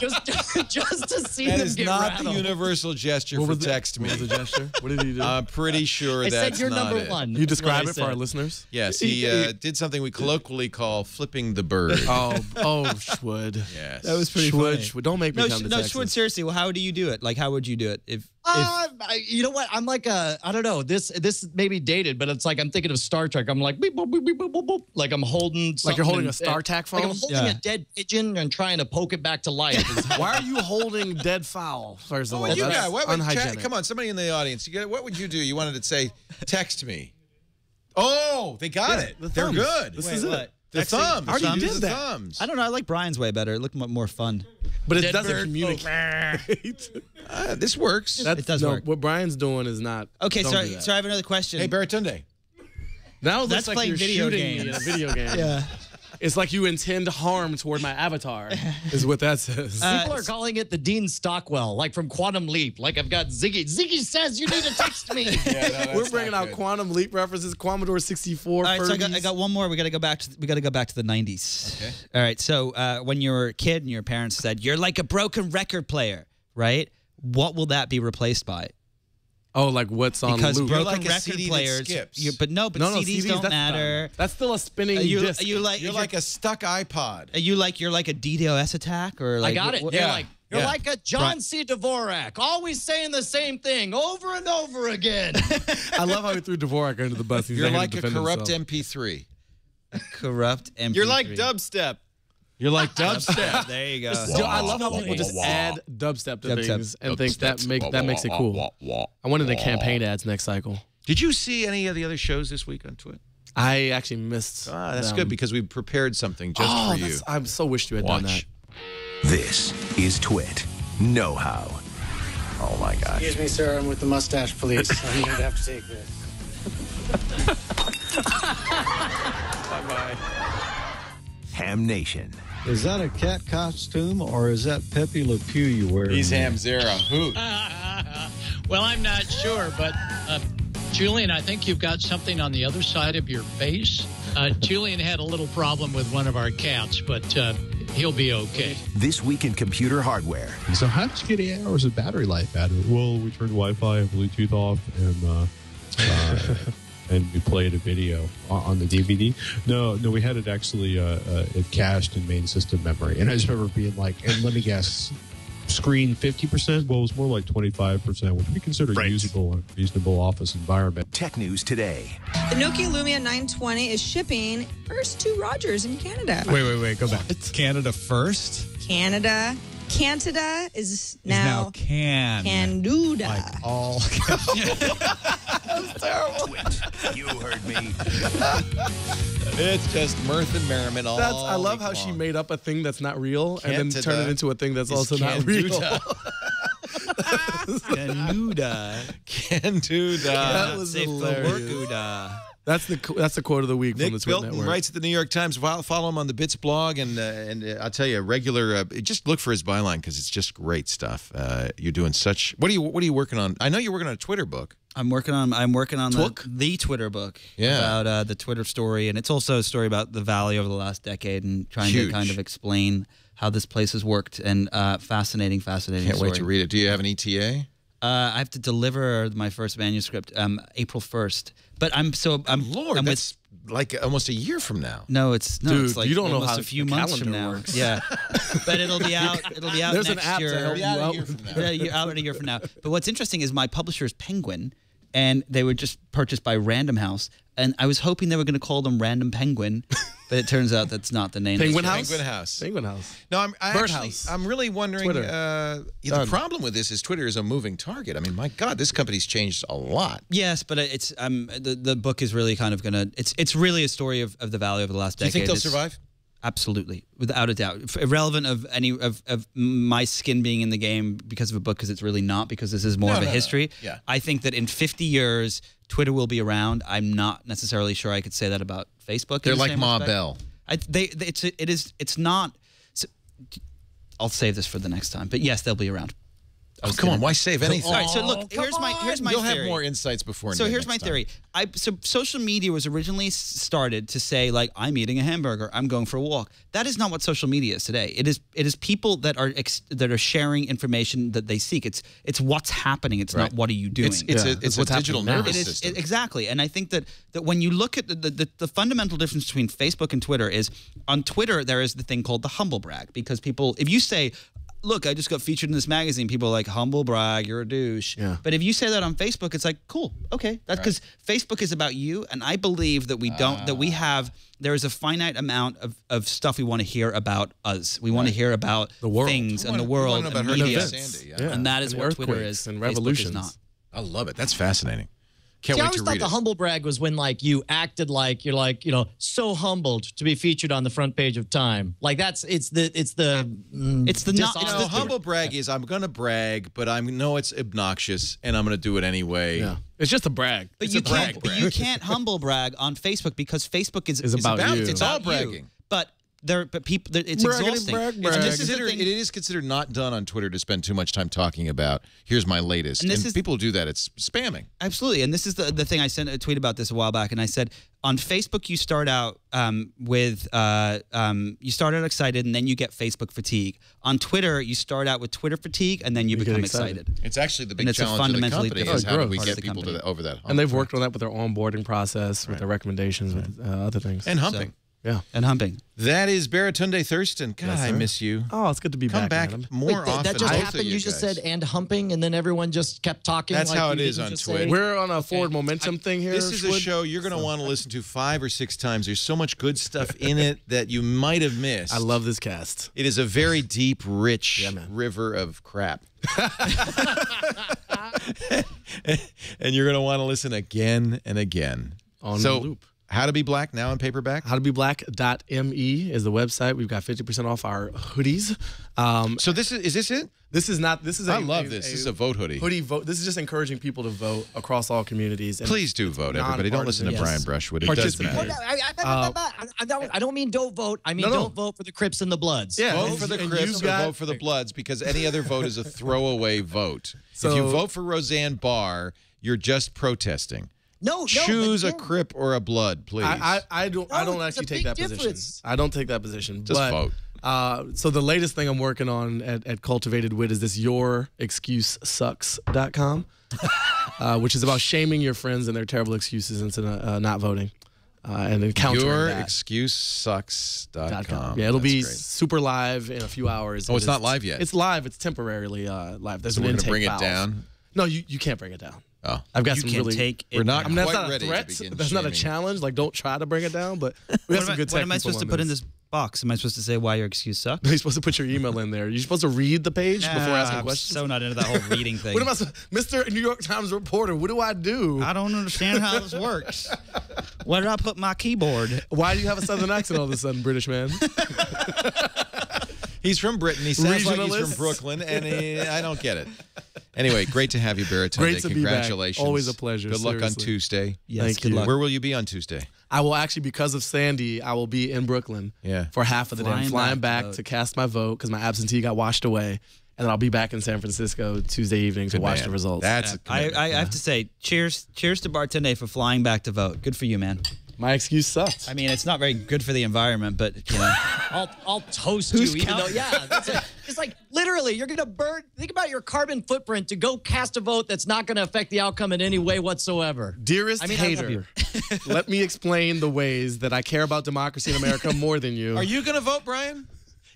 just to see That them is get not rattled. the universal gesture for text me. What was the gesture? What did he do? I'm pretty sure I that's said you're not number it. one. You describe That's it what for I our said. listeners? Yes, he did something we colloquially call flipping the bird. Schwood. Yes. That was pretty Schwood, funny. Schwood. Don't make me come to Texas. Schwood, seriously. Well, how do you do it? Like, how would you do it? If you know what? I'm like I don't know. This may be dated, but it's like I'm thinking of Star Trek. I'm like beep, boop, beep, beep, boop, boop, boop. Like I'm holding Like you're holding something a StarTAC phone? Like I'm holding a dead pigeon and trying to poke it back to life. Why are you holding dead fowl? First of all, What would you that's got? What would unhygienic. come on, somebody in the audience. What would you do? You wanted to say, text me. Oh, they got it. the They're thumbs. good. This Wait, is what? it. The thumbs. I already Thumbs did is that. thumbs. I don't know. I like Brian's way better. It looked more fun. But it Dead doesn't bird. communicate. This works. It does work. What Brian's doing is not. Okay, don't so do that. I have another question. Hey, Baratunde. Now it That's looks like playing you're video shooting me in a games. video game. Yeah. It's like you intend harm toward my avatar, is what that says. People are calling it the Dean Stockwell, like from Quantum Leap. Like I've got Ziggy. Ziggy says you need to text me. We're bringing out Quantum Leap references, Commodore 64. All right, so I got one more. We got to go back to the 90s. Okay. All right. So when you were a kid and your parents said you're like a broken record player, right? What will that be replaced by? Oh, like what's on because loop? broken like a record CD that players, skips. but CDs don't matter. That's still a spinning disc. You're like a stuck iPod. You're like a DDoS attack, or like I got it. You're like a John C. Dvorak, always saying the same thing over and over again. I love how he threw Dvorak under the bus. You're like a corrupt MP3. Corrupt MP3. You're like dubstep. You're like dubstep. There you go. I love how people just add dubstep to things and think that makes it cool. I wanted the campaign ads next cycle. Did you see any of the other shows this week on TWiT? I actually missed. That's good because we prepared something just for you. I so wished you had done that. This is TWiT Know-How. Oh my gosh. Excuse me, sir. I'm with the mustache police. I'm going to have to take this. Bye-bye. Ham Nation. Is that a cat costume or is that Pepe Le Pew you wear? He's Ham Zero. Who? Well, I'm not sure, but Julian, I think you've got something on the other side of your face. Julian had a little problem with one of our cats, but he'll be okay. This week in computer hardware. So how did you get 8 hours of battery life out of it? Well, we turned Wi-Fi and Bluetooth off, and we played a video on the DVD. No, we had it actually it cached in main system memory. And I just remember being like, and let me guess, screen 50%? Well, it was more like 25%, which we consider usable in a reasonable office environment. Tech news today. The Nokia Lumia 920 is shipping first to Rogers in Canada. Wait, go back. It's Canada first? Canada is now Canduda. Like all. That was terrible. You heard me. It's just mirth and merriment all I love how she made up a thing that's not real and then turned it into a thing that's also not real. Canduda. That was hilarious. That's the quote of the week from the TWiT Bilton Network. writes at the New York Times. Follow him on the Bits blog, and I'll tell you, just look for his byline because it's just great stuff. You're doing such. What are you working on? I know you're working on a Twitter book. I'm working on the Twitter book about the Twitter story, and it's also a story about the Valley over the last decade and trying to kind of explain how this place has worked. And fascinating. Can't wait to read it. Do you have an ETA? I have to deliver my first manuscript April 1st. But that's like almost a year from now. No, it's like you don't know almost how a few months from now. Works. Yeah, but it'll be out. There's next an app year. to help you out. Out in a year from now. But what's interesting is my publisher is Penguin, and they were just purchased by Random House, and I was hoping they were going to call them Random Penguin, but it turns out that's not the name. Penguin of House. Penguin House. No, I'm really wondering. The problem with this is Twitter is a moving target. I mean, my God, this company's changed a lot. Yes, but it's the book is really kind of gonna. It's really a story of the Valley over the last decade. Do you think they'll survive? Absolutely, without a doubt. Irrelevant of any of my skin being in the game because of a book, because it's really not, because this is more of a history. Yeah. I think that in 50 years, Twitter will be around. I'm not necessarily sure I could say that about Facebook. They're like Ma Bell. It's not. So, I'll save this for the next time. But yes, they'll be around. Oh, come on, why save anything? All right, so look, here's my You'll theory. have more insights before. So here's my theory. So social media was originally started to say, like, I'm eating a hamburger, I'm going for a walk. That is not what social media is today. It is people that are sharing information that they seek. It's what's happening. It's not what are you doing. It's a digital nervous system. Exactly. And I think that when you look at the fundamental difference between Facebook and Twitter is, on Twitter there is the thing called the humble brag, because people, if you say, look, I just got featured in this magazine, people are like, humble brag, you're a douche. Yeah. But if you say that on Facebook, it's like, cool, okay. That's because Facebook is about you, and I believe that there is a finite amount of stuff we want to hear about us. We want to hear about the world. Things and the world and media. And that is what Twitter is. And revolutions. Facebook is not. I love it. That's fascinating. Can't wait I always to thought read the it. humble brag was when, like, you acted like you're, like, so humbled to be featured on the front page of Time. Like, it's the humble brag is, I'm gonna brag, but I know it's obnoxious and I'm gonna do it anyway. Yeah. It's just a brag. But you can't humble brag on Facebook, because Facebook is about you. It's all bragging. but people, it's exhausting. It is considered not done on Twitter to spend too much time talking about, here's my latest. And people do that. It's spamming. Absolutely. And this is the thing. I sent a tweet about this a while back, and I said, on Facebook, you start out you start out excited, and then you get Facebook fatigue. On Twitter, you start out with Twitter fatigue, and then you become excited. It's actually the big challenge of the company is how do we get people over that hump. And they've worked on that with their onboarding process, with their recommendations, with other things. And humping. Yeah. And humping. That is Baratunde Thurston. God, I miss you. Oh, it's good to be back. Come back more often. That just happened. You just said and humping, and then everyone just kept talking. That's how it is on Twitter. We're on a forward momentum thing here. This is a show you're going to want to listen to 5 or 6 times. There's so much good stuff in it that you might have missed. I love this cast. It is a very deep, rich river of crap. And you're going to want to listen again and again. On the loop. How to Be Black now in paperback? Howtobeblack.me is the website. We've got 50% off our hoodies. So this is this it? This is not. This is. I love this. This is a vote hoodie. Hoodie vote. This is just encouraging people to vote across all communities. And please do vote, everybody. Don't listen to Brian Brushwood. It does matter. I don't mean don't vote. I mean don't vote for the Crips and the Bloods. Yeah, vote for the Crips or vote for the Bloods, because any other vote is a throwaway vote. So, if you vote for Roseanne Barr, you're just protesting. No, choose a Crip or a Blood, please. I don't actually take that position. I don't take that position. Just vote. So the latest thing I'm working on at Cultivated Wit is this yourexcusesucks.com, which is about shaming your friends and their terrible excuses into not voting. And then countering yourexcusesucks.com. Yeah, it'll be super live in a few hours. Oh, it's not live yet. It's live. It's temporarily live. There's an we're intake gonna bring valve. it down. No, you can't bring it down. Oh, I've got some really. We're not quite that's not ready a threat. to begin That's not a challenge. Like, don't try to bring it down. But we have some good. What am I supposed to put in this box? Am I supposed to say why your excuse sucks? No, you're supposed to put your email in there. You're supposed to read the page before asking I'm questions. so not into that whole reading thing. What am I, Mr. New York Times reporter? What do I do? I don't understand how this works. Where did I put my keyboard? Why do you have a southern accent all of a sudden, British man? He's from Britain. He sounds like he's from Brooklyn, and I don't get it. Anyway, great to have you, Baratunde. Great to Congratulations. be back. Always a pleasure. Good luck on seriously. Tuesday. Yes, Thank you. Where will you be on Tuesday? I will actually, because of Sandy, I will be in Brooklyn for half of the day. I'm flying back to cast my vote because my absentee got washed away. And then I'll be back in San Francisco Tuesday evening to watch the results. That's I have to say, cheers to Baratunde for flying back to vote. Good for you, man. My excuse sucks. I mean, it's not very good for the environment, but you know. I'll toast you, even though, that's it. It's like literally you're gonna burn. Think about your carbon footprint to go cast a vote that's not gonna affect the outcome in any way whatsoever. Dearest hater, let me explain the ways that I care about democracy in America more than you. Are you gonna vote, Brian?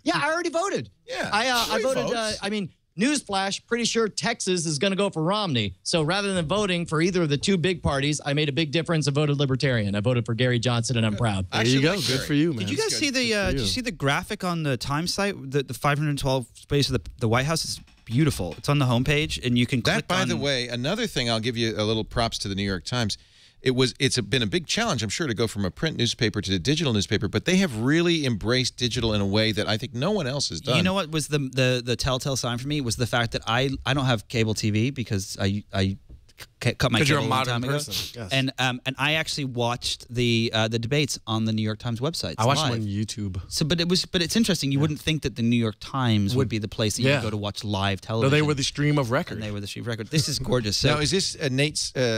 Yeah, I already voted. Yeah, I voted. I mean, newsflash, pretty sure Texas is going to go for Romney. So rather than voting for either of the two big parties, I made a big difference. I voted Libertarian. I voted for Gary Johnson, and I'm proud. There you go. Good for you, man. Did you guys see the? Did you see the graphic on the Times site? The 512 space of the White House is beautiful. It's on the homepage, and you can click By the way, another thing, I'll give you a little props to the New York Times. It's been a big challenge, I'm sure, to go from a print newspaper to a digital newspaper, but they have really embraced digital in a way that I think no one else has done. You know what was the telltale sign for me was the fact that I don't have cable TV because I cut my cable you're a a long modern time ago. person. Yes. And I actually watched the debates on the New York Times website. I watched them on YouTube. So, but it's interesting. You wouldn't think that the New York Times would be the place that you would go to watch live television. No, they were the stream of record. And they were the stream of record. This is gorgeous. So, now, is this Nate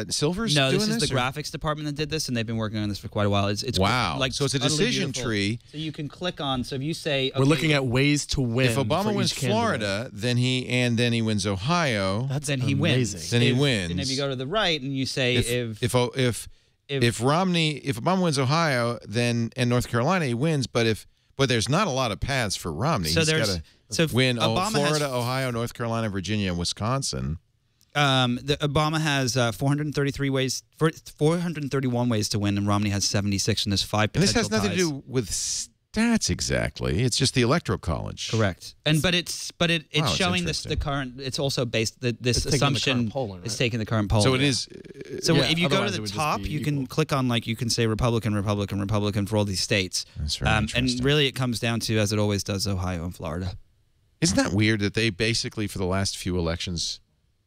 Silver's No, doing this is the or? graphics department that did this, and they've been working on this for quite a while. It's wow. Like, so it's a decision tree. So you can click on. So if you say we're looking at ways to win. If Obama wins Florida, then he wins Ohio. Then he wins. Then he wins. And if you go to the right and you say if Obama wins Ohio, then and North Carolina he wins, but there's not a lot of paths for Romney. So He's got to win Florida, Ohio, North Carolina, Virginia, and Wisconsin. Obama has 431 ways to win, and Romney has 76, and there's 5 potential And this has nothing ties. to do with stats exactly. It's just the Electoral College. Correct. But it's showing this the current. It's also based this assumption is taking the current polling. So it is. So if you go to the top, you can click on you can say Republican, Republican, Republican for all these states. That's very interesting. And really, it comes down to, as it always does, Ohio and Florida. Isn't that weird that they basically for the last few elections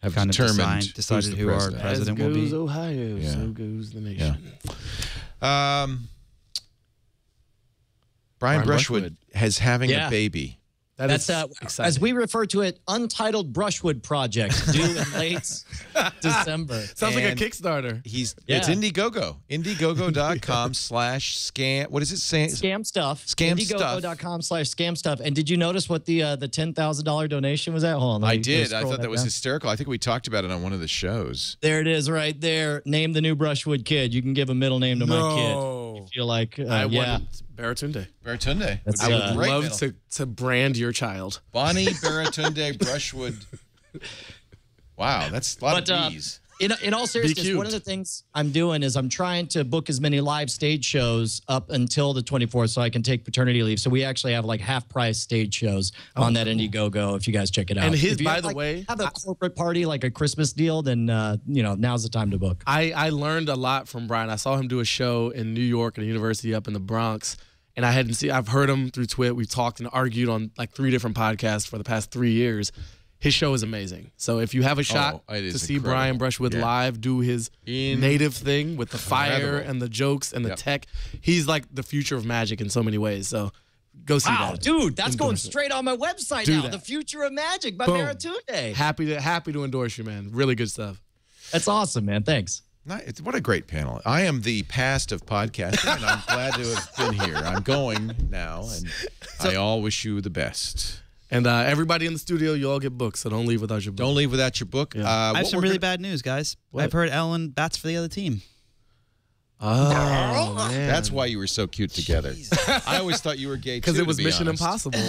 have kind determined of decided who our president will be? As goes Ohio, so goes the nation. Yeah. Brian Brushwood is having a baby. That's as we refer to it, Untitled Brushwood Project, due in late December. Sounds like a Kickstarter. It's Indiegogo. Indiegogo.com/scam. What is it saying? Scam stuff. Scam stuff. Indiegogo.com/scam stuff. And did you notice what the $10,000 donation was at? Hold on. I did. I thought that was hysterical. I think we talked about it on one of the shows. There it is, right there. Name the new Brushwood kid. You can give a middle name to my kid. You feel like I want Baratunde. Baratunde. I would love to brand your child. Bonnie Baratunde Brushwood. Wow, that's a lot of B's. In all seriousness, one of the things I'm doing is I'm trying to book as many live stage shows up until the 24th so I can take paternity leave. So we actually have like half-price stage shows on that Indiegogo if you guys check it out. And by the way, have a corporate party like a Christmas deal, then now's the time to book. I learned a lot from Brian. I saw him do a show in New York at a university up in the Bronx, and I've heard him through TWiT. We've talked and argued on like 3 different podcasts for the past 3 years. His show is amazing. So if you have a shot to see Brian Brushwood live do his native thing with the fire and the jokes and the tech, he's like the future of magic in so many ways. So go see that. Wow, dude, that's going straight on my website now. The Future of Magic by Baratunde. Happy to endorse you, man. Really good stuff. That's awesome, man. Thanks. What a great panel. I am the past of podcasting, and I'm glad to have been here. I'm going now, and I all wish you the best. And everybody in the studio, you all get books, so don't leave without your book. Don't leave without your book. Yeah. I have some really bad news, guys. I've heard Ellen bats for the other team. Oh, man. That's why you were so cute together. I always thought you were gay, too, because it was to be Mission honest. Impossible.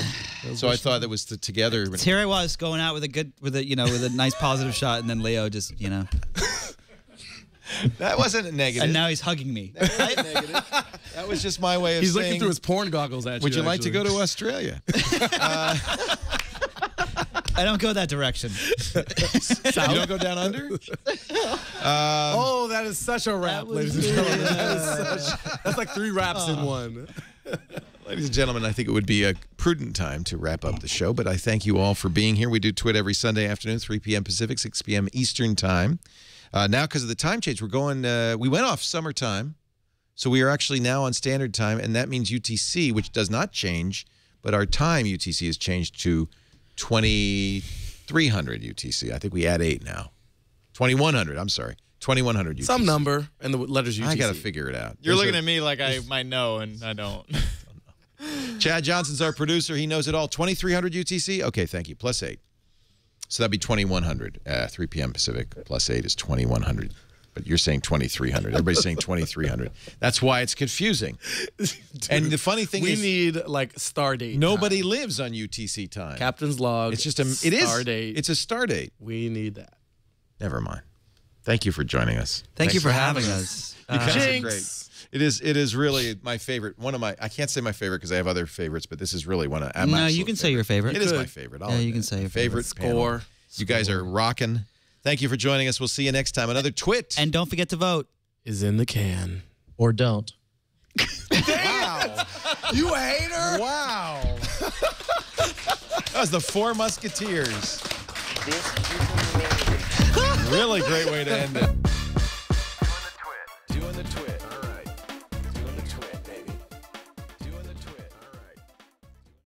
So I thought that was together. Here I was going out with a nice positive shot, and then Leo just, That wasn't a negative. And now he's hugging me. That wasn't negative. That was just my way of He's saying... looking through his porn goggles at you. Would you like to go to Australia? I don't go that direction. You don't go down under? Oh, that is such a rap, ladies and gentlemen. That's like 3 raps in one. Ladies and gentlemen, I think it would be a prudent time to wrap up the show, but I thank you all for being here. We do TWiT every Sunday afternoon, 3 p.m. Pacific, 6 p.m. Eastern Time. Now, because of the time change, we went off summertime, so we are actually now on standard time, and that means UTC, which does not change, but our time UTC has changed to 2300 UTC. I think we add 8 now. 2100, I'm sorry. 2100 UTC. Some number and the letters UTC. I got to figure it out. You're looking at me like I might know, and I don't. Chad Johnson's our producer. He knows it all. 2300 UTC? Okay, thank you. Plus 8. So that'd be 2100. 3 p.m. Pacific. Plus 8 is 2100. But you're saying 2300. Everybody's saying 2300. That's why it's confusing. Dude, and the funny thing is, we need like star date. Nobody time. lives on UTC time. Captain's log. It's just a star date. It's a star date. We need that. Never mind. Thank you for joining us. Thank you for having us. You guys are great. It is really my favorite. One of my, I can't say my favorite because I have other favorites, but this is really one of my you can say your favorite. It is my favorite. Yeah, you can say your favorite. Score. You guys are rocking. Thank you for joining us. We'll see you next time. Another TWiT. And don't forget to vote. Is in the can. Or don't. Wow. You hater. Wow. That was the 4 Musketeers. Really great way to end it.